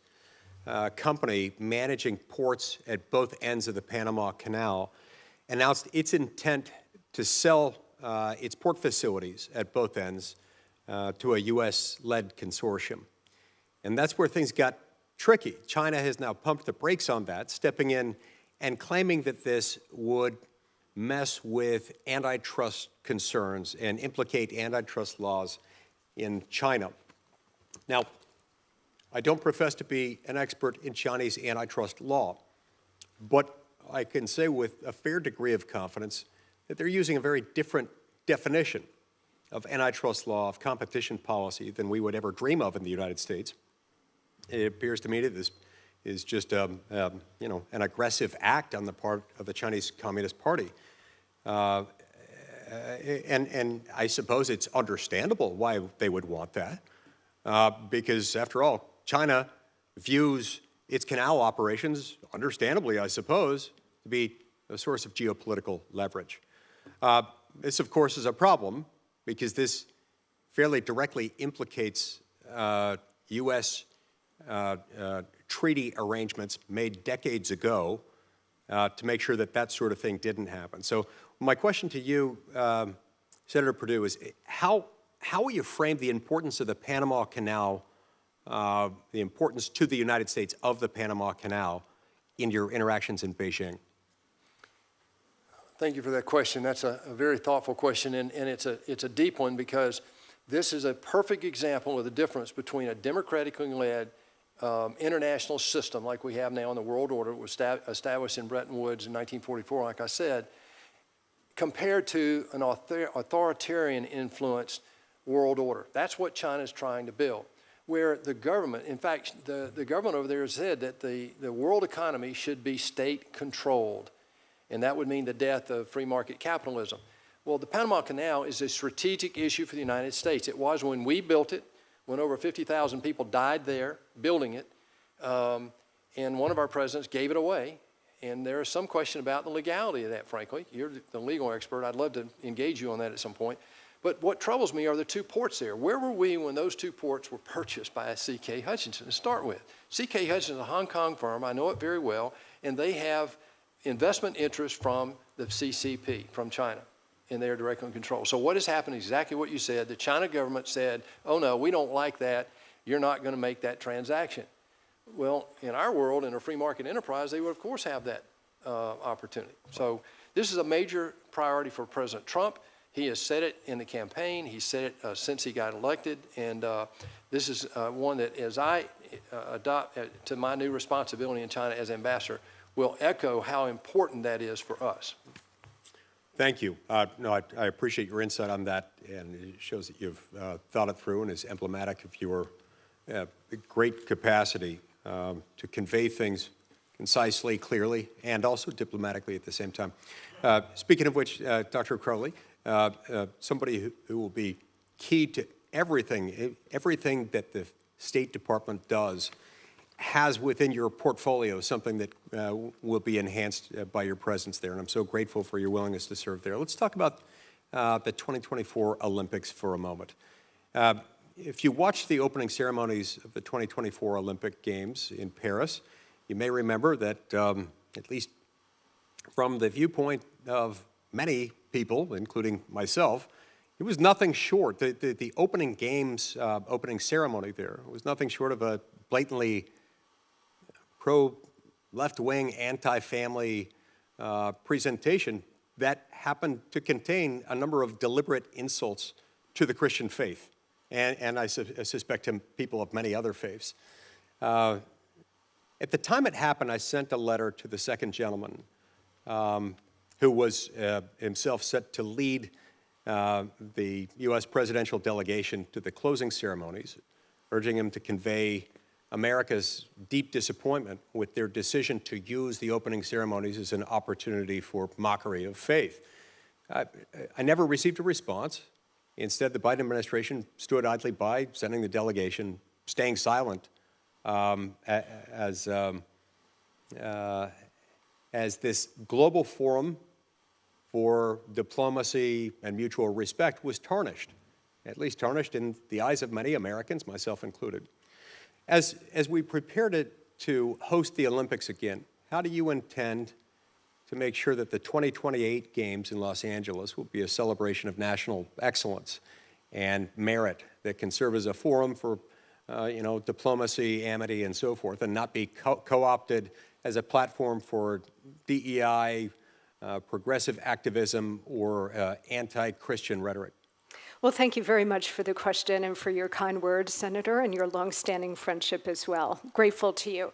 company managing ports at both ends of the Panama Canal, announced its intent to sell its port facilities at both ends to a U.S.-led consortium. And that's where things got tricky. China has now pumped the brakes on that, stepping in and claiming that this would mess with antitrust concerns and implicate antitrust laws in China. Now, I don't profess to be an expert in Chinese antitrust law, but I can say with a fair degree of confidence that they're using a very different definition of antitrust law, of competition policy than we would ever dream of in the United States. It appears to me that this is just an aggressive act on the part of the Chinese Communist Party. And I suppose it's understandable why they would want that, because after all, China views its canal operations, understandably, I suppose, to be a source of geopolitical leverage. This, of course, is a problem because this fairly directly implicates U.S. Treaty arrangements made decades ago to make sure that that sort of thing didn't happen. So my question to you, Senator Perdue, is how will you frame the importance of the Panama Canal, the importance to the United States of the Panama Canal in your interactions in Beijing? Thank you for that question. That's a very thoughtful question, and it's a deep one because this is a perfect example of the difference between a democratically led international system like we have now in the world order, was established in Bretton Woods in 1944, like I said, compared to an authoritarian influenced world order. That's what China is trying to build, where the government, in fact, the government over there has said that the world economy should be state controlled, and that would mean the death of free market capitalism. Well, the Panama Canal is a strategic issue for the United States. It was when we built it, when over 50,000 people died there building it, and one of our presidents gave it away. And there is some question about the legality of that, frankly. You're the legal expert. I'd love to engage you on that at some point. But what troubles me are the two ports there. Where were we when those two ports were purchased by C.K. Hutchinson to start with? C.K. Hutchinson is a Hong Kong firm. I know it very well. And they have investment interests from the CCP, from China, and they are directly in control. So what has happened is exactly what you said. The China government said, oh, no, we don't like that. You're not going to make that transaction. Well, in our world, in a free market enterprise, they would, of course, have that opportunity. So this is a major priority for President Trump. He has said it in the campaign. He said it since he got elected. And this is one that, as I adopt to my new responsibility in China as ambassador, will echo how important that is for us. Thank you. No, I appreciate your insight on that, and it shows that you've thought it through and is emblematic of your great capacity to convey things concisely, clearly, and also diplomatically at the same time. Speaking of which, Dr. Crowley, somebody who will be key to everything that the State Department does has within your portfolio something that will be enhanced by your presence there, and I'm so grateful for your willingness to serve there. Let's talk about the 2024 Olympics for a moment. If you watched the opening ceremonies of the 2024 Olympic Games in Paris, you may remember that, at least from the viewpoint of many people, including myself, it was nothing short. The opening games, opening ceremony there was nothing short of a blatantly pro-left-wing, anti-family presentation that happened to contain a number of deliberate insults to the Christian faith, and I suspect people of many other faiths. At the time it happened, I sent a letter to the second gentleman, who was himself set to lead the U.S. presidential delegation to the closing ceremonies, urging him to convey America's deep disappointment with their decision to use the opening ceremonies as an opportunity for mockery of faith. I never received a response. Instead, the Biden administration stood idly by, sending the delegation, staying silent as this global forum for diplomacy and mutual respect was tarnished, at least tarnished in the eyes of many Americans, myself included. As we prepare to host the Olympics again, how do you intend to make sure that the 2028 Games in Los Angeles will be a celebration of national excellence and merit that can serve as a forum for diplomacy, amity, and so forth, and not be co-opted as a platform for DEI, progressive activism, or anti-Christian rhetoric? Well, thank you very much for the question and for your kind words, Senator, and your longstanding friendship as well. Grateful to you.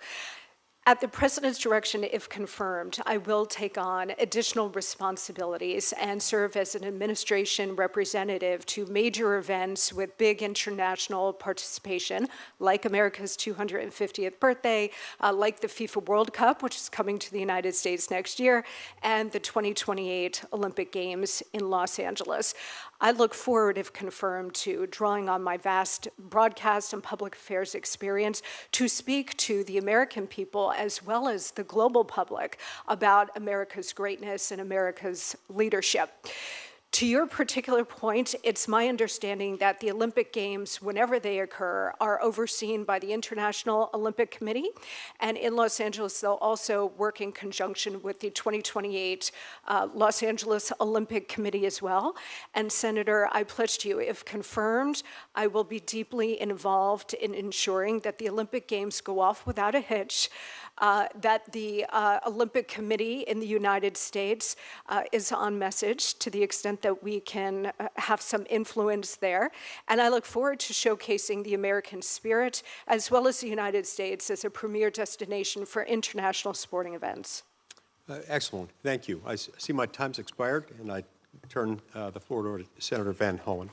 At the President's direction, if confirmed, I will take on additional responsibilities and serve as an administration representative to major events with big international participation, like America's 250th birthday, like the FIFA World Cup, which is coming to the United States next year, and the 2028 Olympic Games in Los Angeles. I look forward, if confirmed, to drawing on my vast broadcast and public affairs experience to speak to the American people as well as the global public about America's greatness and America's leadership. To your particular point, it's my understanding that the Olympic Games, whenever they occur, are overseen by the International Olympic Committee. And in Los Angeles, they'll also work in conjunction with the 2028 Los Angeles Olympic Committee as well. And Senator, I pledge to you, if confirmed, I will be deeply involved in ensuring that the Olympic Games go off without a hitch, that the Olympic Committee in the United States is on message to the extent that we can have some influence there. And I look forward to showcasing the American spirit as well as the United States as a premier destination for international sporting events. Excellent. Thank you. I see my time's expired, and I turn the floor over to Senator Van Hollen.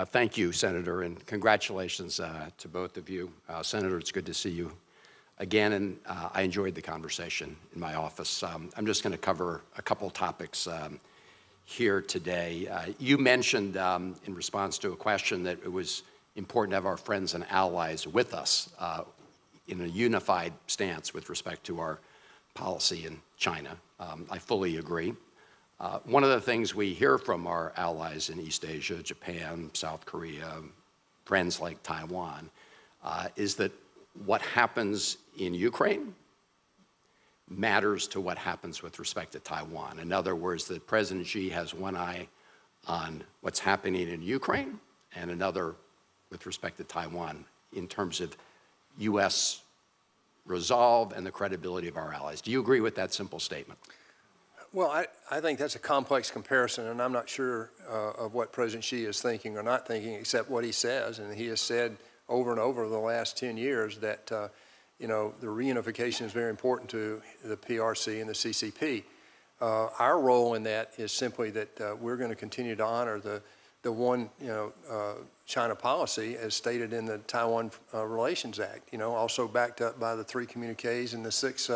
Thank you, Senator, and congratulations to both of you. Senator, it's good to see you again, and I enjoyed the conversation in my office. I'm just going to cover a couple topics here today. You mentioned in response to a question that it was important to have our friends and allies with us in a unified stance with respect to our policy in China. I fully agree. One of the things we hear from our allies in East Asia, Japan, South Korea, friends like Taiwan, is that what happens in Ukraine matters to what happens with respect to Taiwan. In other words, that President Xi has one eye on what's happening in Ukraine and another with respect to Taiwan in terms of U.S. resolve and the credibility of our allies. Do you agree with that simple statement? Well, I think that's a complex comparison, and I'm not sure of what President Xi is thinking or not thinking, except what he says. And he has said over and over the last 10 years that you know, the reunification is very important to the PRC and the CCP. Our role in that is simply that we're going to continue to honor the one, China policy as stated in the Taiwan Relations Act, also backed up by the 3 communiques and the 6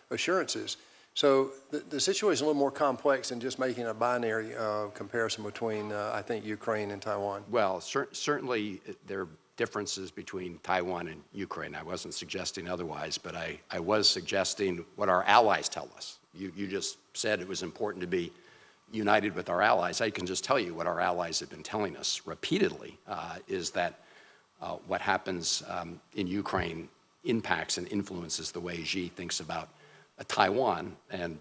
assurances. So the situation is a little more complex than just making a binary comparison between, I think, Ukraine and Taiwan. Well, certainly there are differences between Taiwan and Ukraine. I wasn't suggesting otherwise, but I was suggesting what our allies tell us. You just said it was important to be united with our allies. I can just tell you what our allies have been telling us repeatedly, is that what happens in Ukraine impacts and influences the way Xi thinks about Taiwan and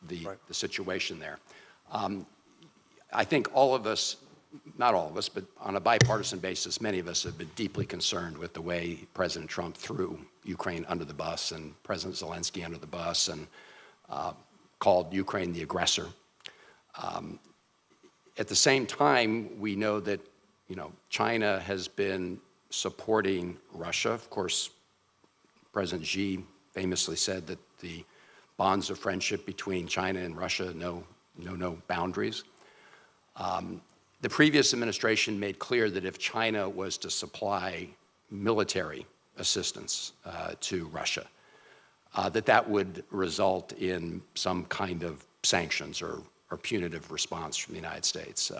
the situation there. I think all of us, not all of us, but on a bipartisan basis, many of us have been deeply concerned with the way President Trump threw Ukraine under the bus and President Zelensky under the bus and called Ukraine the aggressor. At the same time, we know that China has been supporting Russia. Of course, President Xi famously said that the bonds of friendship between China and Russia know no boundaries. The previous administration made clear that if China was to supply military assistance to Russia, that would result in some kind of sanctions or punitive response from the United States.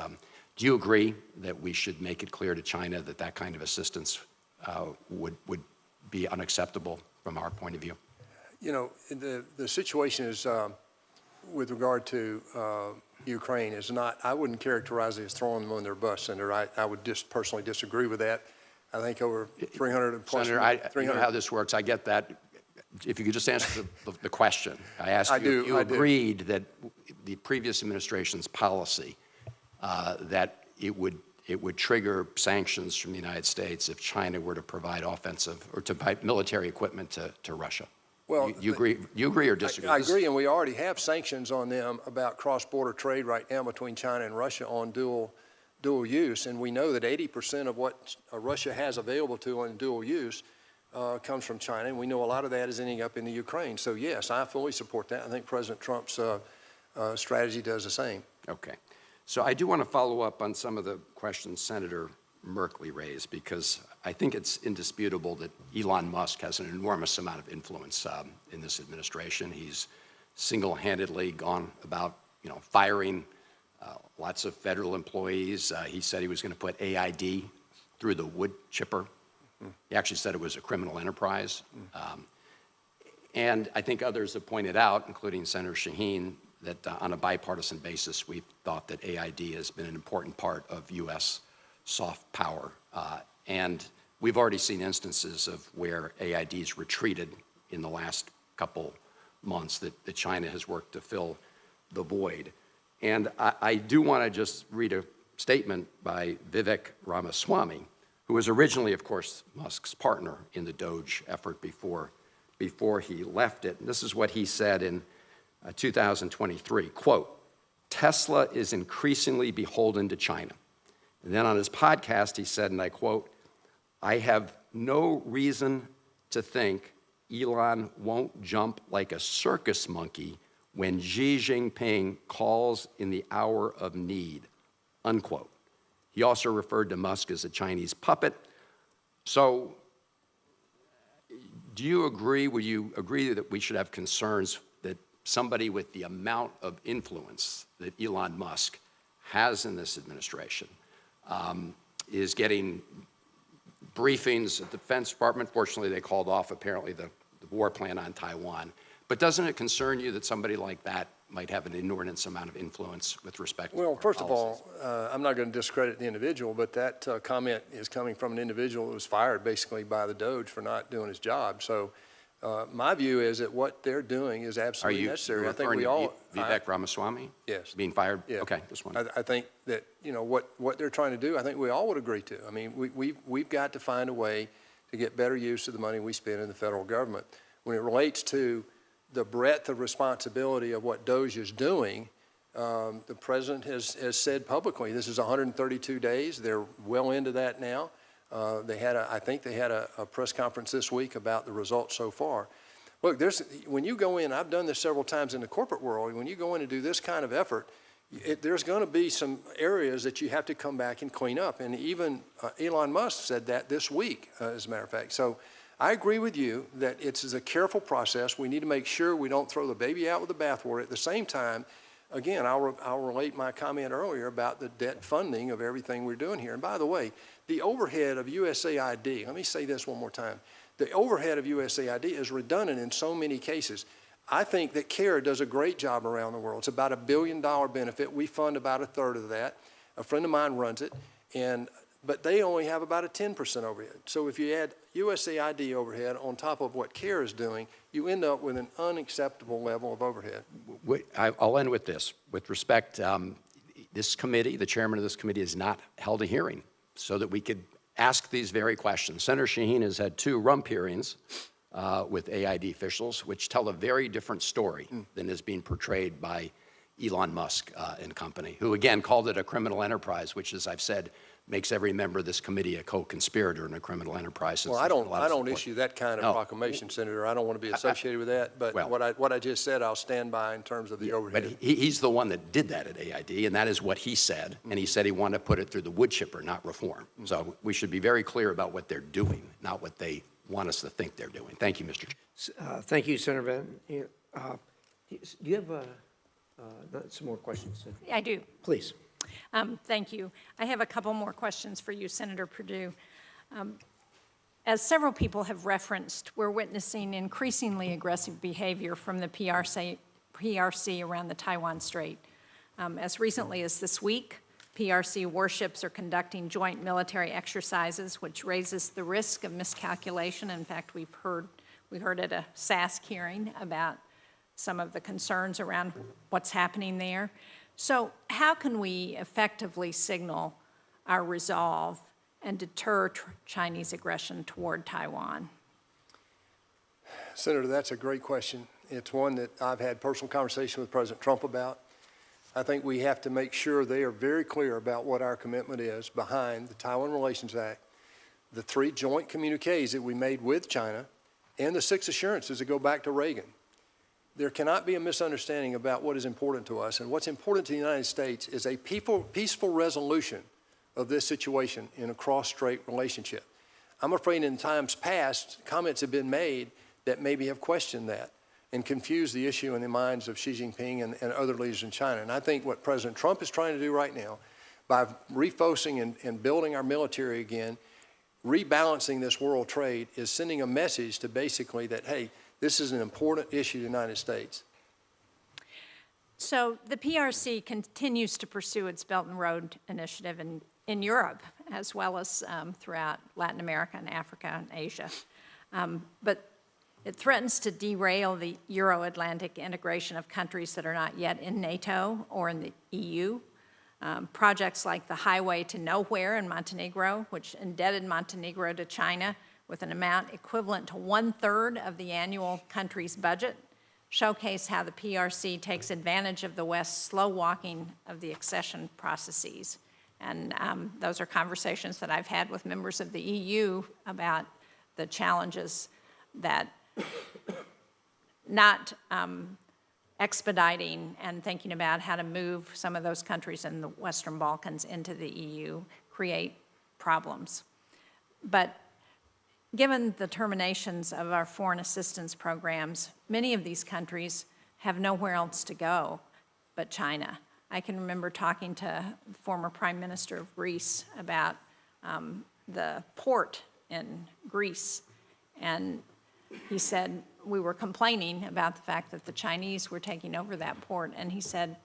Do you agree that we should make it clear to China that that kind of assistance would be unacceptable from our point of view? The situation is, with regard to Ukraine, is not, I wouldn't characterize it as throwing them on their bus, Senator. I would just personally disagree with that. I think over 300 plus. Senator, you know how this works. I get that. If you could just answer the question. I asked you if you agreed that the previous administration's policy that it would trigger sanctions from the United States if China were to provide offensive or to provide military equipment to Russia. Well, you agree or disagree? I agree, and we already have sanctions on them about cross-border trade right now between China and Russia on dual use, and we know that 80% of what Russia has available to on dual use comes from China, and we know a lot of that is ending up in the Ukraine. So yes, I fully support that. I think President Trump's strategy does the same. Okay. So I do want to follow up on some of the questions Senator Merkley raised, because I think it's indisputable that Elon Musk has an enormous amount of influence in this administration. He's single-handedly gone about, firing lots of federal employees. He said he was going to put AID through the wood chipper. He actually said it was a criminal enterprise. And I think others have pointed out, including Senator Shaheen, that on a bipartisan basis, we've thought that AID has been an important part of U.S. soft power. And we've already seen instances of where AID's retreated in the last couple months, that China has worked to fill the void. And I do want to just read a statement by Vivek Ramaswamy, who was originally, of course, Musk's partner in the DOGE effort before he left it. And this is what he said in 2023, quote, "Tesla is increasingly beholden to China." And then on his podcast, he said, and I quote, "I have no reason to think Elon won't jump like a circus monkey when Xi Jinping calls in the hour of need," unquote. He also referred to Musk as a Chinese puppet. So do you agree, would you agree that we should have concerns that somebody with the amount of influence that Elon Musk has in this administration is getting briefings at the Defense Department? Fortunately, they called off, apparently, the war plan on Taiwan. But doesn't it concern you that somebody like that might have an inordinate amount of influence with respect to Well, foreign first policies? of all, I'm not going to discredit the individual, but that comment is coming from an individual who was fired basically by the DOGE for not doing his job. So my view is that what they're doing is absolutely necessary. I think we all. Vivek Ramaswamy? Yes. Being fired? Yeah. Okay, just one. I think that, what they're trying to do, I think we all would agree to. I mean, we've got to find a way to get better use of the money we spend in the federal government. When it relates to the breadth of responsibility of what DOGE is doing, the president has said publicly, this is 132 days. They're well into that now. I think they had a press conference this week about the results so far. Look, when you go in, I've done this several times in the corporate world, when you go in and do this kind of effort, there's going to be some areas that you have to come back and clean up. And even Elon Musk said that this week, as a matter of fact. So I agree with you that it's a careful process. We need to make sure we don't throw the baby out with the bathwater. At the same time, again, I'll relate my comment earlier about the debt funding of everything we're doing here. And by the way, the overhead of USAID, let me say this one more time. The overhead of USAID is redundant in so many cases. I think that CARE does a great job around the world. It's about $1 billion benefit. We fund about a third of that. A friend of mine runs it, but they only have about a 10% overhead. So if you add USAID overhead on top of what CARE is doing, you end up with an unacceptable level of overhead. I'll end with this. With respect, this committee, the chairman of this committee, has not held a hearing so that we could ask these very questions. Senator Shaheen has had 2 rump hearings with AID officials, which tell a very different story than is being portrayed by Elon Musk and company, who again called it a criminal enterprise, which, as I've said, makes every member of this committee a co-conspirator in a criminal enterprise. Well, I don't issue that kind of proclamation, Senator. I don't want to be associated with that. But what I just said, I'll stand by in terms of the overhead. But he's the one that did that at AID, and that is what he said. And he said he wanted to put it through the wood chipper, not reform. So we should be very clear about what they're doing, not what they want us to think they're doing. Thank you, Mr. Chair. Thank you, Senator Van. Do you have some more questions? I do. Please. Thank you. I have a couple more questions for you, Senator Perdue. As several people have referenced, we're witnessing increasingly aggressive behavior from the PRC around the Taiwan Strait. As recently as this week, PRC warships are conducting joint military exercises, which raises the risk of miscalculation. In fact, we heard at a SASC hearing about some of the concerns around what's happening there. So how can we effectively signal our resolve and deter Chinese aggression toward Taiwan? Senator, that's a great question. It's one that I've had personal conversation with President Trump about. I think we have to make sure they are very clear about what our commitment is behind the Taiwan Relations Act, the 3 joint communiques that we made with China and the 6 assurances that go back to Reagan. There cannot be a misunderstanding about what is important to us. And what's important to the United States is a peaceful resolution of this situation in a cross-strait relationship. I'm afraid in times past, comments have been made that maybe have questioned that and confused the issue in the minds of Xi Jinping and other leaders in China. And I think what President Trump is trying to do right now, by refocusing and building our military again, rebalancing this world trade, is sending a message to basically that, hey, this is an important issue to the United States. So the PRC continues to pursue its Belt and Road Initiative in Europe, as well as throughout Latin America and Africa and Asia. But it threatens to derail the Euro-Atlantic integration of countries that are not yet in NATO or in the EU. Projects like the Highway to Nowhere in Montenegro, which indebted Montenegro to China with an amount equivalent to 1/3 of the annual country's budget, showcase how the PRC takes advantage of the West's slow walking of the accession processes. And those are conversations that I've had with members of the EU about the challenges that not expediting and thinking about how to move some of those countries in the Western Balkans into the EU create problems. But given the terminations of our foreign assistance programs, many of these countries have nowhere else to go but China. I can remember talking to the former Prime Minister of Greece about the port in Greece, and he said, we were complaining about the fact that the Chinese were taking over that port, and he said,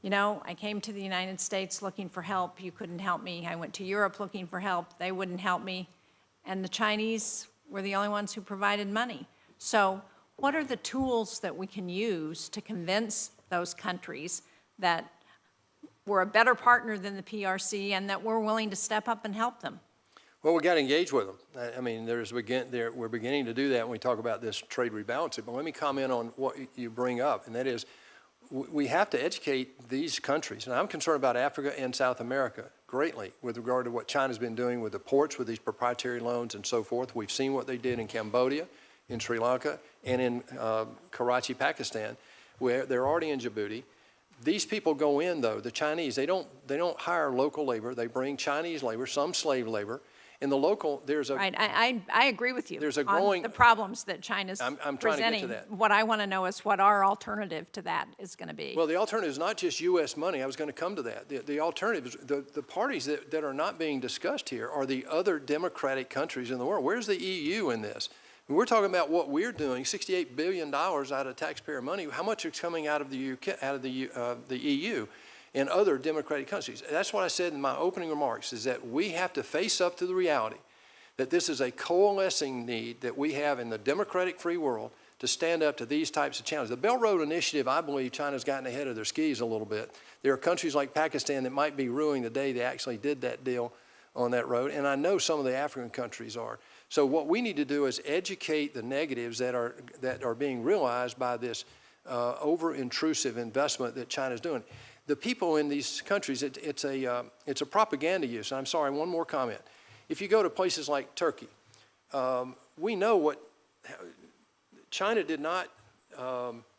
you know, I came to the United States looking for help, you couldn't help me. I went to Europe looking for help, they wouldn't help me, and the Chinese were the only ones who provided money. So what are the tools that we can use to convince those countries that we're a better partner than the PRC and that we're willing to step up and help them? Well, we got to engage with them. I mean, we're beginning to do that when we talk about this trade rebalancing. But let me comment on what you bring up, and that is we have to educate these countries. And I'm concerned about Africa and South America greatly with regard to what China's been doing with the ports, with these proprietary loans and so forth. We've seen what they did in Cambodia, in Sri Lanka, and in Karachi, Pakistan, where they're already in Djibouti. These people go in, though, the Chinese, they don't hire local labor. They bring Chinese labor, some slave labor. In the local, there's a... Right, I agree with you. There's a growing... on the problems that China's I'm trying presenting. to get to that. What I want to know is what our alternative to that is going to be. Well, the alternative is not just U.S. money. I was going to come to that. The alternative is the parties that are not being discussed here are the other democratic countries in the world. Where's the EU in this? When we're talking about what we're doing, $68 billion out of taxpayer money. How much is coming out of the UK, out of the EU and other democratic countries? That's what I said in my opening remarks, is that we have to face up to the reality that this is a coalescing need that we have in the democratic free world to stand up to these types of challenges. The Belt Road Initiative, I believe China's gotten ahead of their skis a little bit. There are countries like Pakistan that might be ruining the day they actually did that deal on that road, and I know some of the African countries are. So what we need to do is educate the negatives that are being realized by this over-intrusive investment that China's doing. The people in these countries, it's a propaganda use. And I'm sorry, one more comment. If you go to places like Turkey, we know what China did not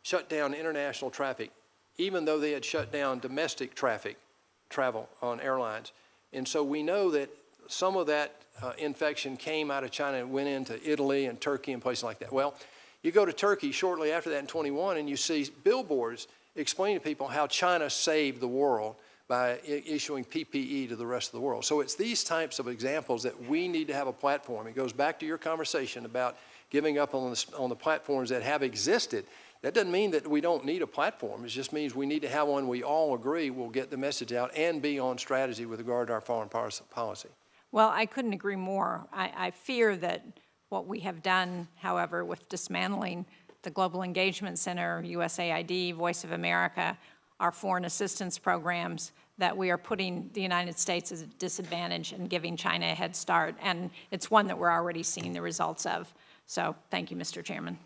shut down international traffic, even though they had shut down domestic travel on airlines. And so we know that some of that infection came out of China and went into Italy and Turkey and places like that. Well, you go to Turkey shortly after that in 21 and you see billboards explaining to people how China saved the world by issuing PPE to the rest of the world. So it's these types of examples that we need to have a platform. It goes back to your conversation about giving up on the platforms that have existed. That doesn't mean that we don't need a platform. It just means we need to have one we all agree will get the message out and be on strategy with regard to our foreign policy. Well, I couldn't agree more. I fear that what we have done, however, with dismantling the Global Engagement Center, USAID, Voice of America, our foreign assistance programs, that we are putting the United States at a disadvantage and giving China a head start. And it's one that we're already seeing the results of. So thank you, Mr. Chairman.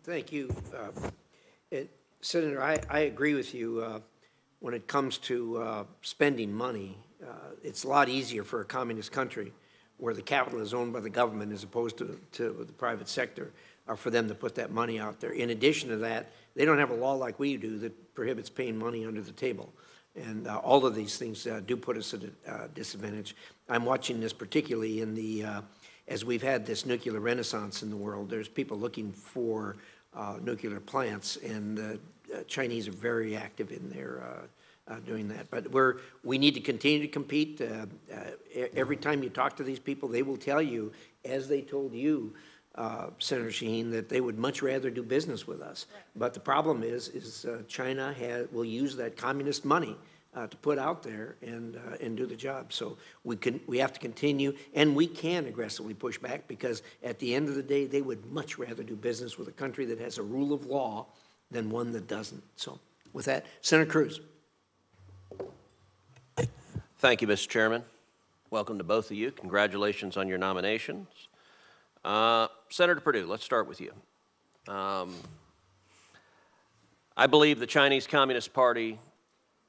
Thank you. Senator, I agree with you when it comes to spending money. It's a lot easier for a communist country where the capital is owned by the government as opposed to the private sector, for them to put that money out there. In addition to that, they don't have a law like we do that prohibits paying money under the table. And all of these things do put us at a disadvantage. I'm watching this particularly in the, as we've had this nuclear renaissance in the world, there's people looking for nuclear plants, and the Chinese are very active in their doing that. But we need to continue to compete. Every time you talk to these people, they will tell you, as they told you, Senator Shaheen, that they would much rather do business with us. Right. But the problem is China will use that communist money to put out there and do the job. So we have to continue, and we can aggressively push back, because at the end of the day, they would much rather do business with a country that has a rule of law than one that doesn't. So with that, Senator Cruz. Thank you, Mr. Chairman. Welcome to both of you. Congratulations on your nominations. Senator Perdue, let's start with you. I believe the Chinese Communist Party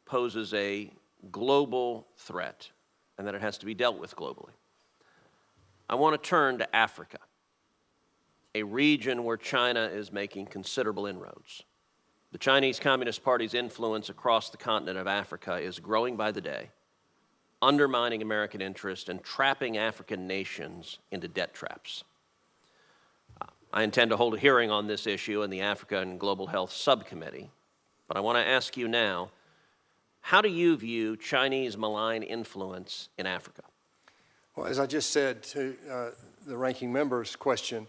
poses a global threat and that it has to be dealt with globally. I want to turn to Africa, a region where China is making considerable inroads. The Chinese Communist Party's influence across the continent of Africa is growing by the day, undermining American interest and trapping African nations into debt traps. I intend to hold a hearing on this issue in the Africa and Global Health Subcommittee, but I want to ask you now, how do you view Chinese malign influence in Africa? Well, as I just said to the ranking member's question,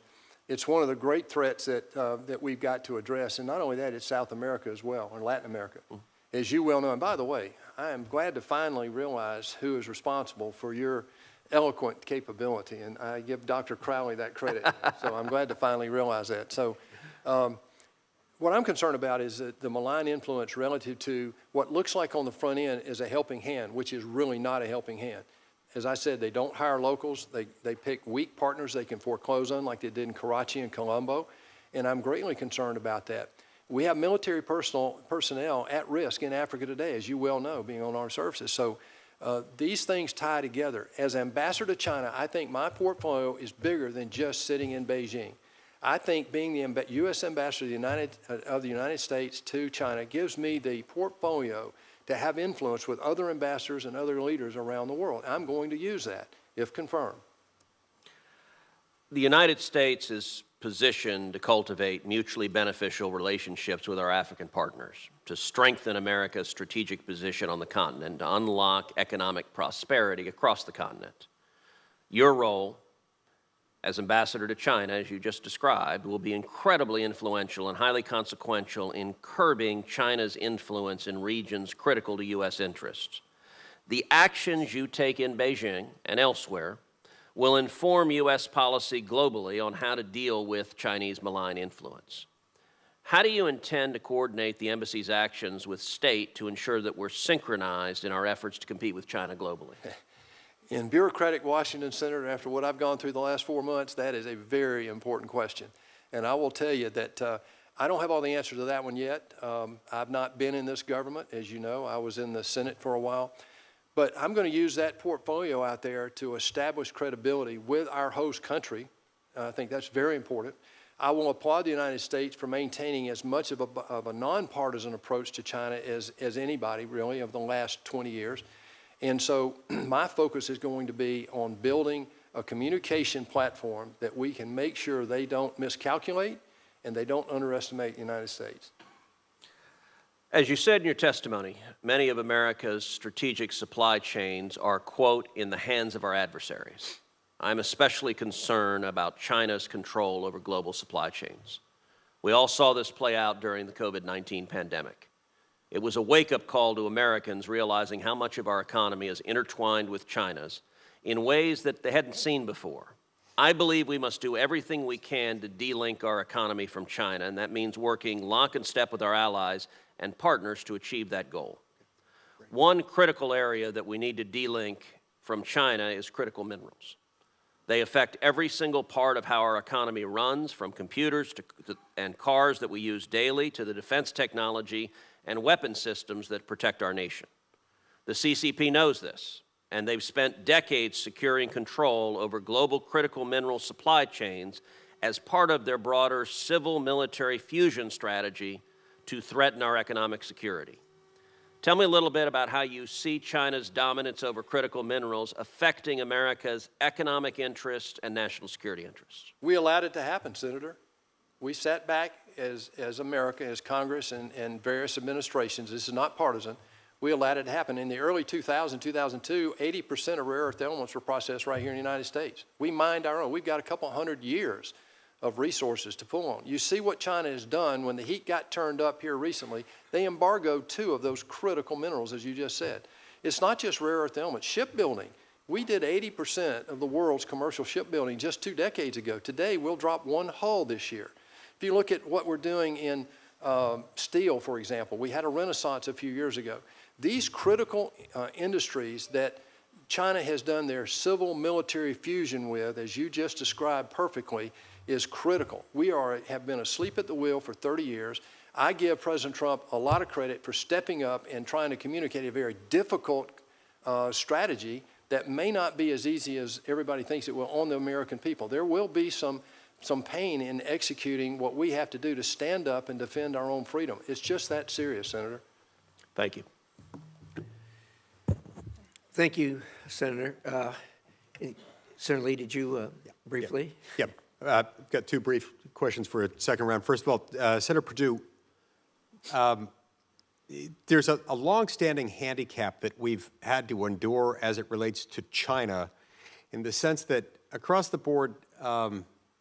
it's one of the great threats that we've got to address. And not only that, it's South America as well, or Latin America. As you well know, and by the way, I am glad to finally realize who is responsible for your eloquent capability, and I give Dr. Crowley that credit. So I'm glad to finally realize that. So what I'm concerned about is that the malign influence relative to what looks like on the front end is a helping hand, which is really not a helping hand. As I said, they don't hire locals. They pick weak partners they can foreclose on, like they did in Karachi and Colombo, and I'm greatly concerned about that. We have military personnel at risk in Africa today, as you well know, being on armed services. So these things tie together. As ambassador to China, I think my portfolio is bigger than just sitting in Beijing. I think being the U.S. ambassador of the United States to China gives me the portfolio to have influence with other ambassadors and other leaders around the world. I'm going to use that, if confirmed. The United States is positioned to cultivate mutually beneficial relationships with our African partners, to strengthen America's strategic position on the continent, to unlock economic prosperity across the continent. Your role as ambassador to China, as you just described, will be incredibly influential and highly consequential in curbing China's influence in regions critical to U.S. interests. The actions you take in Beijing and elsewhere will inform U.S. policy globally on how to deal with Chinese malign influence. How do you intend to coordinate the embassy's actions with state to ensure that we're synchronized in our efforts to compete with China globally? In bureaucratic Washington, Senator, after what I've gone through the last 4 months, that is a very important question. And I will tell you that I don't have all the answers to that one yet. I've not been in this government, as you know. I was in the Senate for a while. But I'm going to use that portfolio out there to establish credibility with our host country. I think that's very important. I will applaud the United States for maintaining as much of a nonpartisan approach to China as anybody, really, of the last 20 years. And so my focus is going to be on building a communication platform that we can make sure they don't miscalculate and they don't underestimate the United States. As you said in your testimony, many of America's strategic supply chains are, quote, in the hands of our adversaries. I'm especially concerned about China's control over global supply chains. We all saw this play out during the COVID-19 pandemic. It was a wake-up call to Americans realizing how much of our economy is intertwined with China's in ways that they hadn't seen before. I believe we must do everything we can to de-link our economy from China, and that means working lock and step with our allies and partners to achieve that goal. One critical area that we need to de-link from China is critical minerals. They affect every single part of how our economy runs, from computers and cars that we use daily to the defense technology and weapon systems that protect our nation. The CCP knows this and they've spent decades securing control over global critical mineral supply chains as part of their broader civil-military fusion strategy to threaten our economic security. Tell me a little bit about how you see China's dominance over critical minerals affecting America's economic interests and national security interests. We allowed it to happen, Senator. We sat back as America, as Congress and various administrations. This is not partisan. We allowed it to happen. In the early 2000s, 2002, 80% of rare earth elements were processed right here in the United States. We mined our own. We've got a couple hundred years of resources to pull on. You see what China has done when the heat got turned up here recently. They embargoed 2 of those critical minerals, as you just said. It's not just rare earth elements. Shipbuilding. We did 80% of the world's commercial shipbuilding just 2 decades ago. Today, we'll drop 1 hull this year. If you look at what we're doing in steel, for example, we had a renaissance a few years ago. These critical industries that China has done their civil-military fusion with, as you just described perfectly, is critical. We have been asleep at the wheel for 30 years. I give President Trump a lot of credit for stepping up and trying to communicate a very difficult strategy that may not be as easy as everybody thinks it will on the American people. There will be some pain in executing what we have to do to stand up and defend our own freedom. It's just that serious, Senator. Thank you. Thank you, Senator. Senator Lee, did you briefly? Yeah. I've got 2 brief questions for a second round. First of all, Senator Perdue, there's a long-standing handicap that we've had to endure as it relates to China, in the sense that across the board,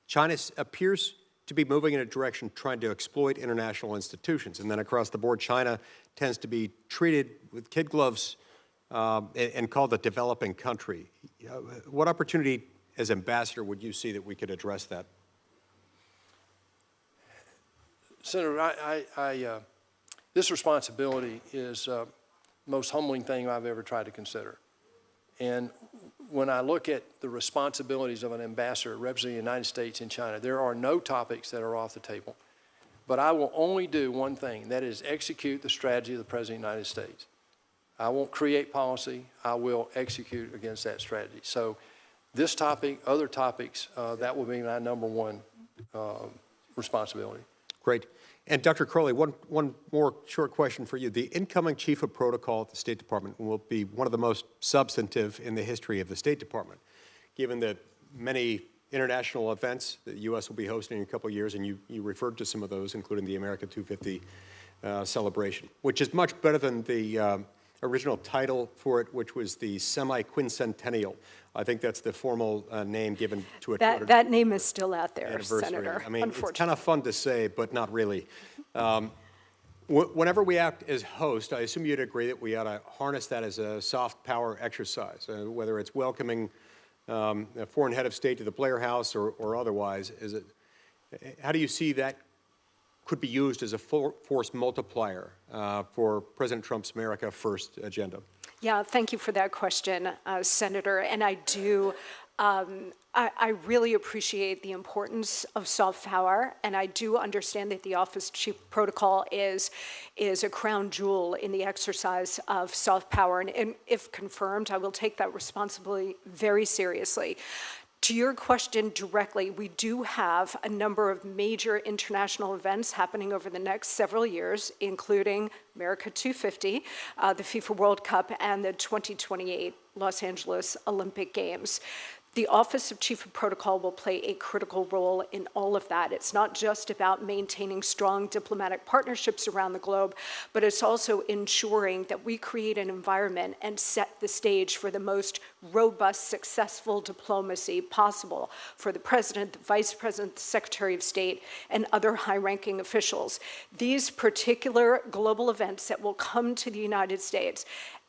China appears to be moving in a direction trying to exploit international institutions. And then across the board, China tends to be treated with kid gloves and called a developing country. What opportunity as ambassador would you see that we could address that? Senator, this responsibility is the most humbling thing I've ever tried to consider. And when I look at the responsibilities of an ambassador representing the United States in China, there are no topics that are off the table. But I will only do one thing, that is execute the strategy of the President of the United States. I won't create policy. I will execute against that strategy. So this topic, other topics, that will be my #1 responsibility. Great. And Dr. Crowley, one more short question for you. The incoming chief of protocol at the State Department will be one of the most substantive in the history of the State Department, given the many international events that the U.S. will be hosting in a couple of years, and you referred to some of those, including the America 250 celebration, which is much better than the original title for it, which was the semi-quincentennial. I think that's the formal name given to it. That name is still out there, anniversary. Senator. I mean, it's kind of fun to say, but not really. Whenever we act as host, I assume you'd agree that we ought to harness that as a soft power exercise, whether it's welcoming a foreign head of state to the Blair House or otherwise. How do you see that could be used as a force multiplier for President Trump's America First agenda? Yeah, thank you for that question, Senator. And I do, I really appreciate the importance of soft power, and I do understand that the Office of Chief Protocol is a crown jewel in the exercise of soft power. And if confirmed, I will take that responsibility very seriously. To your question directly, we do have a number of major international events happening over the next several years, including America 250, the FIFA World Cup, and the 2028 Los Angeles Olympic Games. The Office of Chief of Protocol will play a critical role in all of that. It's not just about maintaining strong diplomatic partnerships around the globe, but it's also ensuring that we create an environment and set the stage for the most robust, successful diplomacy possible for the President, the Vice President, the Secretary of State, and other high-ranking officials. These particular global events that will come to the United States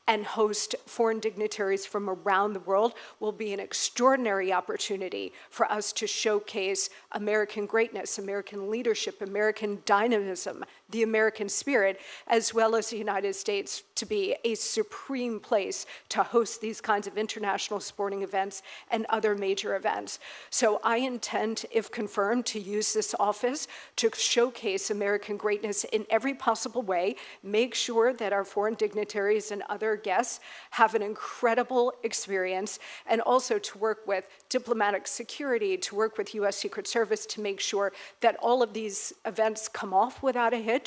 and host foreign dignitaries from around the world will be an extraordinary opportunity for us to showcase American greatness, American leadership, American dynamism. the American spirit, as well as the United States to be a supreme place to host these kinds of international sporting events and other major events. So I intend, if confirmed, to use this office to showcase American greatness in every possible way, make sure that our foreign dignitaries and other guests have an incredible experience, and also to work with diplomatic security, to work with U.S. Secret Service to make sure that all of these events come off without a hitch,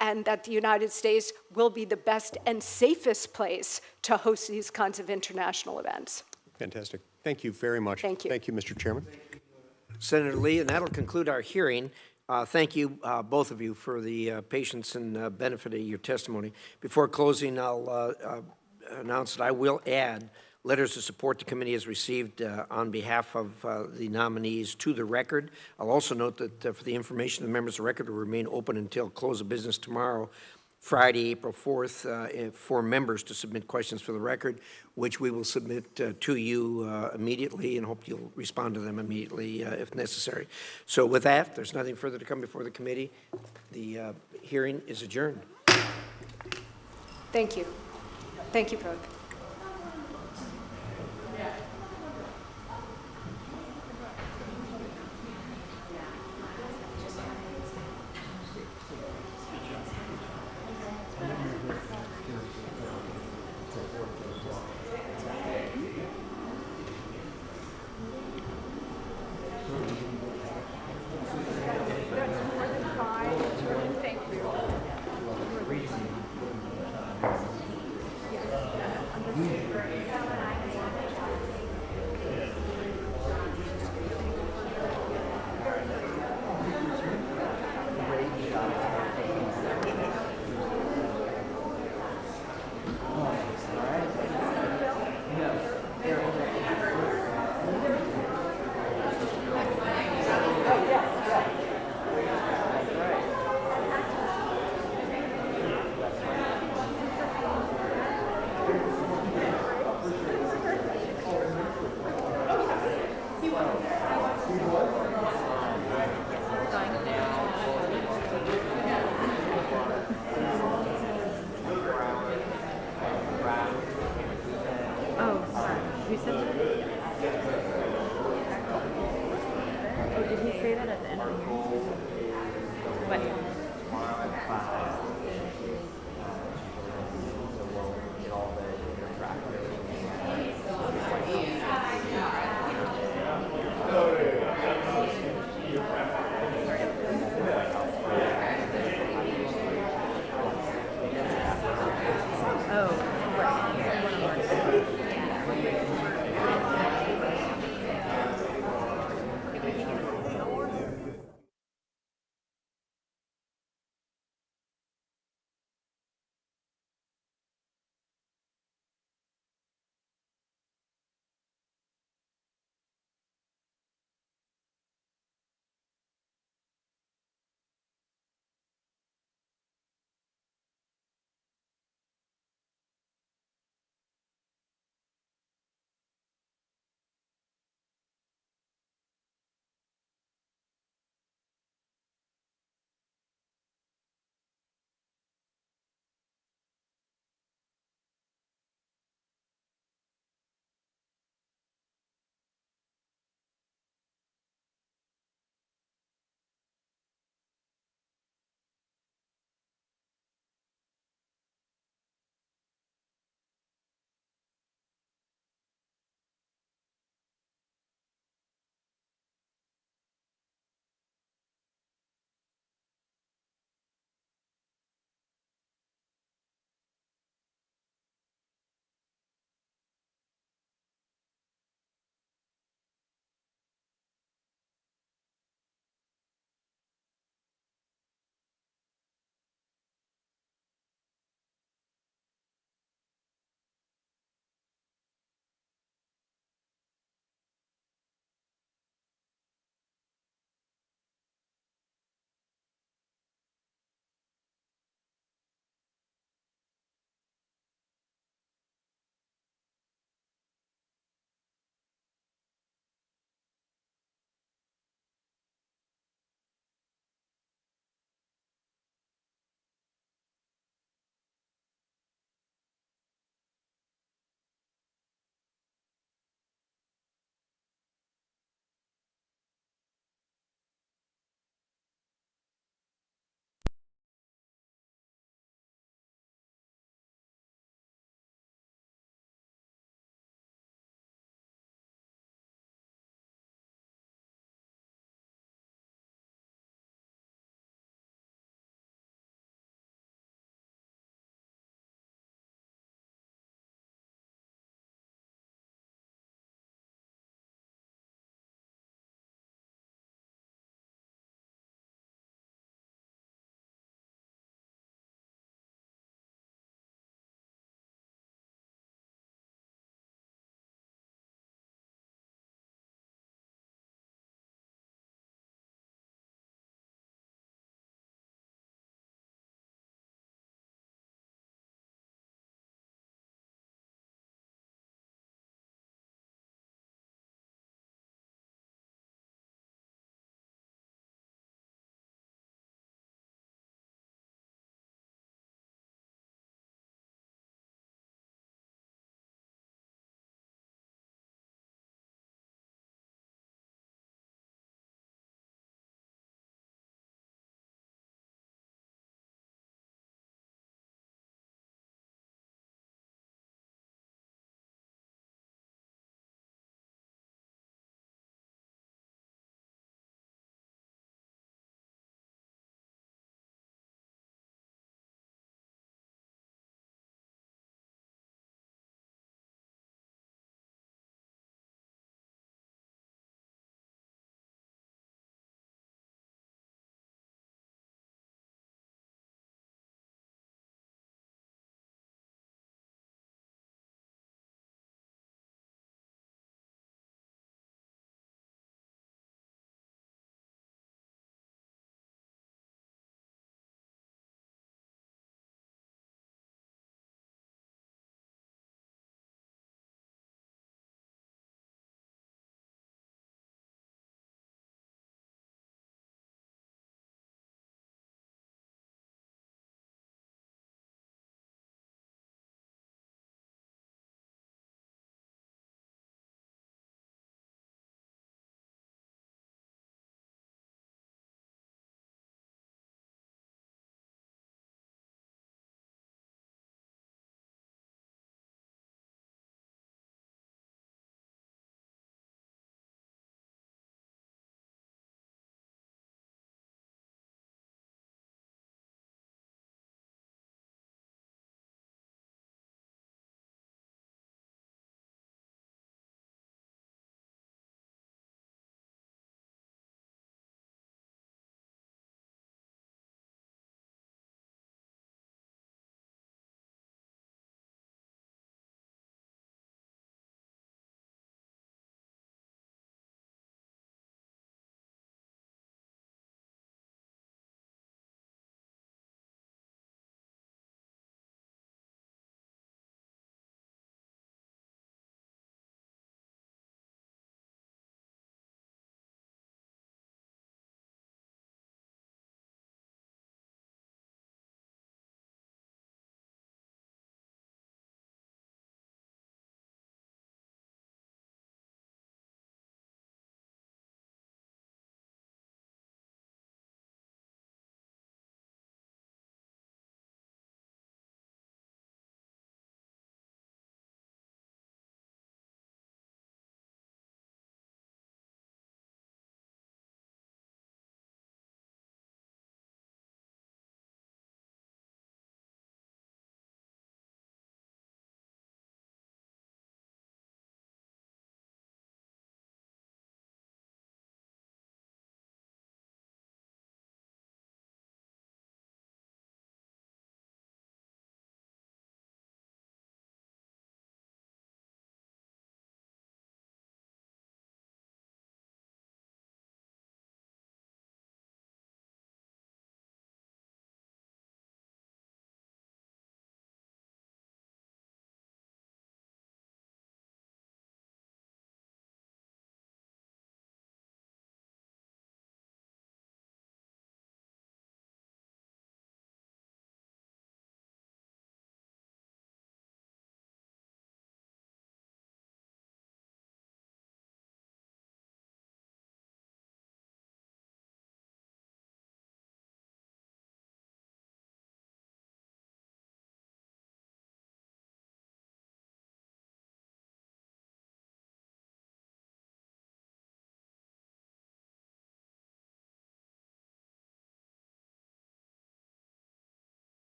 and that the United States will be the best and safest place to host these kinds of international events. Fantastic. Thank you very much. Thank you. Thank you, Mr. Chairman. Senator Lee, and that'll conclude our hearing. Thank you, both of you, for the patience and benefit of your testimony. Before closing, I'll announce that I will add letters of support the committee has received on behalf of the nominees to the record. I'll also note that for the information of the members, the record will remain open until close of business tomorrow, Friday, April 4th, for members to submit questions for the record, which we will submit to you immediately, and hope you'll respond to them immediately if necessary. So with that, there's nothing further to come before the committee. The hearing is adjourned. Thank you. Thank you both.